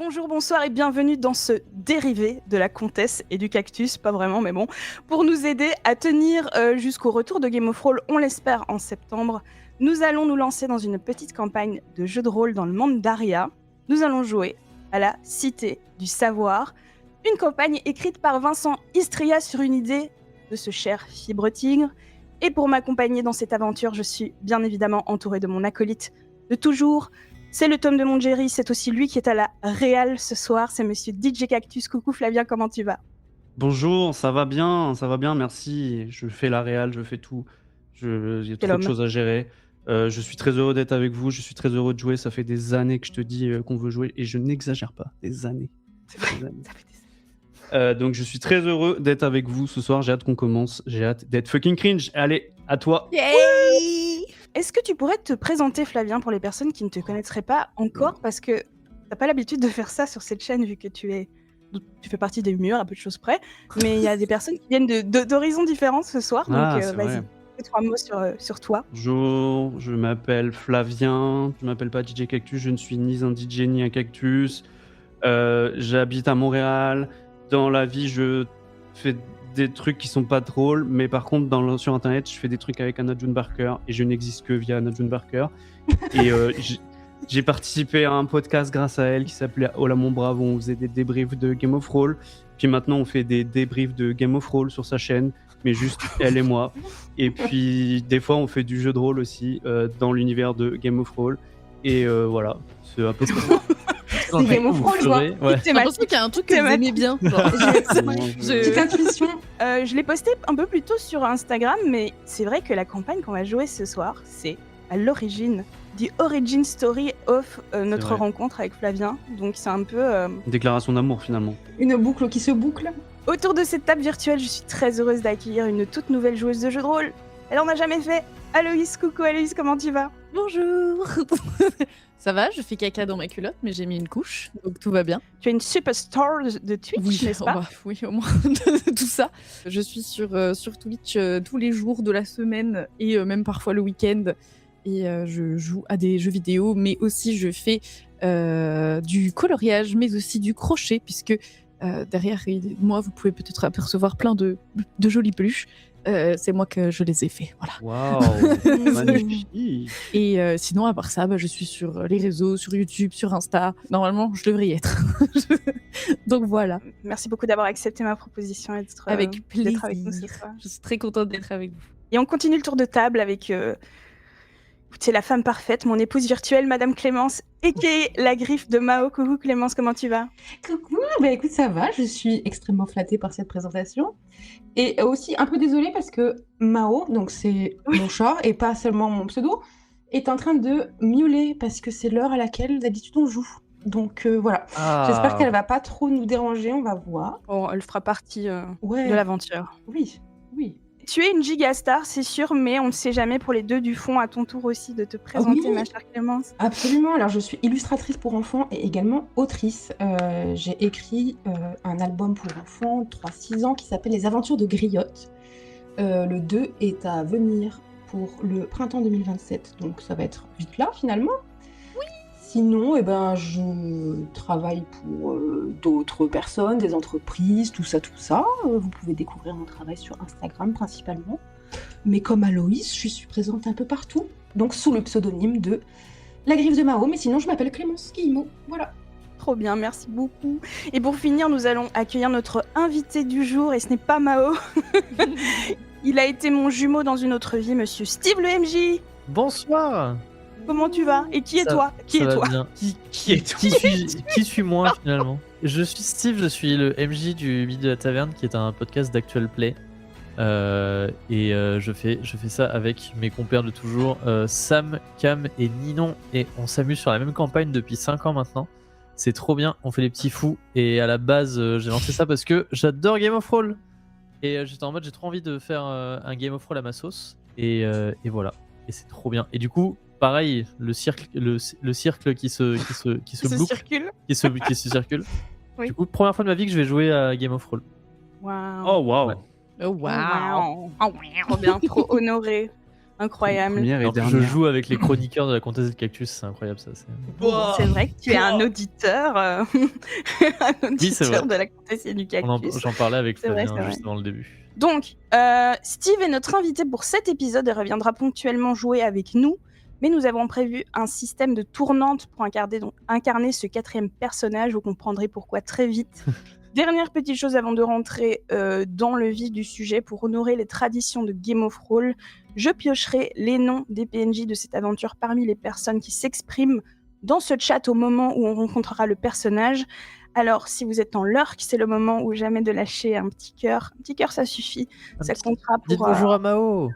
Bonjour, bonsoir et bienvenue dans ce dérivé de la comtesse et du cactus, pas vraiment mais bon, pour nous aider à tenir jusqu'au retour de Game of Thrones, on l'espère en septembre. Nous allons nous lancer dans une petite campagne de jeu de rôle dans le monde d'Aria. Nous allons jouer à la Cité du Savoir, une campagne écrite par Vincent Istria sur une idée de ce cher Fibre Tigre. Et pour m'accompagner dans cette aventure, je suis bien évidemment entourée de mon acolyte de toujours. C'est le Tom de Montgéry, c'est aussi lui qui est à la réal ce soir, c'est monsieur DJ Cactus. Coucou Flavien, comment tu vas? Bonjour, ça va bien, merci. Je fais la réal, je fais tout. J'ai Quel trop de homme. choses à gérer. Je suis très heureux d'être avec vous, je suis très heureux de jouer. Ça fait des années que je te dis qu'on veut jouer et je n'exagère pas, des années. C'est vrai, Des années. ça fait des années. Donc je suis très heureux d'être avec vous ce soir, j'ai hâte qu'on commence, j'ai hâte d'être fucking cringe. Allez, à toi. Yay! Est-ce que tu pourrais te présenter Flavien pour les personnes qui ne te connaîtraient pas encore, parce que t'as pas l'habitude de faire ça sur cette chaîne vu que tu fais partie des murs à peu de choses près, mais il y a des personnes qui viennent d'horizons différents ce soir, donc C'est vas-y, vrai. fais 3 mots sur toi. Bonjour, je m'appelle Flavien, je m'appelle pas DJ Cactus, je ne suis ni un DJ ni un cactus. J'habite à Montréal. Dans la vie, je fais des trucs qui sont pas drôles, mais par contre, sur internet, je fais des trucs avec Anna June Barker et je n'existe que via Anna June Barker. Et j'ai participé à un podcast grâce à elle qui s'appelait Hola mon brave, où on faisait des débriefs de Game of Thrones. Puis maintenant, on fait des débriefs de Game of Thrones sur sa chaîne, mais juste elle et moi. Et puis, des fois, on fait du jeu de rôle aussi dans l'univers de Game of Thrones. Et voilà, c'est à peu près ça. C'est Game of Thrones, quoi. Ouais. J'ai l'impression qu'il y a un truc que vous aimez bien. Genre. Petite intuition. Je l'ai posté un peu plus tôt sur Instagram, mais c'est vrai que la campagne qu'on va jouer ce soir, c'est à l'origine, the origin story of notre vrai. rencontre avec Flavien. Donc c'est un peu... Déclaration d'amour finalement. Une boucle qui se boucle. Autour de cette table virtuelle, je suis très heureuse d'accueillir une toute nouvelle joueuse de jeu de rôle. Elle en a jamais fait. Aloïs, coucou Aloïs, comment tu vas? Bonjour. Ça va, je fais caca dans ma culotte, mais j'ai mis une couche, donc tout va bien. Tu es une superstar de Twitch, n'est-ce pas? Oui, au moins de tout ça. Je suis sur Twitch tous les jours de la semaine et même parfois le week-end. Et je joue à des jeux vidéo, mais aussi je fais du coloriage, mais aussi du crochet, puisque derrière moi, vous pouvez peut-être apercevoir plein de jolies peluches. C'est moi que je les ai fait, voilà. Waouh, magnifique. Et sinon, à part ça, je suis sur les réseaux, sur YouTube, sur Insta. Normalement, je devrais y être. Donc voilà. Merci beaucoup d'avoir accepté ma proposition et d'être Avec plaisir. avec nous ce soir. Je suis très contente d'être avec vous. Et on continue le tour de table avec écoutez, la femme parfaite, mon épouse virtuelle, Madame Clémence, a.k.a. la griffe de Mao. Coucou Clémence, comment tu vas? Coucou, écoute, ça va, je suis extrêmement flattée par cette présentation. Et aussi un peu désolée parce que Mao, donc c'est mon chat et pas seulement mon pseudo, est en train de miauler parce que c'est l'heure à laquelle d'habitude on joue. Donc voilà, j'espère qu'elle va pas trop nous déranger, on va voir. Bon, elle fera partie Ouais. de l'aventure. Oui. Tu es une gigastar, c'est sûr, mais on ne sait jamais pour les deux du fond, à ton tour aussi de te présenter, Oui. ma chère Clémence. Absolument, alors je suis illustratrice pour enfants et également autrice. J'ai écrit un album pour enfants, 3-6 ans, qui s'appelle Les Aventures de Griotte. Le 2 est à venir pour le printemps 2027, donc ça va être vite là finalement. Oui. Sinon, je travaille pour d'autres personnes, des entreprises, tout ça. Vous pouvez découvrir mon travail sur Instagram principalement. Mais comme Aloïs, je suis présente un peu partout, donc sous le pseudonyme de La Griffe de Mao, mais sinon je m'appelle Clémence Guillemot, voilà. Trop bien, merci beaucoup. Et pour finir, nous allons accueillir notre invité du jour, et ce n'est pas Mao. Il a été mon jumeau dans une autre vie, monsieur Steve le MJ. Bonsoir. Comment tu vas? Et qui est toi? Qui suis-moi finalement? Je suis Steve, je suis le MJ du Mythe de la Taverne, qui est un podcast d'actual play. Je fais ça avec mes compères de toujours, Sam, Cam et Ninon, et on s'amuse sur la même campagne depuis 5 ans maintenant. C'est trop bien, on fait les petits fous, et à la base j'ai lancé ça parce que j'adore Game of Thrones, et j'étais en mode j'ai trop envie de faire un Game of Thrones à ma sauce, et voilà, et c'est trop bien. Et du coup pareil, le cercle qui se boucle, qui se circule. Oui. Du coup, première fois de ma vie que je vais jouer à Game of Thrones. Waouh. Oh waouh. Ouais. Oh waouh. Trop bien, trop honoré. Incroyable. Première et Alors, je dernière. joue avec les chroniqueurs de la comtesse de cactus, c'est incroyable ça. C'est vrai que tu es un auditeur, un Oui, c'est auditeur vrai. de la comtesse et du cactus. J'en parlais avec C'est vrai, Flavien c'est vrai. juste avant le début. Donc, Steve est notre invité pour cet épisode et reviendra ponctuellement jouer avec nous. Mais nous avons prévu un système de tournante pour incarner ce 4e personnage. Vous comprendrez pourquoi très vite. Dernière petite chose avant de rentrer dans le vif du sujet. Pour honorer les traditions de Game of Thrones, je piocherai les noms des PNJ de cette aventure parmi les personnes qui s'expriment dans ce chat au moment où on rencontrera le personnage. Alors, si vous êtes en lurk, c'est le moment où jamais de lâcher un petit cœur. Un petit cœur, ça suffit. Ça comptera pour... Dites bonjour à Mao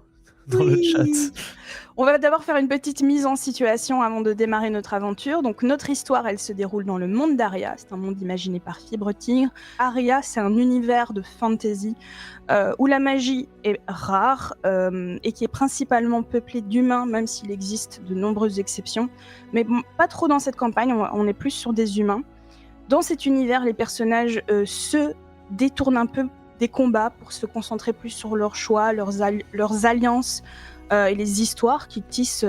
dans le Oui. chat. On va d'abord faire une petite mise en situation avant de démarrer notre aventure. Donc notre histoire, elle se déroule dans le monde d'Aria. C'est un monde imaginé par Fibre Tigre. Aria, c'est un univers de fantasy où la magie est rare et qui est principalement peuplé d'humains, même s'il existe de nombreuses exceptions. Mais bon, pas trop dans cette campagne, on est plus sur des humains. Dans cet univers, les personnages se détournent un peu des combats pour se concentrer plus sur leurs choix, leurs alliances et les histoires qui tissent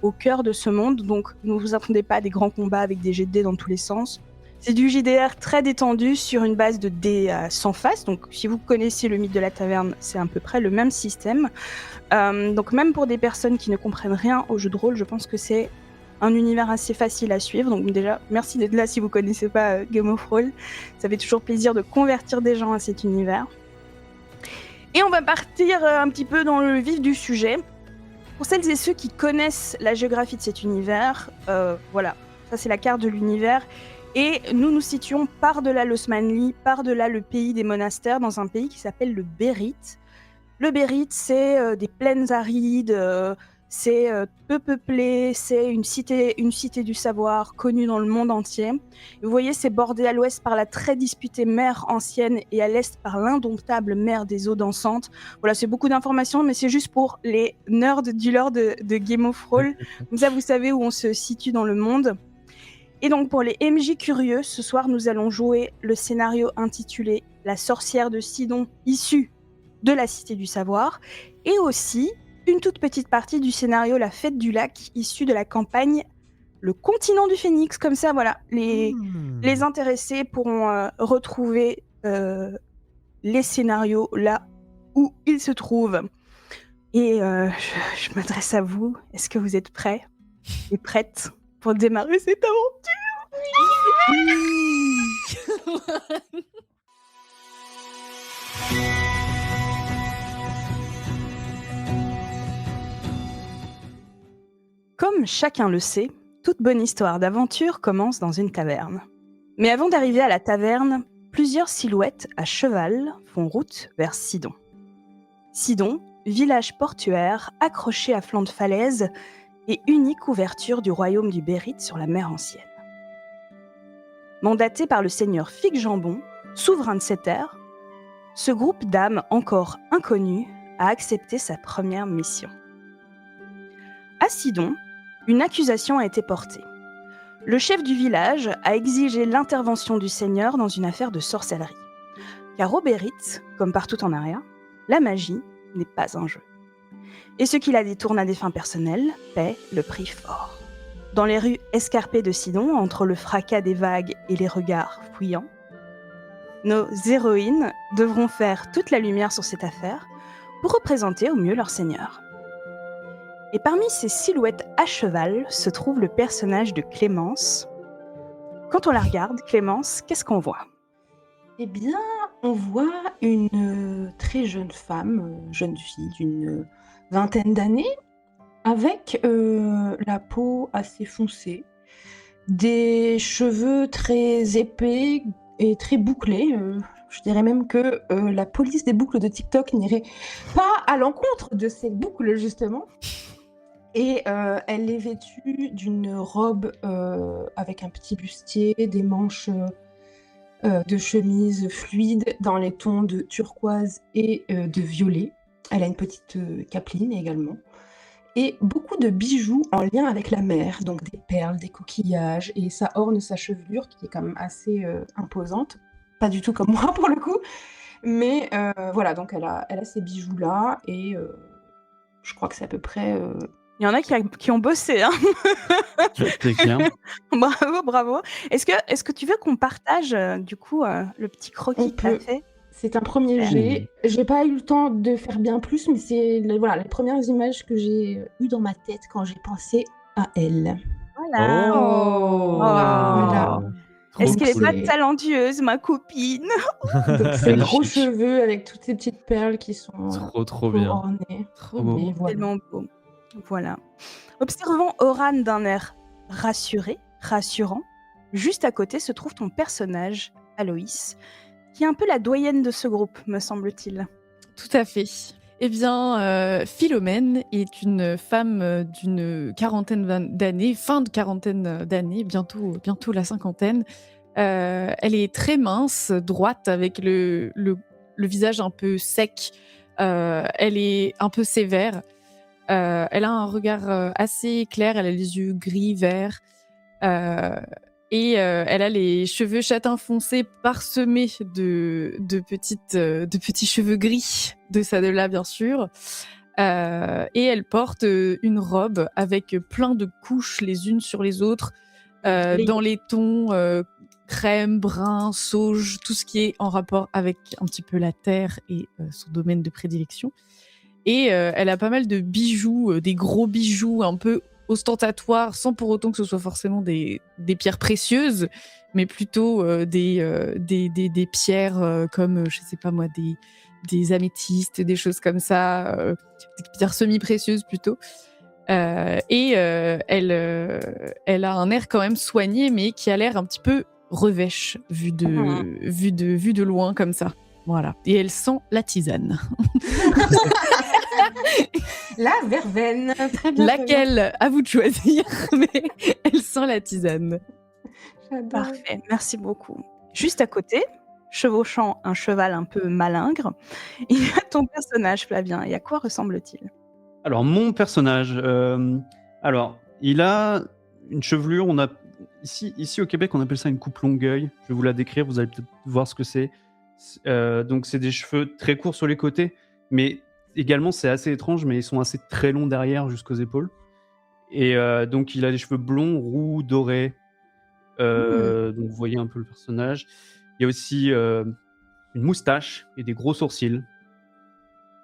au cœur de ce monde. Donc ne vous attendez pas à des grands combats avec des jets de dés dans tous les sens. C'est du JDR très détendu sur une base de dés sans face. Donc si vous connaissez le mythe de la taverne, c'est à peu près le même système. Donc même pour des personnes qui ne comprennent rien au jeu de rôle, je pense que c'est un univers assez facile à suivre. Donc déjà, merci d'être là si vous ne connaissez pas Game of Thrones. Ça fait toujours plaisir de convertir des gens à cet univers. Et on va partir un petit peu dans le vif du sujet. Pour celles et ceux qui connaissent la géographie de cet univers, voilà, ça c'est la carte de l'univers. Et nous nous situons par-delà l'Osmanli, par-delà le pays des monastères, dans un pays qui s'appelle le Bérite. Le Bérite, c'est des plaines arides, c'est peu peuplé, c'est une cité du savoir connue dans le monde entier. Et vous voyez, c'est bordé à l'ouest par la très disputée mer ancienne et à l'est par l'indomptable mer des eaux dansantes. Voilà, c'est beaucoup d'informations, mais c'est juste pour les nerds du lore de Game of Thrones. Comme ça, vous savez où on se situe dans le monde. Et donc, pour les MJ curieux, ce soir, nous allons jouer le scénario intitulé « La sorcière de Sidon » issue de la Cité du Savoir, et aussi une toute petite partie du scénario La Fête du Lac, issue de la campagne Le Continent du Phénix. Comme ça, voilà, les intéressés pourront retrouver les scénarios là où ils se trouvent. Et je m'adresse à vous. Est-ce que vous êtes prêts et prêtes pour démarrer cette aventure? Comme chacun le sait, toute bonne histoire d'aventure commence dans une taverne. Mais avant d'arriver à la taverne, plusieurs silhouettes à cheval font route vers Sidon. Sidon, village portuaire accroché à flanc de falaise et unique ouverture du royaume du Bérite sur la mer ancienne. Mandaté par le seigneur Fig-Jambon, souverain de cette terre, ce groupe d'âmes encore inconnues a accepté sa première mission. À Sidon, une accusation a été portée. Le chef du village a exigé l'intervention du seigneur dans une affaire de sorcellerie. Car au Bérite, comme partout en Aria, la magie n'est pas un jeu. Et ceux qui la détournent à des fins personnelles paient le prix fort. Dans les rues escarpées de Sidon, entre le fracas des vagues et les regards fouillants, nos héroïnes devront faire toute la lumière sur cette affaire pour représenter au mieux leur seigneur. Et parmi ces silhouettes à cheval se trouve le personnage de Clémence. Quand on la regarde, Clémence, qu'est-ce qu'on voit ? Eh bien, on voit une très jeune femme, jeune fille d'une vingtaine d'années, avec la peau assez foncée, des cheveux très épais et très bouclés. Je dirais même que la police des boucles de TikTok n'irait pas à l'encontre de ces boucles, justement. Et elle est vêtue d'une robe avec un petit bustier, des manches de chemise fluide dans les tons de turquoise et de violet. Elle a une petite capeline également. Et beaucoup de bijoux en lien avec la mer, donc des perles, des coquillages, et ça orne sa chevelure qui est quand même assez imposante. Pas du tout comme moi pour le coup, mais voilà, donc elle a ces bijoux-là, et Je crois que c'est à peu près. Il y en a qui ont bossé, hein. C'est clair. Bravo, bravo. Est-ce que tu veux qu'on partage, du coup, le petit On croquis que tu as peut. fait? C'est un premier Super. jet. J'ai pas eu le temps de faire bien plus, mais c'est voilà, les premières images que j'ai eues dans ma tête quand j'ai pensé à elle. Voilà. Oh. Voilà. Trop Est-ce qu'elle est cool. pas talentueuse, ma copine? Donc ses gros Magnifique. cheveux avec toutes ces petites perles qui sont Trop bien. ornées. Trop beau. beau. Et voilà. Tellement beau. Voilà. Observant Oran d'un air rassuré, rassurant, juste à côté se trouve ton personnage, Aloïs, qui est un peu la doyenne de ce groupe, me semble-t-il. Tout à fait. Eh bien, Philomène est une femme d'une quarantaine d'années, fin de quarantaine d'années, bientôt la cinquantaine. Elle est très mince, droite, avec le visage un peu sec. Elle est un peu sévère. Elle a un regard assez clair, elle a les yeux gris-verts. Et elle a les cheveux châtain foncé parsemés de petits cheveux gris de ça de là, bien sûr. Et elle porte une robe avec plein de couches les unes sur les autres, dans les tons crème, brun, sauge, tout ce qui est en rapport avec un petit peu la terre et son domaine de prédilection. Et elle a pas mal de bijoux, des gros bijoux un peu ostentatoires, sans pour autant que ce soit forcément des pierres précieuses, mais plutôt des pierres comme, je sais pas moi, des améthystes, des choses comme ça, des pierres semi-précieuses plutôt. Et elle a un air quand même soigné, mais qui a l'air un petit peu revêche, vu de loin comme ça. Voilà. Et elle sent la tisane. La verveine. Très bien. Laquelle, à vous de choisir, mais elle sent la tisane. J'adore. Parfait, merci beaucoup. Juste à côté, chevauchant un cheval un peu malingre, il y a ton personnage, Flavien. Et à quoi ressemble-t-il? Alors, mon personnage, il a une chevelure. Ici au Québec, on appelle ça une coupe longueuil. Je vais vous la décrire, vous allez peut-être voir ce que c'est. Donc, c'est des cheveux très courts sur les côtés, mais également, c'est assez étrange, mais ils sont assez très longs derrière jusqu'aux épaules. Et donc, il a des cheveux blonds, roux, dorés. Donc, vous voyez un peu le personnage. Il y a aussi une moustache et des gros sourcils.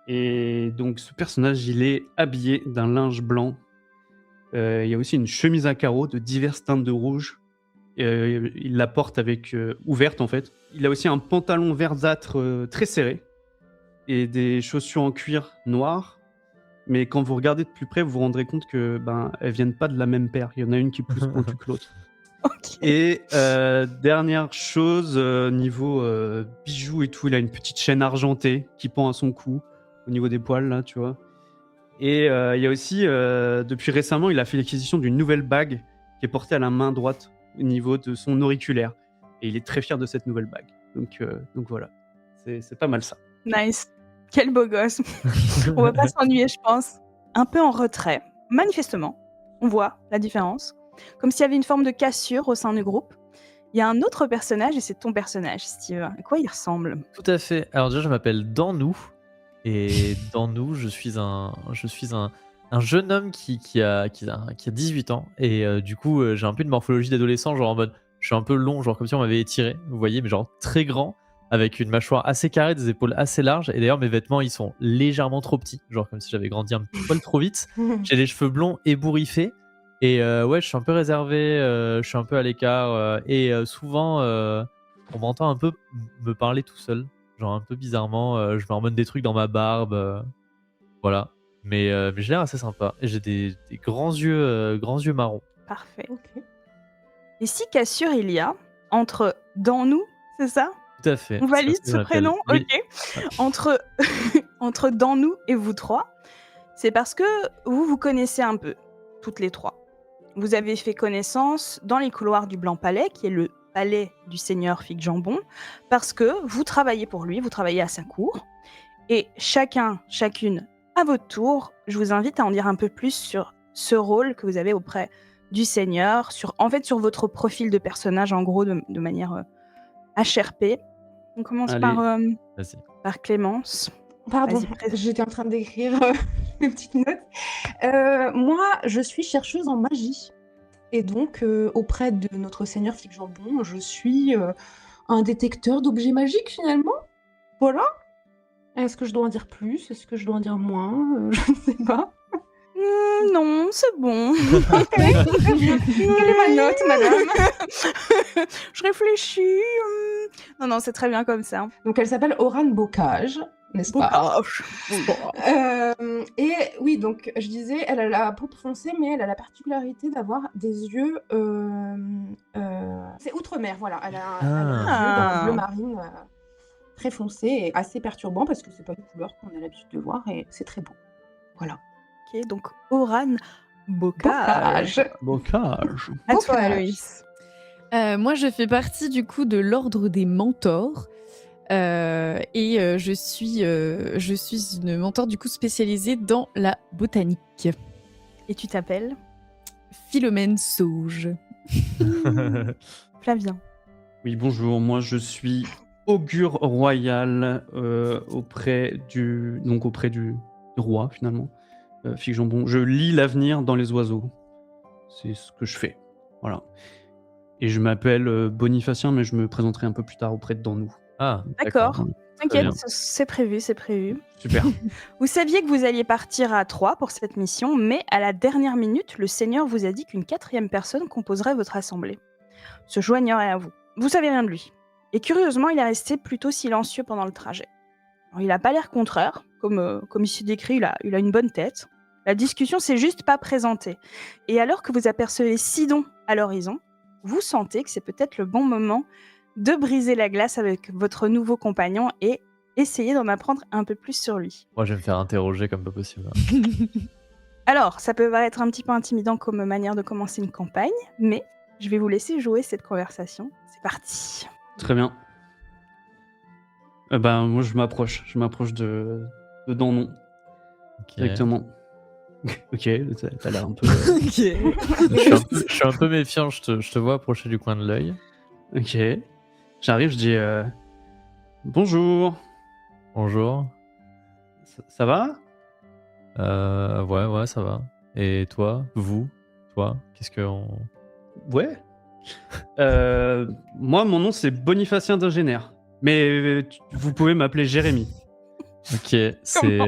Et donc, ce personnage, il est habillé d'un linge blanc. Il y a aussi une chemise à carreaux de diverses teintes de rouge. Il la porte avec ouverte, en fait. Il a aussi un pantalon verdâtre très serré et des chaussures en cuir noir. Mais quand vous regardez de plus près, vous vous rendrez compte que elles viennent pas de la même paire. Il y en a une qui est plus pointue que l'autre. Ok. Et dernière chose, niveau bijoux et tout, il a une petite chaîne argentée qui pend à son cou, au niveau des poils, là, tu vois. Et il y a aussi, depuis récemment, il a fait l'acquisition d'une nouvelle bague qui est portée à la main droite, au niveau de son auriculaire. Et il est très fier de cette nouvelle bague. Donc voilà, c'est pas mal ça. Nice. Quel beau gosse. On va pas s'ennuyer, je pense. Un peu en retrait. Manifestement, on voit la différence. Comme s'il y avait une forme de cassure au sein du groupe. Il y a un autre personnage et c'est ton personnage, Steve. À quoi il ressemble? Tout à fait. Alors déjà, je m'appelle Danou. Et Danou, je suis un jeune homme qui a 18 ans. Et du coup, j'ai un peu une morphologie d'adolescent, genre en mode, je suis un peu long, genre comme si on m'avait étiré, vous voyez, mais genre très grand, avec une mâchoire assez carrée, des épaules assez larges. Et d'ailleurs, mes vêtements, ils sont légèrement trop petits, genre comme si j'avais grandi un petit poil trop vite. J'ai les cheveux blonds ébouriffés. Et ouais, je suis un peu réservé, je suis un peu à l'écart. Et souvent, on m'entend un peu me parler tout seul. Genre un peu bizarrement, je me remets des trucs dans ma barbe. Voilà. Mais j'ai l'air assez sympa. Et j'ai des grands yeux marrons. Parfait. Ok. Et si cassure il y a entre dans nous, c'est ça? Tout à fait. On valide C'est ce ça que je prénom? m'appelle. Ok. Entre dans nous et vous trois, c'est parce que vous connaissez un peu, toutes les trois. Vous avez fait connaissance dans les couloirs du Blanc Palais, qui est le palais du seigneur Fig Jambon, parce que vous travaillez pour lui, vous travaillez à sa cour. Et chacune, à votre tour, je vous invite à en dire un peu plus sur ce rôle que vous avez auprès du seigneur, sur votre profil de personnage, en gros, de manière HRP. On commence Allez. par Vas-y. Clémence. Pardon, Vas-y, j'étais en train d'écrire. mes petites notes. Moi, je suis chercheuse en magie. Et donc, auprès de notre seigneur Fig Jambon, je suis un détecteur d'objets magiques, finalement. Voilà. Est-ce que je dois en dire plus? Est-ce que je dois en dire moins? Je ne sais pas. Non, c'est bon. Quelle est ma note, madame? Je réfléchis. Non, c'est très bien comme ça. Donc, elle s'appelle Oran Bocage, n'est-ce pas? Et oui, donc je disais, elle a la peau foncée, mais elle a la particularité d'avoir des yeux. C'est outre-mer, voilà. Elle a des yeux d'un bleu marine très foncé et assez perturbant parce que c'est pas une couleur qu'on a l'habitude de voir et c'est très beau. Voilà. Ok, donc Oran Bocage. Bocage. À toi, Bocage. Aloïs. Moi, je fais partie du coup de l'ordre des mentors. Et je suis une mentor du coup spécialisée dans la botanique. Et tu t'appelles Philomène Sauge. Flavien. Oui, bonjour. Moi, je suis augure royal auprès du roi, finalement. Fig Jambon. Je lis l'avenir dans les oiseaux. C'est ce que je fais. Voilà. Et je m'appelle Bonifacien, mais je me présenterai un peu plus tard auprès de Danou. Ah, D'accord. Très T'inquiète, bien. c'est prévu, c'est prévu. Super. Vous saviez que vous alliez partir à 3 pour cette mission, mais à la dernière minute, le Seigneur vous a dit qu'une 4e personne composerait votre assemblée. Se joignerait à vous. Vous savez rien de lui. Et curieusement, il est resté plutôt silencieux pendant le trajet. Alors, il n'a pas l'air contraire, comme ici décrit, il a une bonne tête. La discussion s'est juste pas présentée. Et alors que vous apercevez Sidon à l'horizon, vous sentez que c'est peut-être le bon moment de briser la glace avec votre nouveau compagnon et essayer d'en apprendre un peu plus sur lui. Moi, je vais me faire interroger comme pas possible. Alors, ça peut paraître un petit peu intimidant comme manière de commencer une campagne, mais je vais vous laisser jouer cette conversation. C'est parti. Très bien. Moi, je m'approche de Danon Ok. directement. Ok, t'as l'air un peu. Je suis un peu méfiant, je te vois approcher du coin de l'œil. Ok. J'arrive, je dis bonjour. Bonjour. Ça va? Ouais, ça va. Et toi? Toi? Qu'est-ce que on... Ouais. Moi, mon nom c'est Bonifacien d'Ingénère, mais vous pouvez m'appeler Jérémy. Ok, c'est...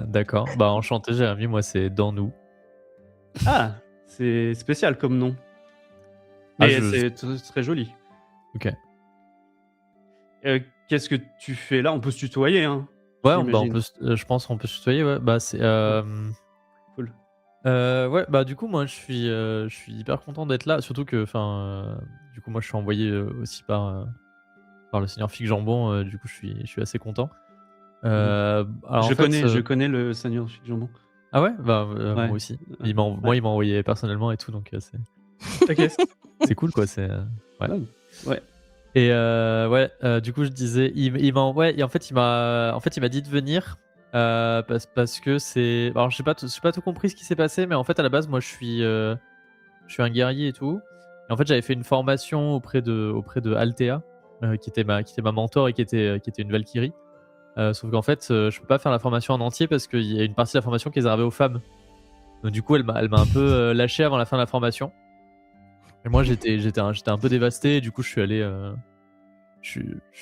D'accord. Bah, enchanté, Jérémy, moi, c'est Danou. Ah, c'est spécial comme nom. Ah, Mais c'est très joli. Ok. Qu'est-ce que tu fais là? On peut se tutoyer, hein? Ouais, j'imagine. je pense qu'on peut se tutoyer, ouais. Bah, c'est... Cool. Ouais, bah du coup, moi, je suis hyper content d'être là. Surtout que, du coup, moi, je suis envoyé aussi par le seigneur Fig Jambon. Du coup, je suis assez content. Alors, Je connais le Seigneur Fig Jambon. Ah ouais? Bah, Ouais. moi aussi. Moi, il m'a envoyé personnellement et tout, donc Ok. c'est cool, quoi. C'est... ouais. Ouais. Et du coup, je disais, il m'a dit de venir parce que c'est. Alors, j'ai pas tout compris ce qui s'est passé, mais en fait, à la base, moi, je suis un guerrier et tout. Et en fait, j'avais fait une formation auprès de Althea, qui était ma mentor et qui était une Valkyrie. Sauf qu'en fait, je peux pas faire la formation en entier parce qu'il y a une partie de la formation qui est réservée aux femmes. Donc, du coup, elle m'a un peu lâché avant la fin de la formation. Et moi, j'étais un peu dévasté. Et du coup, je suis allé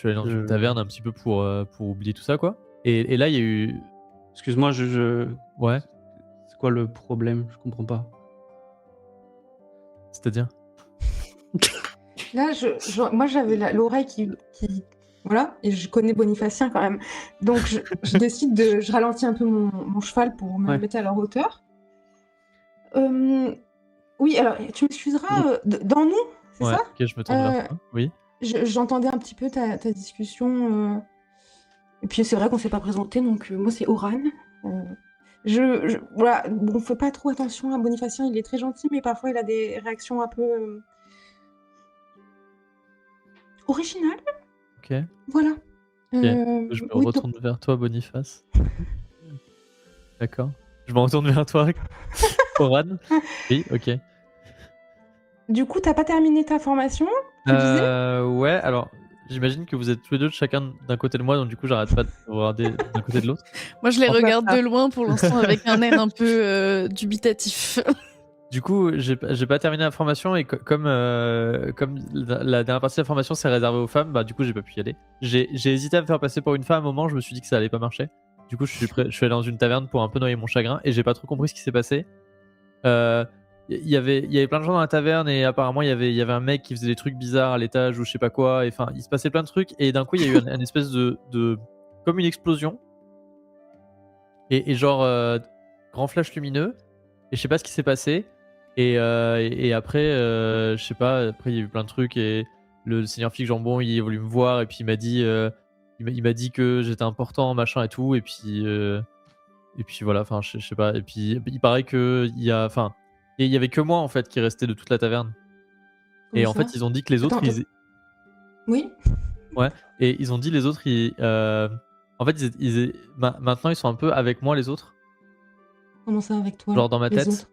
dans une taverne un petit peu pour oublier tout ça, quoi. Et là, il y a eu... Excuse-moi, Ouais, c'est quoi le problème? Je comprends pas. c'est-à-dire? Là, moi, j'avais l'oreille qui. Voilà, et je connais Bonifacien quand même. Donc, je décide de. Je ralentis un peu mon cheval pour me Ouais. mettre à leur hauteur. Oui, alors, tu m'excuseras, dans nous, c'est Ouais, ça? ok, je me tourne vers toi. Oui. J'entendais un petit peu ta discussion. Et puis, c'est vrai qu'on s'est pas présenté, donc moi, c'est Oran. Voilà, bon, on fait pas trop attention à Bonifacien, il est très gentil, mais parfois, il a des réactions un peu. Originales, Ok. voilà. Je me Oui, retourne vers toi, Boniface. D'accord. Je me retourne vers toi, Oran. Oui, ok. Du coup, t'as pas terminé ta formation, tu disais? Ouais, alors, j'imagine que vous êtes tous les deux chacun d'un côté de moi, donc du coup j'arrête pas de voir d'un côté de l'autre. Moi, je les On fait regarde ça. de loin pour l'instant avec un air un peu dubitatif. Du coup, j'ai pas terminé la formation et comme la dernière partie de la formation c'est réservé aux femmes, bah du coup j'ai pas pu y aller. J'ai hésité à me faire passer pour une femme à un moment, je me suis dit que ça allait pas marcher. Du coup, je suis allé dans une taverne pour un peu noyer mon chagrin et j'ai pas trop compris ce qui s'est passé. Il y avait plein de gens dans la taverne et apparemment il y avait un mec qui faisait des trucs bizarres à l'étage ou je sais pas quoi. Enfin, il se passait plein de trucs et d'un coup il y a eu une espèce de comme une explosion et genre grand flash lumineux et je sais pas ce qui s'est passé et après je sais pas, après il y a eu plein de trucs et le seigneur Fig Jambon il est venu me voir et puis il m'a dit que j'étais important machin et tout et puis voilà, enfin je sais pas et puis il paraît que il y avait que moi en fait qui restait de toute la taverne et en Comme fait ça. ils ont dit que les autres Attends, ils Oui. et ils ont dit les autres en fait maintenant ils sont un peu avec moi les autres, Comment ça avec toi genre dans ma les tête. autres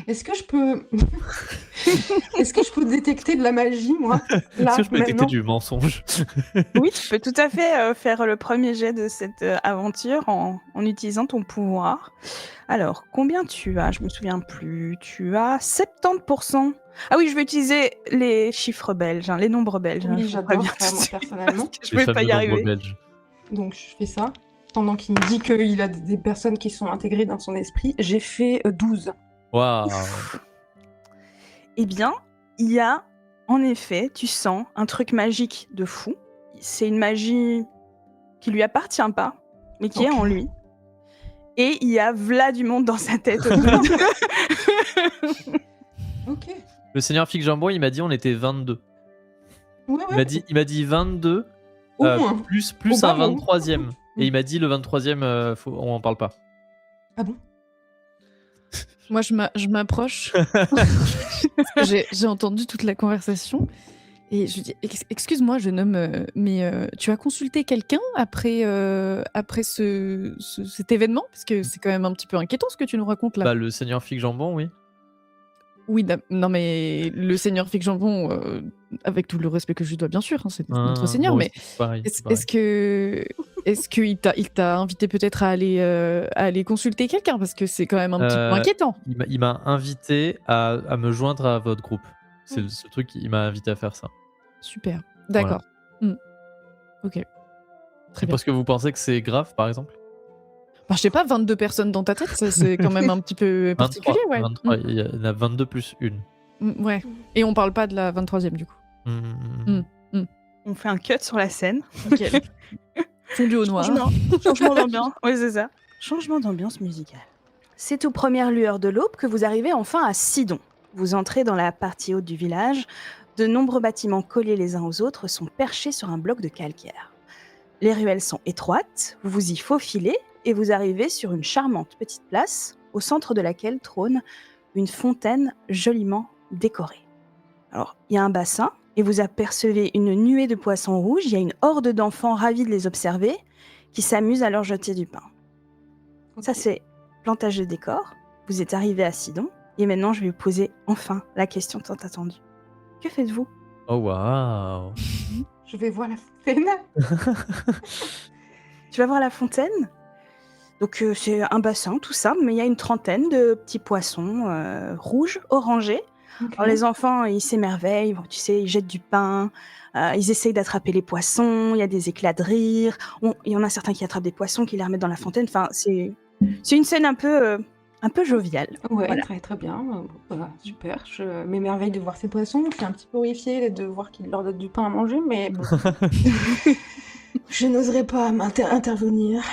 Est-ce que je peux Est-ce que je peux détecter de la magie, moi Est-ce là que je peux détecter maintenant du mensonge? Oui, tu peux tout à fait faire le premier jet de cette aventure en utilisant ton pouvoir. Alors, combien tu as? Je me souviens plus. Tu as 70%. Ah oui, je vais utiliser les chiffres belges, les nombres belges. Oui, je vous j'adore préviens ça, tout de moi, suite, personnellement. parce que je Les vais pas fameux y nombres arriver. belges. Donc je fais ça. Pendant qu'il me dit qu'il a des personnes qui sont intégrées dans son esprit, j'ai fait 12. Waouh. Eh bien, il y a, en effet, tu sens un truc magique de fou. C'est une magie qui lui appartient pas, mais qui est Ok. en lui. Et il y a v'là du monde dans sa tête. Au bout de- Ok. Le seigneur Fig Jambon il m'a dit on était 22. Ouais, Il ouais. m'a dit 22 Au moins. plus Au un bas mot. 23e et il m'a dit le 23e on en parle pas. Ah bon? Moi, je m'approche. Parce que j'ai entendu toute la conversation. Et je lui dis, excuse-moi, jeune homme, mais tu as consulté quelqu'un après cet événement? Parce que c'est quand même un petit peu inquiétant ce que tu nous racontes là. Bah le seigneur Fig Jambon oui. Oui, non, mais le seigneur Fig Jambon, avec tout le respect que je lui dois, bien sûr, hein, c'est notre seigneur, moi mais aussi, c'est pareil, c'est pareil. est-ce qu'il t'a invité peut-être à aller consulter quelqu'un? Parce que c'est quand même un petit peu inquiétant. Il m'a invité à me joindre à votre groupe. C'est ce truc, il m'a invité à faire ça. Super, d'accord. Ok. Très C'est bien. parce que vous pensez que c'est grave, par exemple? Bah, je sais pas, 22 personnes dans ta tête, ça, c'est quand même un petit peu 23, particulier, ouais. 23, il y en a 22 plus une. Ouais. Et on parle pas de la 23e du coup. On fait un cut sur la scène. Nickel. Fondu au noir. Changement d'ambiance. Oui, c'est ça. Changement d'ambiance musicale. C'est aux premières lueurs de l'aube que vous arrivez enfin à Sidon. Vous entrez dans la partie haute du village. De nombreux bâtiments collés les uns aux autres sont perchés sur un bloc de calcaire. Les ruelles sont étroites, vous vous y faufilez et vous arrivez sur une charmante petite place, au centre de laquelle trône une fontaine joliment décorée. Alors, il y a un bassin et vous apercevez une nuée de poissons rouges. Il y a une horde d'enfants ravis de les observer qui s'amusent à leur jeter du pain. Ça, c'est plantage de décor. Vous êtes arrivé à Sidon et maintenant, je vais vous poser enfin la question tant attendue. Que faites-vous? Oh waouh. Je vais voir la fontaine. Tu vas voir la fontaine. Donc, c'est un bassin, tout ça, mais il y a une trentaine de petits poissons rouges, orangés. Ok. Alors, les enfants, ils s'émerveillent, tu sais, ils jettent du pain, ils essayent d'attraper les poissons, il y a des éclats de rire. Il y en a certains qui attrapent des poissons, qui les remettent dans la fontaine. Enfin, c'est une scène un peu joviale. Ouais, Voilà. très très bien. Voilà, super. Je m'émerveille de voir ces poissons. Je suis un petit peu horrifiée de voir qu'ils leur donnent du pain à manger, mais bon. Je n'oserais pas intervenir.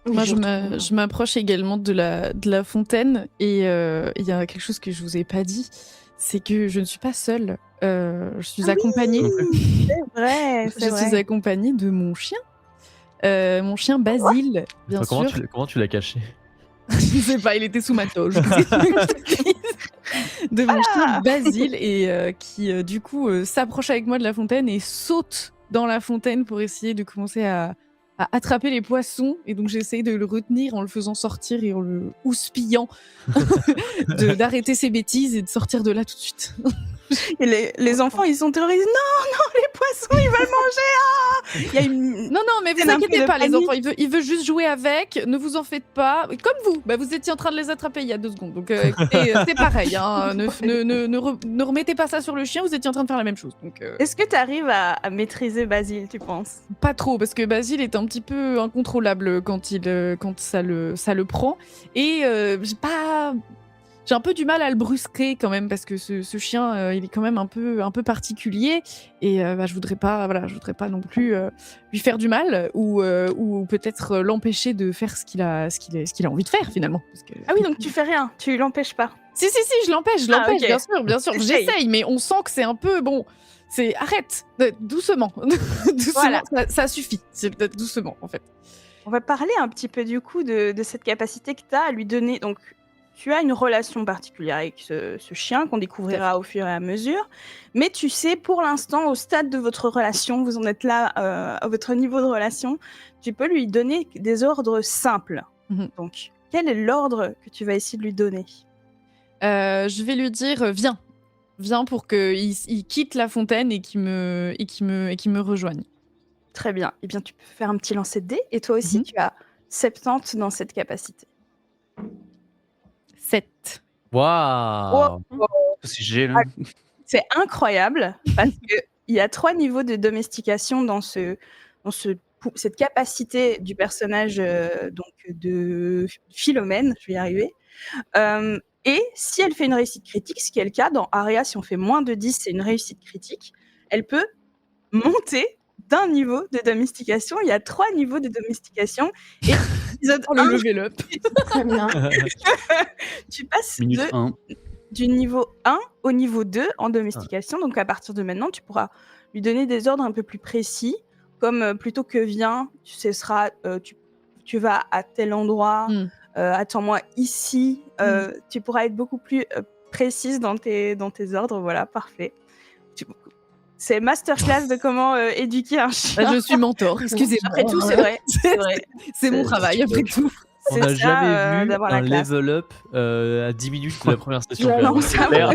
Moi, je m'approche également de la fontaine et il y a quelque chose que je vous ai pas dit, c'est que je ne suis pas seule. Je suis accompagnée. C'est vrai, Je suis accompagnée de mon chien Basile, bien Attends, sûr. comment tu l'as caché? Je sais pas, il était sous ma toge. De mon chien Basile et qui du coup s'approche avec moi de la fontaine et saute dans la fontaine pour essayer de commencer à attraper les poissons. Et donc j'essaye de le retenir en le faisant sortir et en le houspillant d'arrêter ses bêtises et de sortir de là tout de suite. Et les enfants, ils sont terrorisés. Non, les poissons, ils veulent manger. Ah il y a une... Non, mais vous C'est un peu inquiétez de pas, les panique. enfants. Il veut juste jouer avec. Ne vous en faites pas. Comme vous. Vous étiez en train de les attraper il y a 2 secondes. Donc, écoutez, c'est pareil. Hein. Ne remettez pas ça sur le chien. Vous étiez en train de faire la même chose. Donc, Est-ce que tu arrives à maîtriser Basile, tu penses? pas trop, parce que Basile est un petit peu incontrôlable quand ça le prend. Et j'ai un peu du mal à le brusquer quand même, parce que ce chien, il est quand même un peu particulier. Et je voudrais pas non plus lui faire du mal, ou peut-être l'empêcher de faire ce qu'il a envie de faire finalement. Parce que... Ah oui, donc tu fais rien, tu l'empêches pas. Si, je l'empêche, Ah, ok. bien sûr. Essaye. J'essaye, mais on sent que c'est un peu bon. Arrête, doucement, doucement, Voilà. ça suffit. C'est peut-être doucement en fait. On va parler un petit peu du coup de cette capacité que tu as à lui donner. Donc, tu as une relation particulière avec ce chien qu'on découvrira au fur et à mesure. Mais tu sais, pour l'instant, au stade de votre relation, vous en êtes là à votre niveau de relation, tu peux lui donner des ordres simples. Mhm. Donc, quel est l'ordre que tu vas essayer de lui donner? Je vais lui dire viens pour qu'il quitte la fontaine et qu'il me rejoigne. Très bien. Eh bien, tu peux faire un petit lancer de dés. Et toi aussi, tu as 70 dans cette capacité. 7. Waouh. C'est gênant. C'est incroyable parce qu'il y a 3 niveaux de domestication dans cette capacité du personnage donc de Philomène, je vais y arriver. Et si elle fait une réussite critique, ce qui est le cas dans Aria, si on fait moins de 10, c'est une réussite critique, elle peut monter d'un niveau de domestication. Il y a 3 niveaux de domestication. Et l'épisode Oh, le 1, level up. Très bien. tu passes Minute 1. du niveau 1 au niveau 2 en domestication. Donc, à partir de maintenant, tu pourras lui donner des ordres un peu plus précis, comme plutôt que viens, ce sera tu vas à tel endroit, attends-moi ici. Tu pourras être beaucoup plus précise dans tes ordres. Voilà, parfait. C'est masterclass de comment éduquer un chien. Je suis mentor, excusez-moi. Après tout, c'est vrai. C'est vrai. C'est mon travail, après tout. On C'est n'a ça, jamais vu d'avoir la un classe. level up à 10 minutes de la première session. Ouais, quand même. non, C'est ça clair.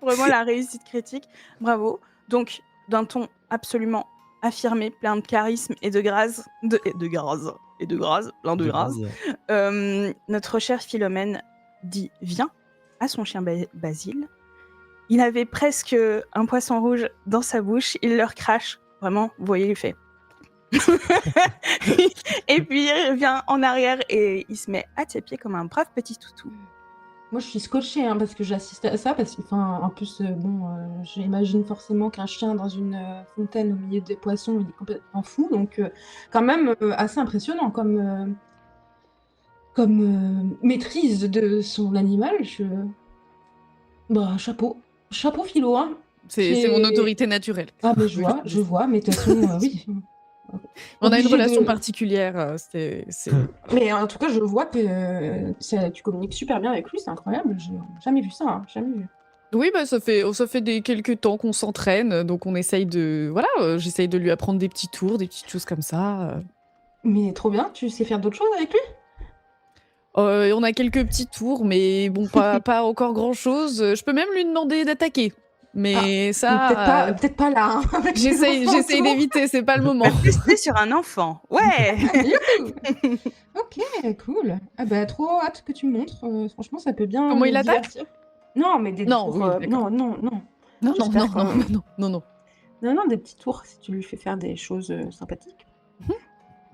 Vraiment la réussite critique. Bravo. Donc, d'un ton absolument affirmé, plein de charisme et de grâce. Plein de grâce. Notre chère Philomène dit « Viens » à son chien Basile. Il avait presque un poisson rouge dans sa bouche. Il leur crache. Vraiment, vous voyez, il fait. Et puis il revient en arrière et il se met à tes pieds comme un brave petit toutou. Moi, je suis scotchée parce que j'assiste à ça, parce que, en plus, j'imagine forcément qu'un chien dans une fontaine au milieu des poissons, il est complètement fou, donc quand même assez impressionnant comme maîtrise de son animal. Chapeau Philo, hein. C'est mon autorité naturelle. Ah, mais je vois, mais de toute façon, oui. On a une Obligé relation de- particulière. Mais en tout cas, je vois que tu communiques super bien avec lui, c'est incroyable. J'ai jamais vu ça, hein, jamais vu. Oui, ça fait quelques temps qu'on s'entraîne, donc on essaye j'essaye de lui apprendre des petits tours, des petites choses comme ça. Mais trop bien, tu sais faire d'autres choses avec lui? On a quelques petits tours, mais bon, pas encore grand-chose. Je peux même lui demander d'attaquer, mais ça, Peut-être pas là. Hein, avec les j'essaye enfants autour. d'éviter, c'est pas le moment. Tester sur un enfant. Ouais. Youhou. Ok, cool. Ah bah trop hâte que tu me montres. Franchement, ça peut bien. Comment me il attaque? divertir. Non, mais des Non, tours. oui, d'accord. Non. Non, J'espère quand même. non. Non, des petits tours si tu lui fais faire des choses sympathiques.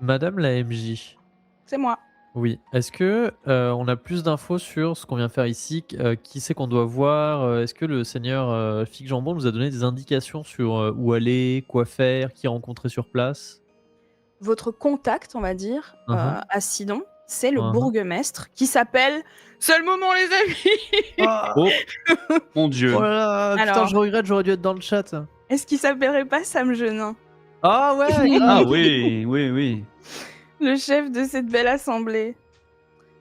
Madame la MJ. C'est moi. Oui. Est-ce que on a plus d'infos sur ce qu'on vient faire ici? Qui c'est qu'on doit voir? Est-ce que le seigneur Fig Jambon nous a donné des indications sur où aller, quoi faire, qui rencontrer sur place? Votre contact, on va dire, Mhm. à Sidon, c'est le Mhm. bourgmestre qui s'appelle. C'est le moment, les amis. Oh mon dieu. Oh là là, putain, Alors. je regrette, j'aurais dû être dans le chat. Est-ce qu'il s'appellerait pas Sam Genin, Ah ouais, Ah grave. oui. le chef de cette belle assemblée?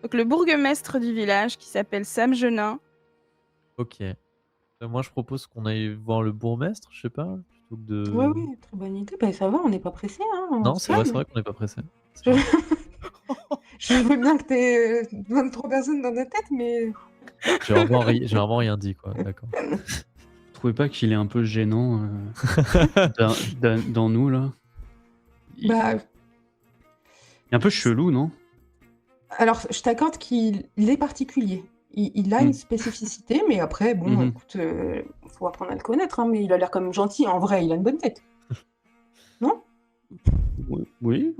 Donc le bourgmestre du village qui s'appelle Sam Genin. Ok. Moi, je propose qu'on aille voir le bourgmestre, je sais pas, plutôt que de. Oui, très bonne idée. Bah, ça va, on n'est pas pressé. Hein, on Non, se c'est vrai calme. qu'on n'est pas pressé. Je veux bien que t'aies 23 personnes dans ta tête, mais J'ai vraiment rien dit, quoi. D'accord. Vous trouvez pas qu'il est un peu gênant dans nous, là? Il Bah, est un peu chelou, non? alors, je t'accorde qu'il est particulier. Il a Mm. une spécificité, mais après, bon, Mhm. écoute, faut apprendre à le connaître, hein, mais il a l'air quand même gentil. En vrai, il a une bonne tête. Non? Oui. Oui.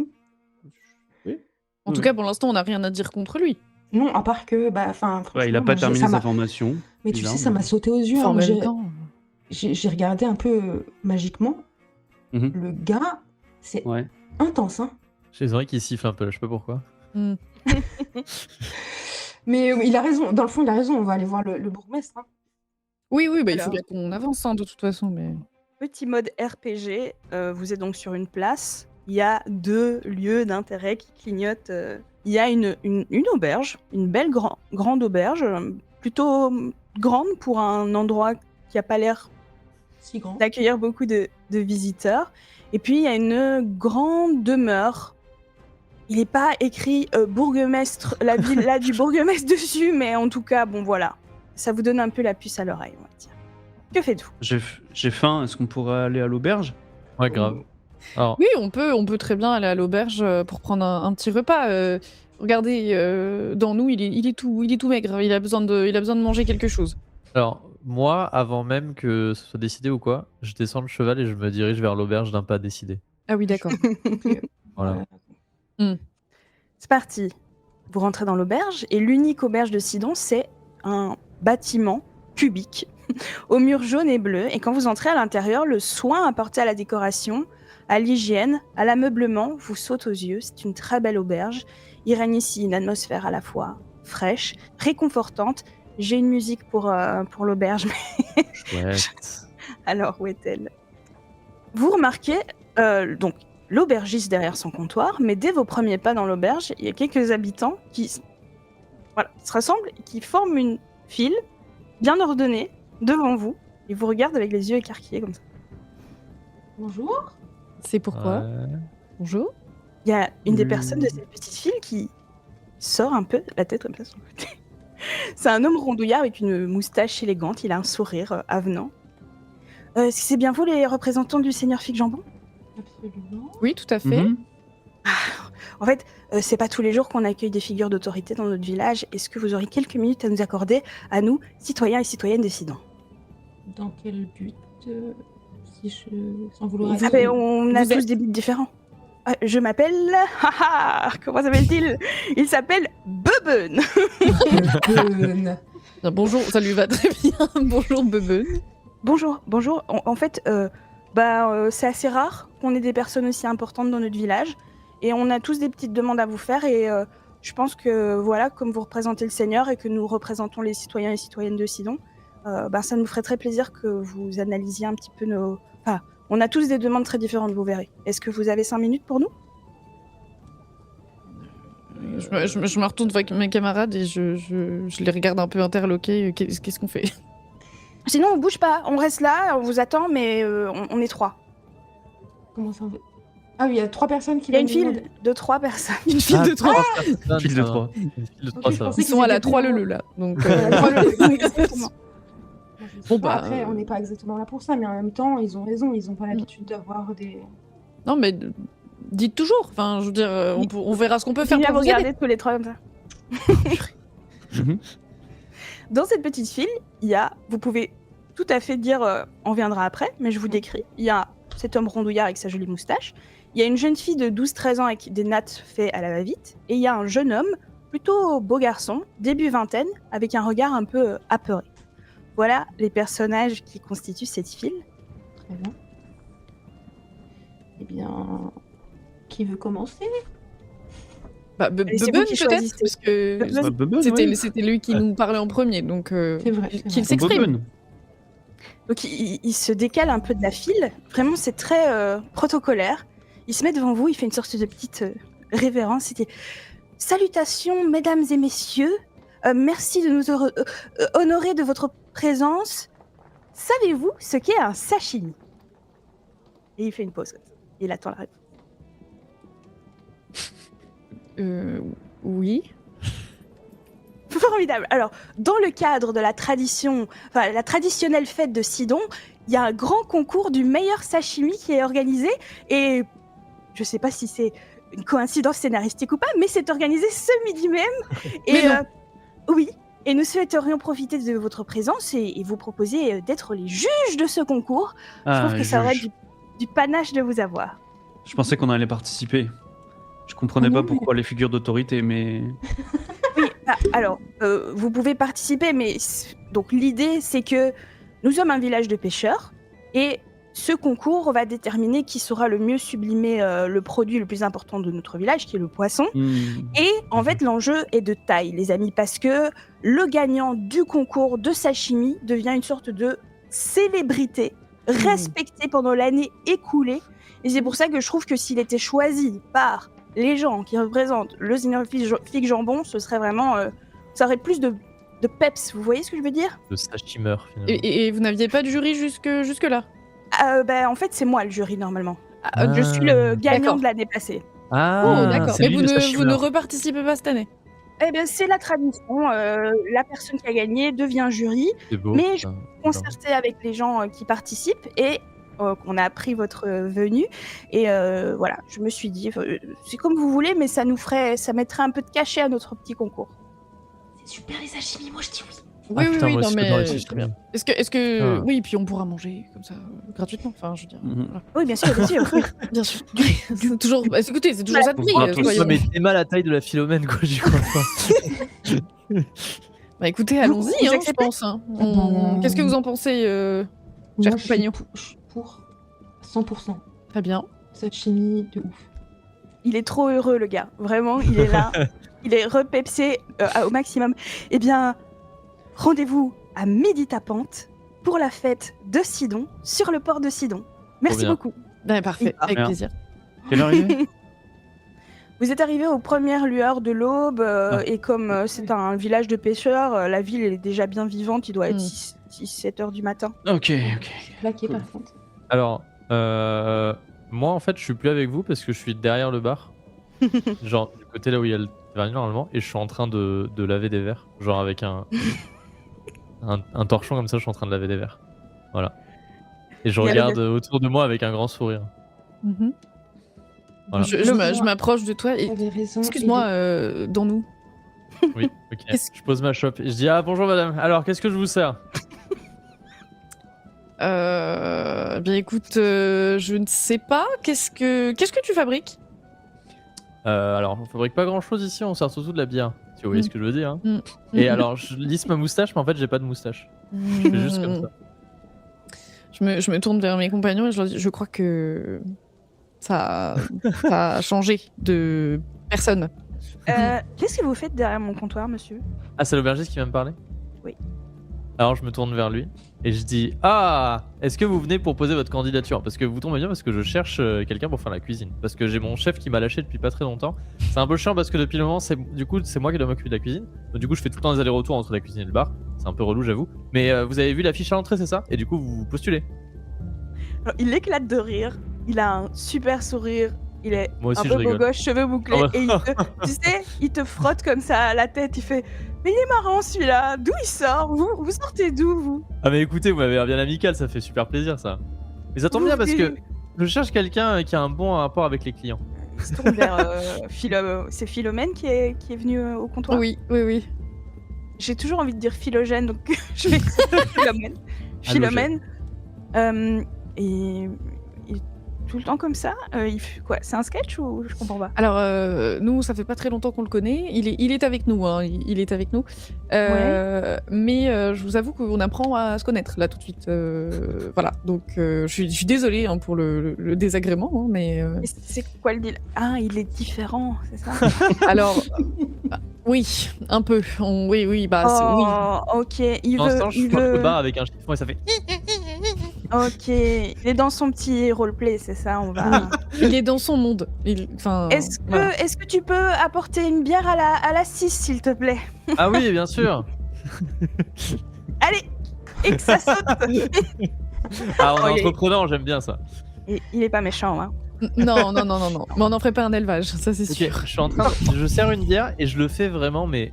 En tout Oui. cas, pour l'instant, on n'a rien à dire contre lui. Non, à part que, bah, enfin, Ouais, il a franchement, pas moi, terminé ça sa m'a... formation. Mais tu Bizarre, sais, ça m'a sauté aux yeux. Enfin, Hein. en Moi, même temps. j'ai regardé un peu magiquement. Mhm. Le gars, c'est Ouais. intense, hein. J'ai les oreilles qui sifflent un peu, là, je sais pas pourquoi. Mais il a raison. Dans le fond, il a raison. On va aller voir le bourgmestre. Hein. Oui, bah, il faut Alors. bien qu'on avance, hein, de toute façon. Mais... Petit mode RPG, vous êtes donc sur une place. Il y a 2 lieux d'intérêt qui clignotent. Il y a une auberge, une belle grande auberge, plutôt grande pour un endroit qui n'a pas l'air Si grand. d'accueillir beaucoup de visiteurs. Et puis il y a une grande demeure. Il n'est pas écrit bourgmestre, la villa du bourgmestre dessus, mais en tout cas, bon voilà. Ça vous donne un peu la puce à l'oreille, on va dire. Que faites-vous? J'ai faim. Est-ce qu'on pourrait aller à l'auberge? Ouais, grave. Alors, Oui, on peut très bien aller à l'auberge pour prendre un petit repas. Regardez, dans nous, il est tout maigre. Il a besoin de manger quelque chose. alors, moi, avant même que ce soit décidé ou quoi, je descends le cheval et je me dirige vers l'auberge d'un pas décidé. Ah oui, d'accord. Voilà. C'est parti. Vous rentrez dans l'auberge et l'unique auberge de Sidon, c'est un bâtiment cubique aux murs jaunes et bleus. Et quand vous entrez à l'intérieur, le soin apporté à la décoration, à l'hygiène, à l'ameublement vous saute aux yeux. C'est une très belle auberge. Il règne ici une atmosphère à la fois fraîche, réconfortante. J'ai une musique pour l'auberge, mais Chouette. alors où est-elle? Vous remarquez donc l'aubergiste derrière son comptoir, mais dès vos premiers pas dans l'auberge, il y a quelques habitants qui se rassemblent et qui forment une file bien ordonnée devant vous. Ils vous regardent avec les yeux écarquillés comme ça. Bonjour. C'est pourquoi Ouais. Bonjour. Il y a une des personnes de cette petite file qui sort un peu la tête comme ça sur le côté. C'est un homme rondouillard avec une moustache élégante, il a un sourire avenant. Est-ce que c'est bien vous les représentants du Seigneur Fig Jambon? Absolument. Oui, tout à fait. Mhm. En fait, c'est pas tous les jours qu'on accueille des figures d'autorité dans notre village. Est-ce que vous auriez quelques minutes à nous accorder, à nous, citoyens et citoyennes de Sidon? Dans quel but si je... Sans vouloir... Ah ben, on a vous tous êtes- des buts différents. Je m'appelle... Comment s'appelle-t-il? Il s'appelle Beben. Bonne. Bien, bonjour, ça lui va très bien. Bonjour, Bebe. Bonjour. En fait, c'est assez rare qu'on ait des personnes aussi importantes dans notre village. Et on a tous des petites demandes à vous faire. Et je pense que, voilà, comme vous représentez le Seigneur et que nous représentons les citoyens et citoyennes de Sidon, ça nous ferait très plaisir que vous analysiez un petit peu nos... Enfin, on a tous des demandes très différentes, vous verrez. Est-ce que vous avez 5 minutes pour nous? Je me retourne avec mes camarades et je les regarde un peu interloqués. Qu'est-ce qu'on fait? Sinon, on bouge pas. On reste là, on vous attend, mais on est 3. Comment ça va? Ah oui, il y a 3 personnes qui Il y a une viennent nous file demander. de 3 personnes. Une file de 3. Personne, File de ça va. 3. Une file de Ok, 3, je ça va. pensais Ils sont à la 3 le là. Donc, Exactement. Bon, bah, Après, on n'est pas exactement là pour ça, mais en même temps, ils ont raison. Ils n'ont pas l'habitude d'avoir des... Non, mais dites toujours. Enfin, je veux dire, on verra ce qu'on peut faire Continuez à pour vous vous aider. regarder tous les 3 comme ça. Mhm. Dans cette petite file, il y a, vous pouvez tout à fait dire, on viendra après, mais je vous décris. Il y a cet homme rondouillard avec sa jolie moustache. Il y a une jeune fille de 12-13 ans avec des nattes faites à la va-vite. Et il y a un jeune homme, plutôt beau garçon, début vingtaine, avec un regard un peu apeuré. Voilà les personnages qui constituent cette file. Très bien. Eh bien, qui veut commencer? Et c'est Bebe vous qui peut-être, choisissez. parce que Bebe. Bah, Bebe, ouais. c'était lui qui nous parlait en premier, donc C'est vrai, c'est qu'il vrai. s'exprime. Beben. Donc il se décale un peu de la file. Vraiment, c'est très protocolaire. Il se met devant vous, il fait une sorte de petite révérence. C'était salutations, mesdames et messieurs. Merci de nous honorer de votre présence. Savez-vous ce qu'est un sashimi? Et il fait une pause comme ça. Il attend la réponse. Oui. Formidable. Alors, dans le cadre de la tradition, enfin la traditionnelle fête de Sidon, il y a un grand concours du meilleur sashimi qui est organisé et je sais pas si c'est une coïncidence scénaristique ou pas, mais c'est organisé ce midi même. Et Mais non. oui, et nous souhaiterions profiter de votre présence et vous proposer d'être les juges de ce concours. Je Ah, trouve que ça aurait juge. du panache de vous avoir. Je pensais qu'on allait participer. Je comprenais Ah pas non, mais- pourquoi les figures d'autorité, mais... Oui, alors, vous pouvez participer, mais donc l'idée, c'est que nous sommes un village de pêcheurs et ce concours va déterminer qui saura le mieux sublimer le produit le plus important de notre village, qui est le poisson. Et en fait, l'enjeu est de taille, les amis, parce que le gagnant du concours de sashimi devient une sorte de célébrité respectée pendant l'année écoulée. Et c'est pour ça que je trouve que s'il était choisi par les gens qui représentent le Seigneur Fig Jambon, ce serait vraiment... ça aurait plus de peps, vous voyez ce que je veux dire? De Sashimmer, finalement. Et vous n'aviez pas de jury jusque-là? En fait, c'est moi le jury, normalement. Ah. Je suis le gagnant D'accord. de l'année passée. Ah, Oh, d'accord. c'est Mais lui, vous le ne Sashimmer. reparticipez pas cette année? Eh bien, c'est la tradition. La personne qui a gagné devient jury. C'est beau. Mais putain. Concerté avec les gens qui participent et qu'on a appris votre venue. Et voilà, je me suis dit, c'est comme vous voulez, mais ça mettrait un peu de cachet à notre petit concours. C'est super les sashimi, moi je dis oui. Oui, Ah, putain, moi non, aussi, mais j'adore les très sashimi. bien. Est-ce que Ah. oui, puis on pourra manger comme ça gratuitement. Enfin, je veux dire. Mhm. Voilà. Oui, bien sûr, bien sûr. Bien sûr. C'est toujours. Bah, écoutez, c'est toujours ça de prix. Voilà, tous. soyons- Ouais, mais t'es mal à la taille de la Philomène, quoi, j'y crois pas. Bah écoutez, allons-y, vous hein, je acceptez pense. Hein. ben, Qu'est-ce que vous en pensez, Moi, cher compagnon? je suis pour 100%. Très bien. Sashimi de ouf. Il est trop heureux, le gars. Vraiment, il est là. Il est repepsé au maximum. Eh bien, rendez-vous à midi tapante pour la fête de Sidon, sur le port de Sidon. Merci bien. beaucoup. Ouais, parfait, Ah, avec merde. plaisir. Quelle heure il est? Vous êtes arrivé aux premières lueurs de l'aube et comme c'est un village de pêcheurs, la ville est déjà bien vivante. Il doit être Mm. 6-7 heures du matin. Ok. Plaqué Cool. par contre. Alors, moi, en fait, je suis plus avec vous parce que je suis derrière le bar. Genre, du côté là où il y a le vernis, normalement, et je suis en train de laver des verres. Genre, avec un torchon comme ça, je suis en train de laver des verres. Voilà. Et je Il y a le- regarde autour de moi avec un grand sourire. Mhm. Voilà. Je m'approche de toi et. T'avais raison. Excuse-moi, dans nous. Oui, ok. Qu'est-ce- Je pose ma chope et je dis: ah, bonjour madame, alors qu'est-ce que je vous sers? Bien écoute, je ne sais pas. Qu'est-ce que tu fabriques? Alors, on fabrique pas grand chose ici, on sert surtout de la bière. Si vous voyez ce que je veux dire. Hein. Mm. Et alors, je lisse ma moustache, mais en fait, j'ai pas de moustache. Je fais juste comme ça. Je me tourne vers mes compagnons et je leur dis, je crois que ça a changé de personne. Qu'est-ce que vous faites derrière mon comptoir, monsieur? Ah, c'est l'aubergiste qui vient me parler? Oui. Alors, je me tourne vers lui et je dis: ah, est-ce que vous venez pour poser votre candidature? Parce que vous tombez bien, parce que je cherche quelqu'un pour faire la cuisine. Parce que j'ai mon chef qui m'a lâché depuis pas très longtemps. C'est un peu chiant parce que depuis le moment, c'est moi qui dois m'occuper de la cuisine. Donc, du coup, je fais tout le temps des allers-retours entre la cuisine et le bar. C'est un peu relou, j'avoue. Mais vous avez vu l'affiche à l'entrée, c'est ça? Et du coup, vous postulez. Alors, il éclate de rire. Il a un super sourire. Il est Moi aussi, un je peu beau rigole. gosse, cheveux bouclés. Ah ouais. Et tu sais, il te frotte comme ça à la tête. Il fait: mais il est marrant celui-là. D'où il sort? Vous sortez d'où, vous? Ah, mais écoutez, vous m'avez l'air bien amical, ça fait super plaisir ça. Mais ça tombe Vous bien parce que venez- je cherche quelqu'un qui a un bon rapport avec les clients. Il se tourne vers c'est Philomène qui est venue au comptoir. Oui, oui, oui. J'ai toujours envie de dire Philogène, donc je vais dire Philomène. Philomène. Et tout le temps comme ça. Il fait quoi? C'est un sketch ou je comprends pas? Alors, nous, ça fait pas très longtemps qu'on le connaît. Il est avec nous, hein. Il est avec nous. Mais je vous avoue qu'on apprend à se connaître là tout de suite. Voilà. Donc, je suis désolée hein, pour le désagrément, hein, mais Et c'est quoi le deal? Ah, il est différent, c'est ça? alors, oui, un peu. Oui, bah, oui. Oh, ok. Il Pour l'instant, veut. je Il flotte le veut... bar avec un chiffon et ça fait. Ok. Il est dans son petit roleplay, c'est ça? On va. Il est dans son monde. Enfin, voilà. Est-ce que tu peux apporter une bière à la 6, s'il te plaît? Ah oui, bien sûr. Allez! Et que ça saute! Ah, on Oh, est il est- entreprenant, j'aime bien ça. Il est pas méchant, hein. Non. Mais on n'en ferait pas un élevage, ça c'est Ok, sûr. je suis en train, je sers une bière et je le fais vraiment, mais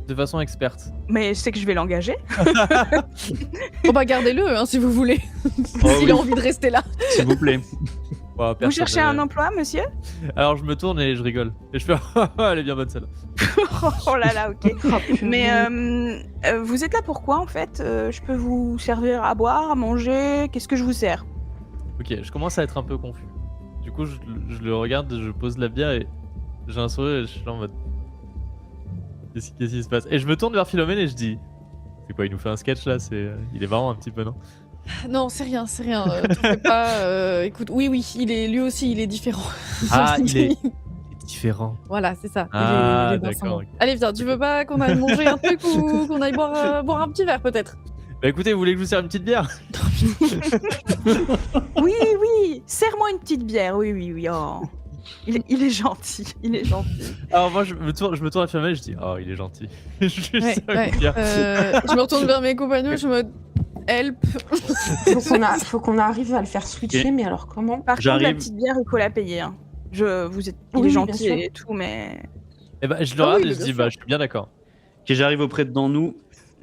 de façon experte. Mais je sais que je vais l'engager. Bon bah gardez-le hein, si vous voulez. Oh S'il oui. a envie de rester là. S'il vous plaît. Bon, Vous personne cherchez un emploi, monsieur? Alors je me tourne et je rigole. Et je fais elle est bien bonne celle-là. Oh là là, ok. Oh, purée. Mais vous êtes là pourquoi en fait? Je peux vous servir à boire, à manger? Qu'est-ce que je vous sers? Ok, je commence à être un peu confus. Du coup, je le regarde, je pose la bière et j'ai un sourire et je suis là en mode. Qu'est-ce qui se passe? Et je me tourne vers Philomène et je dis. C'est quoi, il nous fait un sketch là? Il est marrant un petit peu, non? Non, c'est rien, c'est rien. T'en fais pas. Écoute, oui, lui aussi, il est différent. Ah, il est différent. Voilà, c'est ça. Ah, il est dans son d'accord, monde. ok. Allez, viens, tu veux pas qu'on aille manger un truc ou qu'on aille boire un petit verre peut-être? Bah écoutez, vous voulez que je vous serve une petite bière? Oui, oui, serre-moi une petite bière, oui, oui, oui. Oh. Il est gentil, il est gentil. Alors moi, je me tourne à Philomène et je dis oh, il est gentil. Je lui Ouais, sers ouais. une bière. Je me retourne vers mes compagnons, je me help. Faut qu'on arrive à le faire switcher, Et- mais alors comment? Par contre, la J'arrive. petite bière, il faut la payer. Hein. Il est Oui, gentil bien sûr. et tout, mais... Et bah je le Ah regarde oui, et je bien dis sûr. bah je suis bien d'accord. Ok, j'arrive auprès de dans nous,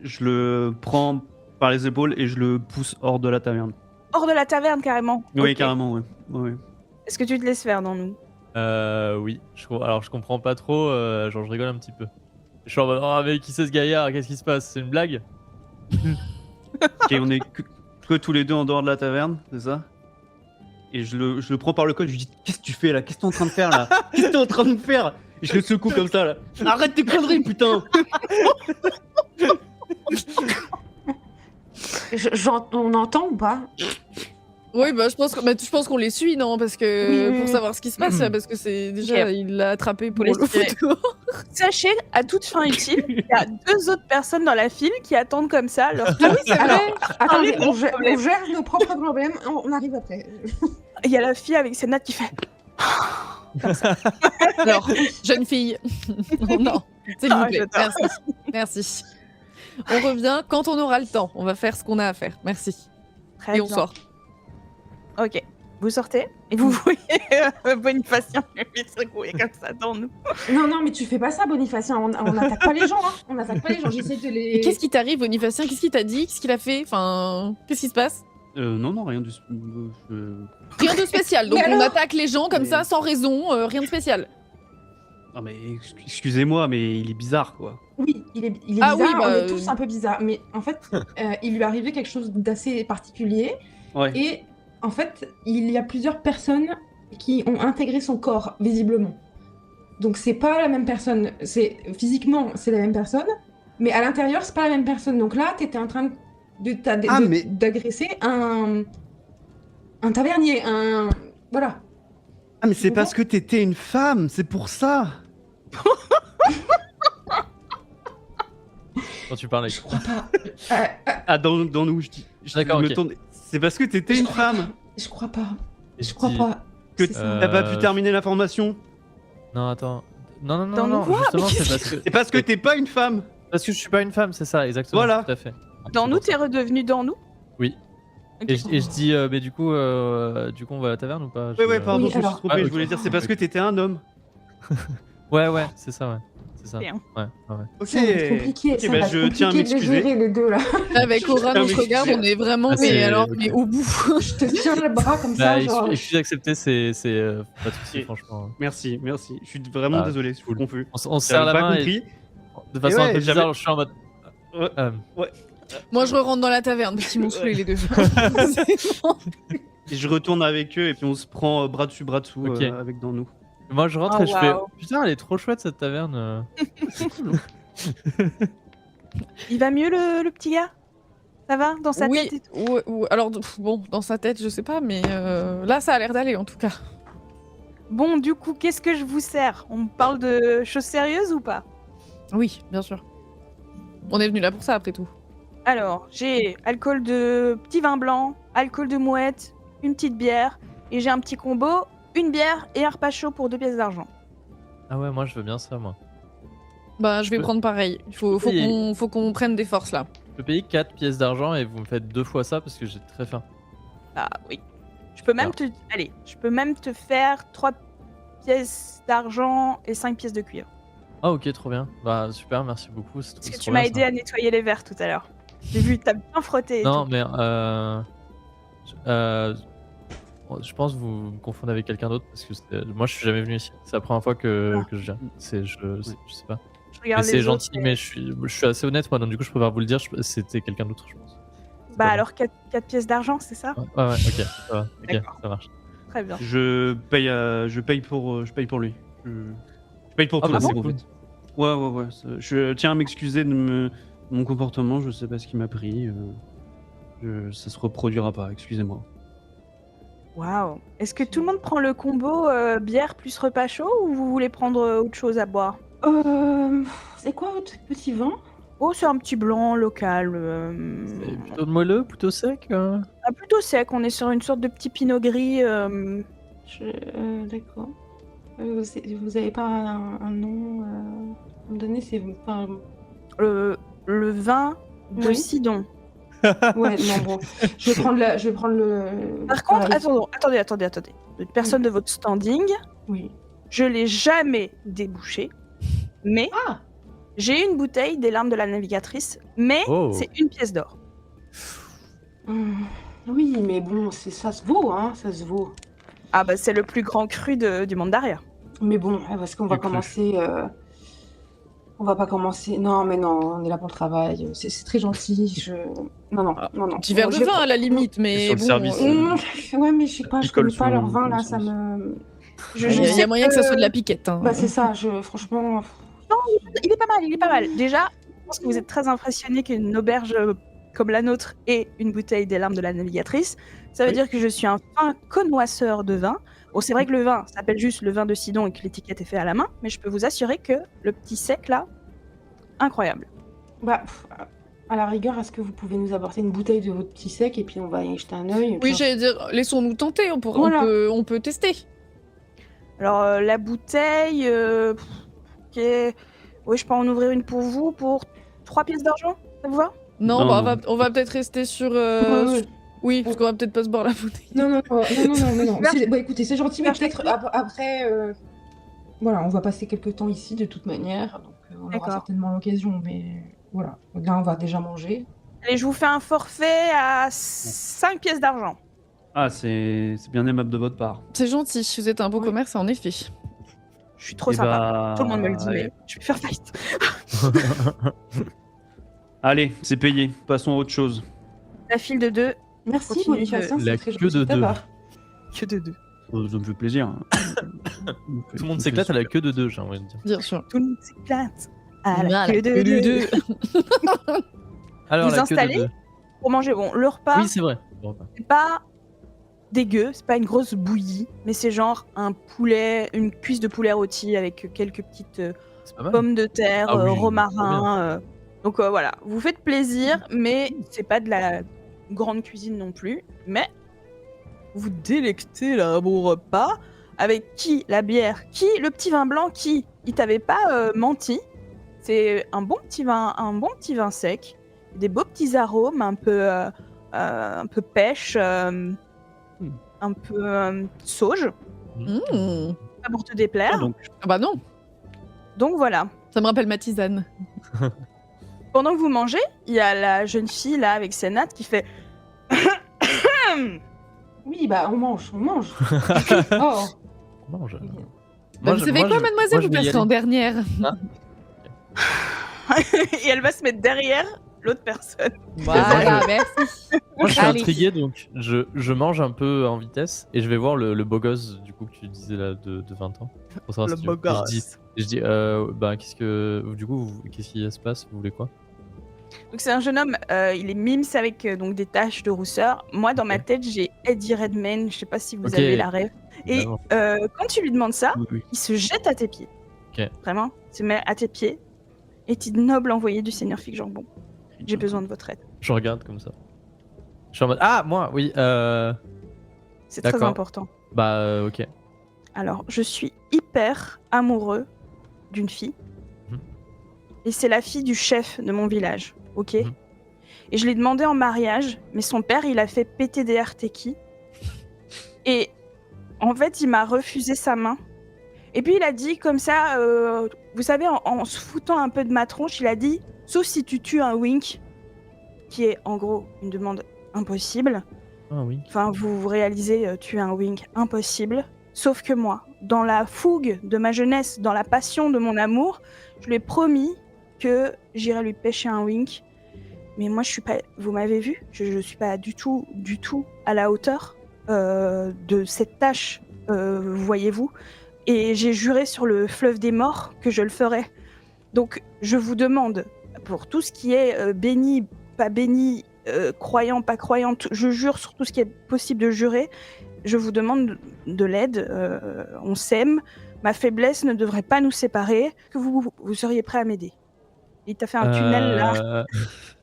je le prends par les épaules et je le pousse hors de la taverne. Hors de la taverne, carrément. Oui, Ok. carrément, ouais. Ouais. Est-ce que tu te laisses faire dans nous? Oui. Alors je comprends pas trop, genre je rigole un petit peu. Je suis en mode oh mais qui c'est ce gaillard? Qu'est-ce qui se passe? C'est une blague? Ok, on est que tous les deux en dehors de la taverne, c'est ça? Et je le prends par le col, je lui dis qu'est-ce que tu fais là? Qu'est-ce que t'es en train de faire là? Qu'est-ce que t'es en train de faire? Et je le secoue comme ça là. Arrête tes conneries, putain! On entend ou pas? Oui, bah je pense qu'on les suit, non? Parce que Oui, pour oui. savoir ce qui se passe, parce que c'est déjà Ok. il l'a attrapé pour Vous le laissez- photo. Sachez, à toute fin utile, il y a 2 autres personnes dans la file qui attendent comme ça leur Ah oui, c'est Alors, vrai. attendez, les on gère problèmes. nos propres problèmes, on arrive après. Il y a la fille avec ses notes qui fait... Alors, jeune fille. Non, s'il vous Ah, plaît. j'adore. Merci. On revient quand on aura le temps. On va faire ce qu'on a à faire. Merci. Très Et on bien. sort. Ok. Vous sortez et vous voyez Bonifacien lui secouer comme ça dans nous. Non, mais tu fais pas ça, Bonifacien, on n'attaque pas les gens, hein. On n'attaque pas les gens, j'essaie de les... Et qu'est-ce qui t'arrive, Bonifacien? Qu'est-ce qu'il t'a dit? Qu'est-ce qu'il a fait? Enfin, qu'est-ce qui se passe? Non, rien du. Rien de spécial. Donc Mais on alors attaque les gens comme Mais- ça, sans raison. Rien de spécial. Non mais excusez-moi, mais il est bizarre quoi. Oui, il est Ah bizarre, oui, bah, on est tous un peu bizarres, mais en fait, il lui est arrivé quelque chose d'assez particulier, Ouais. et en fait, il y a plusieurs personnes qui ont intégré son corps, visiblement. Donc c'est pas la même personne, physiquement c'est la même personne, mais à l'intérieur c'est pas la même personne. Donc là, t'étais en train mais- d'agresser un tavernier, voilà. Ah mais c'est Tu parce que t'étais une femme, c'est pour ça. Quand tu parles avec. Je crois pas. Ah dans nous, je dis. D'accord, me ok. tourne. C'est parce que t'étais une femme Je crois pas. Et Je crois dis- pas. que C'est ça. t'as pas pu terminer la formation. Non, attends. Non, Dans nos voix, justement, mais c'est parce que. C'est parce que t'es pas une femme. Parce que je suis pas une femme, c'est ça, exactement. Voilà. Tout à fait. Dans C'est nous, pour ça. t'es redevenu dans nous? Oui. Ok. Et je dis, mais du coup, on va à la taverne ou pas? Ouais, pardon, Oui, je me suis alors. trompé. Ah, Je ok. voulais dire, c'est parce que t'étais un homme. Ouais, c'est ça, ouais. C'est ça. Bien. Ouais. Ok. C'est compliqué, Ok, ça bah, va je être tiens à compliqué de les m'excuser. gérer les deux là. Avec Aura, tiens à on se regarde, m'excuser. on est vraiment Ah, c'est- on ok. est au bout. Je te tiens le bras comme ça, Bah, genre. il suffit d'accepter, c'est pas de soucis, Ok. franchement. Merci. Je suis vraiment Ah, désolé, je suis cool. confus. On se serre J'avais la pas main et compris. de façon Et un ouais, peu j'avais- bizarre, je suis en mode. Ouais. Moi, je rentre dans la taverne parce qu'ils m'ont saoulé les deux. C'est bon. Et je retourne avec eux et puis on se prend bras dessus Ok. avec dans nous. Moi, je rentre Oh, et je fais. waouh. Putain, elle est trop chouette cette taverne. C'est cool. Il va mieux le petit gars? Ça va? Dans sa Oui, tête et tout? alors bon, dans sa tête, je sais pas, mais là, ça a l'air d'aller en tout cas. Bon, du coup, qu'est-ce que je vous sers? On parle de choses sérieuses ou pas? Oui, bien sûr. On est venu là pour ça après tout. Alors, j'ai alcool de petit vin blanc, alcool de mouette, une petite bière, et j'ai un petit combo, une bière et un repas chaud pour 2 pièces d'argent. Ah ouais, moi, je veux bien ça, moi. Bah, je vais peux- prendre pareil. Faut qu'on prenne des forces là. Je peux payer 4 pièces d'argent et vous me faites 2 fois ça parce que j'ai très faim. Ah oui. Je peux même je peux même te faire 3 pièces d'argent et 5 pièces de cuivre. Ah ok, trop bien. Bah super, merci beaucoup. C'est Parce trop, que c'est tu trop m'as bien, aidé ça. à nettoyer les verres tout à l'heure. J'ai vu, t'as bien frotté et Non, tout. mais euh, je pense que vous me confondez avec quelqu'un d'autre parce que moi je suis jamais venu ici. C'est la première fois que je viens. Je sais pas. Je Mais regarde c'est les autres. gentil, mais je suis assez honnête moi, donc du coup je préfère vous le dire. C'était quelqu'un d'autre, je pense. C'est Bah pas alors 4 pièces d'argent, c'est ça? moi. Ouais, ok, ça va. Ok, D'accord. ça marche. Très bien. Je paye pour lui. Je paye pour Ah tout bah le c'est monde, en cool. fait. Ouais. Je tiens à m'excuser de mon comportement. Je sais pas ce qui m'a pris. Ça se reproduira pas. Excusez-moi. Waouh. Est-ce que tout le monde prend le combo bière plus repas chaud ou vous voulez prendre autre chose à boire? C'est quoi votre petit vin? Oh, c'est un petit blanc local. C'est plutôt moelleux, plutôt sec. Plutôt sec. On est sur une sorte de petit pinot gris. D'accord. Vous avez pas un nom à me donner? C'est enfin, Le vin de Oui. Sidon. ouais, non, bon. Je vais prendre le. Par contre, voilà, attendez. Personne de votre standing, oui. je l'ai jamais débouché, mais Ah! j'ai une bouteille des larmes de la navigatrice, mais Oh. c'est une pièce d'or. Oui, mais bon, ça se vaut, hein, ça se vaut. Ah bah c'est le plus grand cru du monde derrière. Mais bon, est-ce qu'on va Du cru. commencer On va pas commencer. Non, mais non, on est là pour le travail. C'est très gentil. Non. Petit verre de Je vais vin à la limite, sur mais le bon. service. Ouais, mais je sais pas, je Picole connais pas sous- leur vin là, dans ça le sens. me. Je Il y sais a moyen que ça soit de la piquette. Hein. Bah c'est ça. Franchement. Il est pas mal. Déjà, je pense que vous êtes très impressionné qu'une auberge comme la nôtre ait une bouteille des larmes de la navigatrice. Ça veut Oui. dire que je suis un fin connoisseur de vin. Bon, c'est vrai que le vin s'appelle juste le vin de Sidon et que l'étiquette est faite à la main, mais je peux vous assurer que le petit sec là, incroyable. Bah, à la rigueur, est-ce que vous pouvez nous apporter une bouteille de votre petit sec et puis on va y jeter un œil. Oui, j'allais dire, laissons-nous tenter, Voilà. on peut tester. Alors la bouteille, ok, oui, je peux en ouvrir une pour vous pour 3 pièces d'argent, ça vous va? Non, Non, bah, non. on va peut-être rester sur. Ouais. Oui, parce qu'on va peut-être pas se boire la bouteille. Non. Merci. Bah écoutez, c'est gentil, mais Merci. peut-être après. Voilà, on va passer quelques temps ici de toute manière, donc on aura D'accord. certainement l'occasion, mais voilà. Là, on va déjà manger. Allez, je vous fais un forfait à 5 pièces d'argent. Ah, c'est bien aimable de votre part. C'est gentil, vous êtes un beau Oui. commerce, en effet. Je suis trop Eh sympa. bah, Tout le monde me le dit, mais je vais faire faillite. Allez, c'est payé. Passons à autre chose. La file de 2, Merci, Continue Boniface, la c'est très queue gentil de ta deux. part. que de 2. Ça me fait plaisir. Tout le monde s'éclate à la queue de deux, j'ai envie de dire. Bien sûr. Tout le monde s'éclate à Voilà, la queue de 2. Alors, Vous la queue de installez deux. Pour manger, bon, le repas, Oui, c'est vrai. Bon, bah. c'est pas dégueu, c'est pas une grosse bouillie, mais c'est genre un poulet, une cuisse de poulet rôti avec quelques petites C'est pas mal. pommes de terre, Ah oui, romarin. Donc voilà, vous faites plaisir, mais c'est pas de la grande cuisine non plus. Mais vous délectez là, bon repas. Avec qui la bière? Qui le petit vin blanc? Qui il t'avait pas menti? C'est un bon petit vin sec, des beaux petits arômes, un peu pêche, un peu sauge, Mmh. pas pour te déplaire. Ah, donc, Ah bah non, Donc voilà. ça me rappelle ma tisane. Pendant que vous mangez, il y a la jeune fille là avec ses nattes qui fait Oui, bah on mange. Oh. Non, Bah, Moi, vous savez moi, quoi, je- mademoiselle, moi, je vous vais y passerez en aller. dernière. et elle va se mettre derrière l'autre personne. Voilà, merci. Moi, je suis Allez. intrigué, donc je mange un peu en vitesse et je vais voir le beau gosse du coup que tu disais là de 20 ans. Pour savoir Le si beau tu- gosse. Je dis, bah qu'est-ce que du coup qu'est-ce qui se passe? Vous voulez quoi? Donc c'est un jeune homme, il est mims avec donc des taches de rousseur. Moi dans ma Ok. tête j'ai Eddie Redmayne, je sais pas si vous Ok. avez la rêve. Et Évidemment. quand tu lui demandes ça, oui. il se jette à tes pieds. Ok. Vraiment, il se met à tes pieds. Et dit noble envoyé du Seigneur Fig Jambon, j'ai besoin de votre aide. Je regarde comme ça. Je suis en mode ah moi oui C'est très D'accord. important. bah ok. Alors, je suis hyper amoureux d'une fille. Mhm. Et c'est la fille du chef de mon village, ok? Mhm. Et je l'ai demandé en mariage, mais son père, il a fait péter des Arteki. Et en fait, il m'a refusé sa main. Et puis il a dit comme ça, vous savez, en se foutant un peu de ma tronche, il a dit « Sauf si tu tues un Wink », qui est en gros une demande impossible. Ah oui. Enfin, vous réalisez, tuer un Wink, impossible. Sauf que moi, dans la fougue de ma jeunesse, dans la passion de mon amour, je lui ai promis que j'irais lui pêcher un Wink. Mais moi, je suis pas. Vous m'avez vu, je suis pas du tout à la hauteur de cette tâche, voyez-vous. Et j'ai juré sur le fleuve des morts que je le ferais. Donc, je vous demande, pour tout ce qui est béni, pas béni, croyant, pas croyante, je jure sur tout ce qui est possible de jurer. Je vous demande de l'aide. On s'aime. Ma faiblesse ne devrait pas nous séparer. Est-ce que vous seriez prêt à m'aider? Il t'a fait un tunnel là.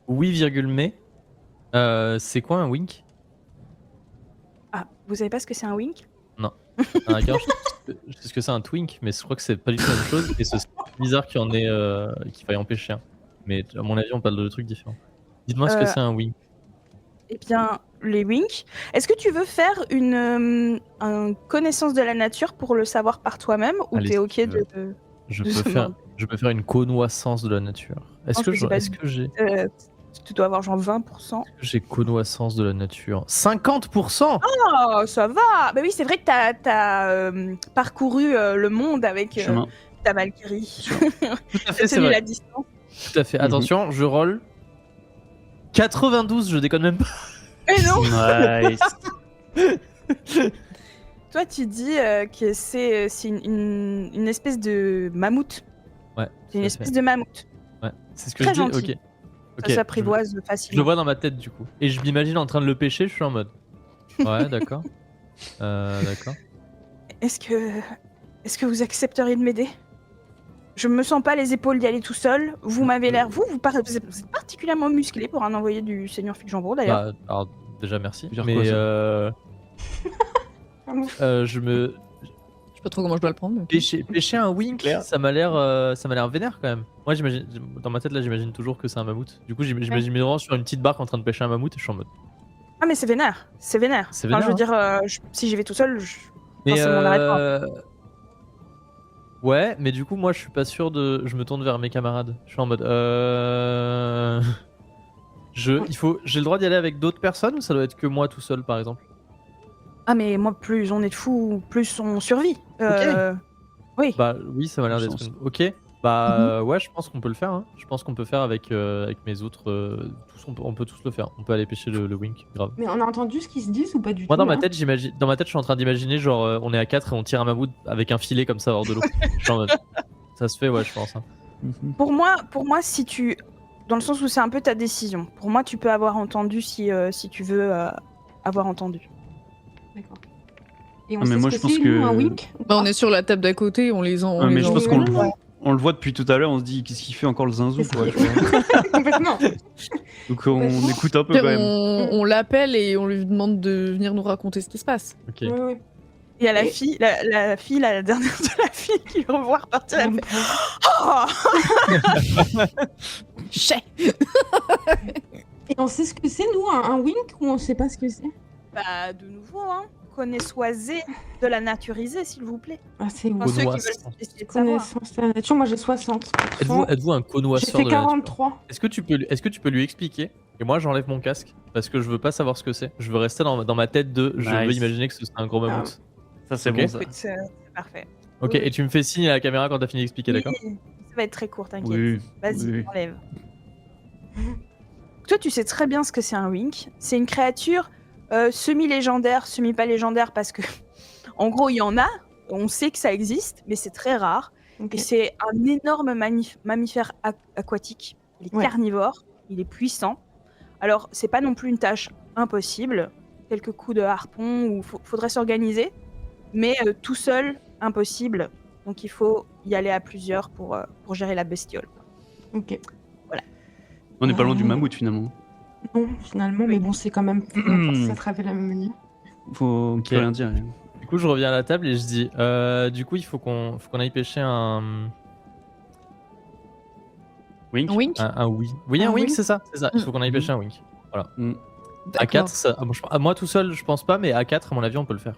Oui, mais. C'est quoi un wink? Ah, vous savez pas ce que c'est un Wink? Ah, regarde, je sais ce que c'est un twink, mais je crois que c'est pas du tout la même chose. Et c'est bizarre qu'il y en ait qu'il faille empêcher un. Mais à mon avis, on parle de trucs différents. Dites-moi ce que c'est un wink. Eh bien, les Winks. Est-ce que tu veux faire une connaissance de la nature pour le savoir par toi-même ou Allez, t'es si ok tu veux. de Je de peux faire une connoissance de la nature. Est-ce Non, que je sais pas. Tu dois avoir genre 20%. j'ai connoissance de la nature? 50%. Oh, ça va. Bah oui, c'est vrai que t'as parcouru le monde avec Chemin. ta Valkyrie. Tout à fait, T'as c'est tenu vrai. la distance. Tout à fait. Attention, je roll 92, je déconne même pas. Mais non. Nice. Toi, tu dis que c'est une espèce de mammouth. Ouais. C'est une tout à espèce fait. de mammouth. Ouais, c'est ce que Très je dis. gentil. Ok. Ça s'apprivoise Je le facilement. vois dans ma tête du coup. Et je m'imagine en train de le pêcher, je suis en mode. Ouais, d'accord. D'accord. Est-ce que vous accepteriez de m'aider? Je me sens pas les épaules d'y aller tout seul. Vous m'avez l'air, vous êtes particulièrement musclé pour un envoyé du Seigneur Figjambro d'ailleurs. Bah, alors, déjà merci. Dire Mais quoi, ça je me. Je sais pas trop comment je dois le prendre. mais- Pêcher un wink, Claire. ça m'a l'air vénère quand même. Moi, j'imagine, dans ma tête là, j'imagine toujours que c'est un mammouth. Du coup, j'imagine vraiment sur une petite barque en train de pêcher un mammouth et je suis en mode. Ah mais c'est vénère, c'est vénère. C'est Enfin, je veux vénère, dire, si j'y vais tout seul, Mais c'est mon arrêt de ouais, mais du coup, moi, je suis pas sûr de. Je me tourne vers mes camarades. Je suis en mode. J'ai le droit d'y aller avec d'autres personnes ou ça doit être que moi tout seul, par exemple? Ah mais moi, plus on est de fous, plus on survit. Oui. Bah oui, ça m'a l'air Du d'être sens. Ok. Bah ouais, je pense qu'on peut le faire. Hein. Je pense qu'on peut faire avec mes autres. Tous, on peut tous le faire. On peut aller pêcher le wink, grave. Mais on a entendu ce qu'ils se disent ou pas du Moi tout dans ma là tête, je suis en train d'imaginer genre on est à 4 et on tire un mammouth avec un filet comme ça hors de l'eau. Je suis en mode, ça se fait, ouais, je pense. Hein. Pour moi, si tu, dans le sens où c'est un peu ta décision. Pour moi, tu peux avoir entendu si tu veux avoir entendu. D'accord. Et on Ah, mais sait moi, ce je que pense c'est, nous, que- un wink ou Bah, on pas est sur la table d'à côté, on les en. Ah, mais je pense qu'on Ouais. on le voit depuis tout à l'heure, on se dit qu'est-ce qu'il fait encore le zinzou Qu'est-ce quoi, qu'il- tu vois. Complètement. Donc on Complètement. écoute un peu quand même. On l'appelle et on lui demande de venir nous raconter ce qui se passe. Ok. Ouais, ouais. Il y a la Et- fille, la dernière de la fille qui le revoit repartir. Elle fait Oh Chais. Et on sait ce que c'est, nous, un wink, ou on sait pas ce que c'est? Bah, de nouveau, hein. Connaissez de la naturiser, s'il vous plaît. Ah, c'est Enfin, ceux qui Connoissance. veulent essayer de savoir. connaissance de la nature. Moi, j'ai 60. Êtes-vous un J'ai connoisseur fait de la nature? 43. Est-ce que tu peux lui expliquer? Et moi j'enlève mon casque parce que je veux pas savoir ce que c'est. Je veux rester dans ma tête de. Je veux Nice. imaginer que ce serait un gros mammouth. Ça c'est Ok. bon ça. Écoute, c'est parfait. Ok, Oui. et tu me fais signe à la caméra quand t'as fini d'expliquer, d'accord? Oui, ça va être très court, t'inquiète. Oui. Vas-y, oui. enlève. Toi, tu sais très bien ce que c'est un wink. C'est une créature semi-légendaire, semi-pas légendaire, parce que, en gros, il y en a. On sait que ça existe, mais c'est très rare. Ok. Et c'est un énorme mammifère aquatique. Il est Ouais. carnivore, il est puissant. Alors, c'est pas non plus une tâche impossible. Quelques coups de harpon, ou faudrait s'organiser. Mais tout seul, impossible. Donc, il faut y aller à plusieurs pour gérer la bestiole. Ok. On n'est pas loin du mammouth finalement. Non, finalement, mais bon, c'est quand même ça travaille la même ligne. Faut plus rien dire. Du coup, je reviens à la table et je dis du coup, il faut qu'on aille pêcher un. Wink. Un wink. Un oui. Oui, un Un wink, wink. c'est ça. C'est ça. Il faut qu'on aille pêcher un wink. À D'accord. 4, à moi tout seul, je pense pas, mais à 4, à mon avis, on peut le faire.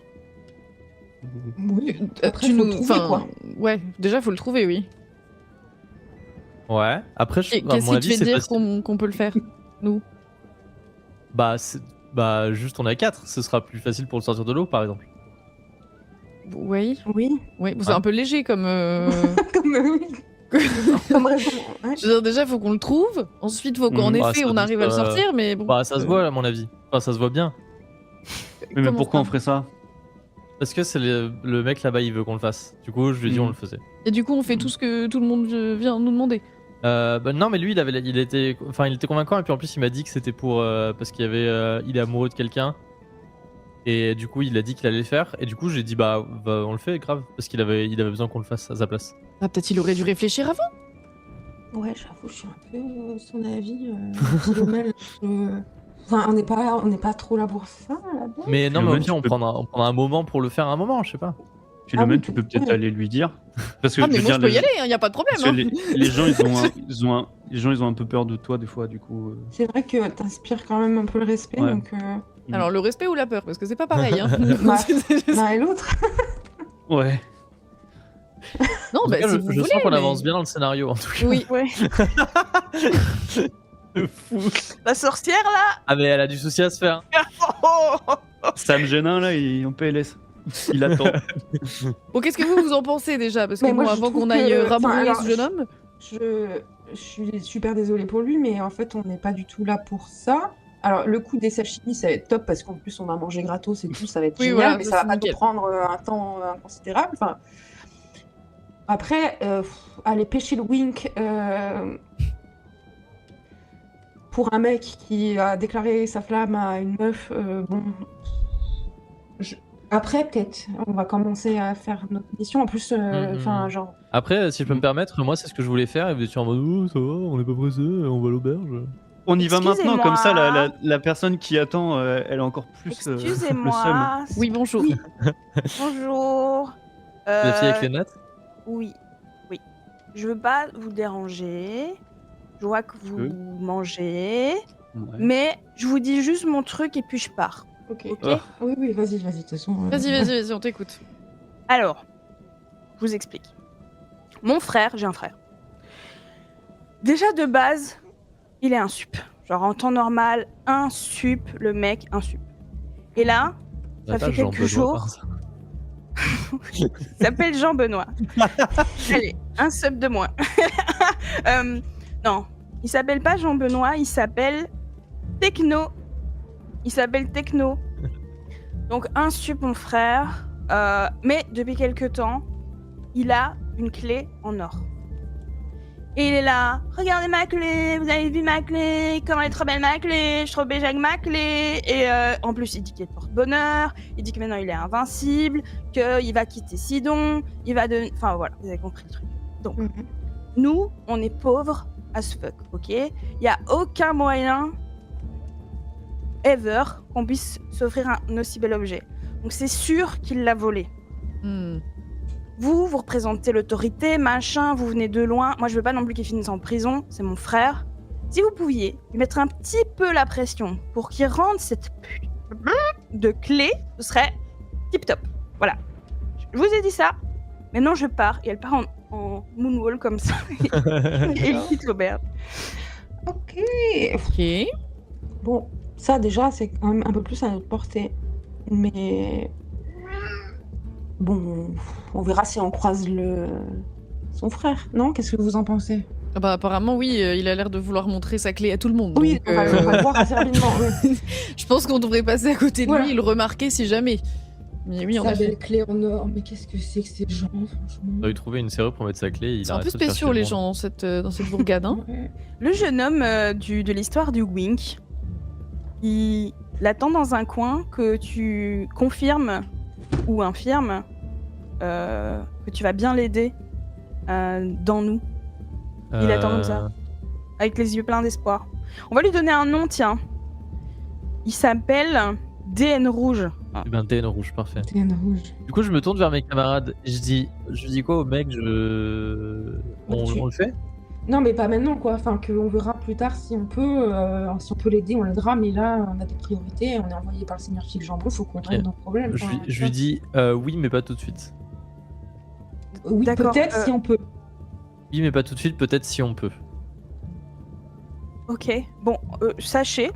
Oui, après, Tu faut nous- le trouver, enfin, quoi. Ouais, déjà faut le trouver, oui. Ouais. Après, Et à qu'est-ce mon qui te avis, fait c'est dire facile. qu'on peut le faire, nous? Bah, juste on est à 4. Ce sera plus facile pour le sortir de l'eau, par exemple. Oui, Oui, oui. C'est Ouais. un peu léger comme. comme raison. Ouais. Je veux dire, déjà, faut qu'on le trouve. Ensuite, faut qu'en Mhm. Bah, effet, ça on doit- arrive à le sortir. Mais bon. Bah, ça se voit, à mon avis. Enfin, ça se voit bien. Mais Comment pourquoi ça on ferait ça? Parce que c'est le mec là-bas, il veut qu'on le fasse. Du coup, je lui ai dit, Mhm. on le faisait. Et du coup, on fait tout ce que tout le monde vient nous demander. Bah, non, mais lui, il était convaincant. Et puis en plus, il m'a dit que c'était pour. Parce qu'il il est amoureux de quelqu'un. Et du coup, il a dit qu'il allait le faire. Et du coup, j'ai dit, bah, on le fait, grave. Parce qu'il avait besoin qu'on le fasse à sa place. Ah, peut-être il aurait dû réfléchir avant. Ouais, j'avoue, je suis un peu son avis. Philomèle, enfin, on n'est pas trop là pour ça, là-bas. Mais non, mais au Philomène, pire, tu on peux- prendra un moment pour le faire un moment, je sais pas. Philomène, oui, tu peux peut-être ouais. aller lui dire. Parce que Ah, je mais veux moi, dire, je peux les- y aller, y a pas de problème. parce que Hein. les gens, ils ont un peu peur de toi des fois, du coup. C'est vrai que t'inspires quand même un peu le respect, Ouais. donc Alors, le respect ou la peur, parce que c'est pas pareil. Hein. Bah, l'un et l'autre. Ouais. Non, En tout bah, cas, si je, vous je voulez. sens qu'on mais- avance bien dans le scénario, en tout cas. Oui. Ouais. La sorcière là. Ah, mais elle a du souci à se faire. Oh Sam Génin, là, il est en PLS. Il attend. Bon, qu'est-ce que vous en pensez déjà? Parce que Mais bon, moi, je avant trouve qu'on aille que- enfin, rabrouer alors, ce jeune homme. Je suis super désolée pour lui, mais en fait, on n'est pas du tout là pour ça. Alors, le coup des sashimi, ça va être top parce qu'en plus, on va manger gratos et tout, ça va être Oui, génial, voilà, mais ça, ça va c'est pas nickel. nous prendre un temps inconsidérable. Enfin, après, aller pêcher le wink pour un mec qui a déclaré sa flamme à une meuf, bon. Après, peut-être, on va commencer à faire notre mission. En plus, enfin, genre. Après, si je peux me permettre, moi, c'est ce que je voulais faire. Et vous étiez en mode, oh, ça va, on est pas pressé, on va à l'auberge. On y va maintenant, comme ça, Excusez-moi. la personne qui attend, elle a encore plus le seum. Excusez-moi. Oui, bonjour. Oui. Bonjour. La fille avec les nattes. Oui, oui. Je veux pas vous déranger. Je vois que vous Oui. mangez. Ouais. Mais je vous dis juste mon truc et puis je pars. Ok. Ok. Ah. Oui, oui, vas-y, de toute façon. Vas-y, on t'écoute. Alors, je vous explique. Mon frère, j'ai un frère. Déjà de base, il est un sup. Genre en temps normal, un sup, le mec, un sup. Et là, ça fait quelques jours. Il s'appelle Jean-Benoît. Allez, un sub de moins. Non, il s'appelle pas Jean-Benoît, il s'appelle Techno. Il s'appelle Techno. Donc un sub mon frère. Mais depuis quelques temps, il a une clé en or. Et il est là, regardez ma clé, vous avez vu ma clé, comment elle est trop belle ma clé, je suis trop belle avec ma clé. Et en plus, il dit qu'il est porte-bonheur, il dit que maintenant il est invincible, qu'il va quitter Sidon, il va de... Enfin voilà, vous avez compris le truc. Donc, nous, on est pauvres as fuck, ok? Il n'y a aucun moyen, ever, qu'on puisse s'offrir un aussi bel objet. Donc c'est sûr qu'il l'a volé. Vous représentez l'autorité, machin, vous venez de loin. Moi, je veux pas non plus qu'il finisse en prison, c'est mon frère. Si vous pouviez lui mettre un petit peu la pression pour qu'il rende cette de clé, ce serait tip top. Voilà. Je vous ai dit ça. Maintenant, je pars. Et elle part en moonwall comme ça. Et il quitte l'auberge. Ok. Ok. Bon, ça déjà, c'est quand même un peu plus à notre portée. Mais bon, on verra si on croise son frère. Non? Qu'est-ce que vous en pensez? Ah bah apparemment oui, il a l'air de vouloir montrer sa clé à tout le monde. Oui, donc, on va le voir assez rapidement. Oui. je pense qu'on devrait passer à côté de Voilà. lui et le remarquer si jamais. Mais oui, en Sa effet. belle clé en or, mais qu'est-ce que c'est que ces gens, franchement? On a eu trouvé une serrure pour mettre sa clé. Il C'est un arrête peu de chercher spéciaux le les monde. gens dans cette bourgade. Hein. Ouais. Le jeune homme de l'histoire du Wink, il attend dans un coin que tu confirmes ou infirmes que tu vas bien l'aider dans nous, Il attend comme ça. avec les yeux pleins d'espoir. On va lui donner un nom, tiens. Il s'appelle DN Rouge. Ah. Eh ben, TN rouge, parfait. T'es un rouge. Du coup, je me tourne vers mes camarades et je dis quoi au mec? On le fait? Non, mais pas maintenant, quoi. Enfin, qu'on verra plus tard si on peut, l'aider, on l'aidera. Mais là, on a des priorités. On est envoyé par le Seigneur Fig Jambon. Faut qu'on règle nos problèmes. Je, Enfin, lui- je lui dis oui, mais pas tout de suite. oui, D'accord, peut-être si on peut. Oui, mais pas tout de suite, peut-être si on peut. Ok, bon, sachez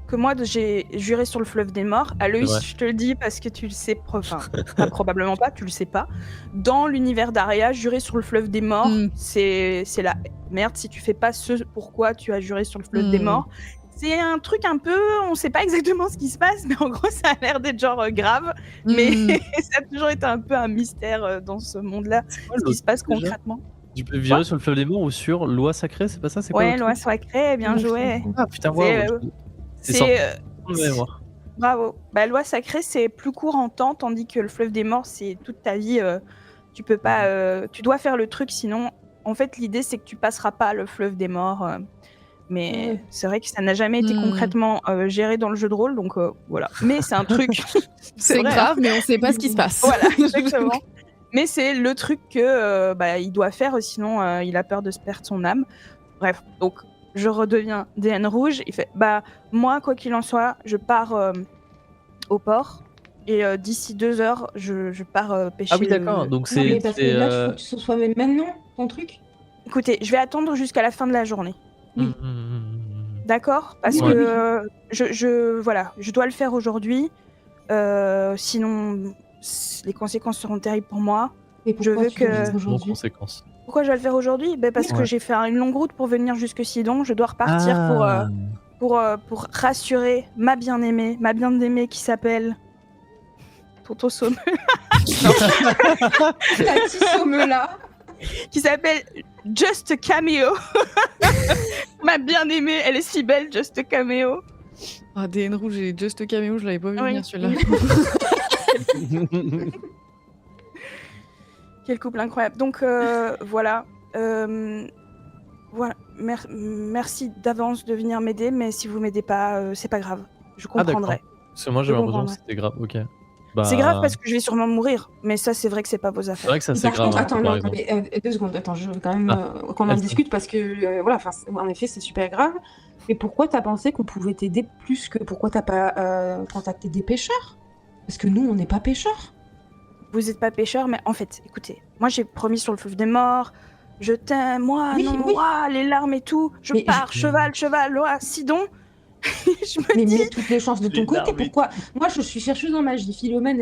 que moi j'ai juré sur le fleuve des morts. C'est Aloïs, vrai. je te le dis parce que tu le sais, enfin, pas probablement pas, tu le sais pas. Dans l'univers d'Aria, jurer sur le fleuve des morts, c'est la merde si tu fais pas ce pourquoi tu as juré sur le fleuve des morts. C'est un truc un peu, on sait pas exactement ce qui se passe, mais en gros ça a l'air d'être genre grave. Mais ça a toujours été un peu un mystère dans ce monde-là, ce qui se passe concrètement. Tu peux virer sur le fleuve des morts ou sur loi sacrée, c'est pas ça? C'est quoi Ouais, le loi truc sacrée, bien joué. Ah putain, C'est, waouh. C'est C'est sorti de mémoire. bravo. Bah, loi sacrée, c'est plus court en temps, tandis que le fleuve des morts, c'est toute ta vie. Tu peux pas, tu dois faire le truc, sinon, en fait, l'idée c'est que tu passeras pas le fleuve des morts. Mais c'est vrai que ça n'a jamais été concrètement géré dans le jeu de rôle, donc voilà. Mais c'est un truc. C'est vrai, grave, mais on sait pas ce qui se passe. Voilà, exactement. Mais c'est le truc que il doit faire, sinon il a peur de se perdre son âme. Bref, donc je redeviens DN rouge. Il fait moi, quoi qu'il en soit, je pars au port et d'ici 2 heures, je pars pêcher. Ah oui, d'accord. Donc Non, mais c'est. parce que là, il faut que tu sois même maintenant, ton truc. Écoutez, je vais attendre jusqu'à la fin de la journée. D'accord? Parce Ouais. que voilà, je dois le faire aujourd'hui. Sinon, les conséquences seront terribles pour moi. Et pourquoi Je veux tu dois le que- faire Non aujourd'hui conséquence. Pourquoi je vais le faire aujourd'hui? Parce que Ouais. j'ai fait une longue route pour venir jusque Sidon. Je dois repartir pour rassurer ma bien-aimée qui s'appelle Tonton Somme, La petite somme là. qui s'appelle Just Cameo. Ma bien-aimée, elle est si belle, Just Cameo. Ah, DN rouge et Just Cameo, je l'avais pas vu Oui. venir celui-là. Quel couple incroyable. Donc voilà. Voilà. Merci d'avance de venir m'aider, mais si vous m'aidez pas, c'est pas grave. Je Ah, d'accord. comprendrai. Parce que moi j'avais Je l'impression que comprendrai. c'était grave. Ok. C'est grave parce que je vais sûrement mourir, mais ça c'est vrai que c'est pas vos C'est affaires. vrai que ça Et c'est par grave. contre, hein, attends, par non, exemple. attendez, 2 secondes, attends, je veux quand même qu'on en Vas-y. discute parce que, voilà, enfin, en effet, c'est super grave. Mais pourquoi t'as pensé qu'on pouvait t'aider plus que. Pourquoi t'as pas contacté des pêcheurs? Parce que nous, on n'est pas pêcheurs. Vous êtes pas pêcheur, mais en fait, écoutez, moi j'ai promis sur le fleuve des morts, je t'aime, moi, Oui, non, oui. moi, les larmes et tout, je Mais pars, cheval, loi, Sidon. Je me Mais dis, mets toutes les chances de ton Les côté. larmes et Pourquoi? Moi, je suis chercheuse en magie. Philomène,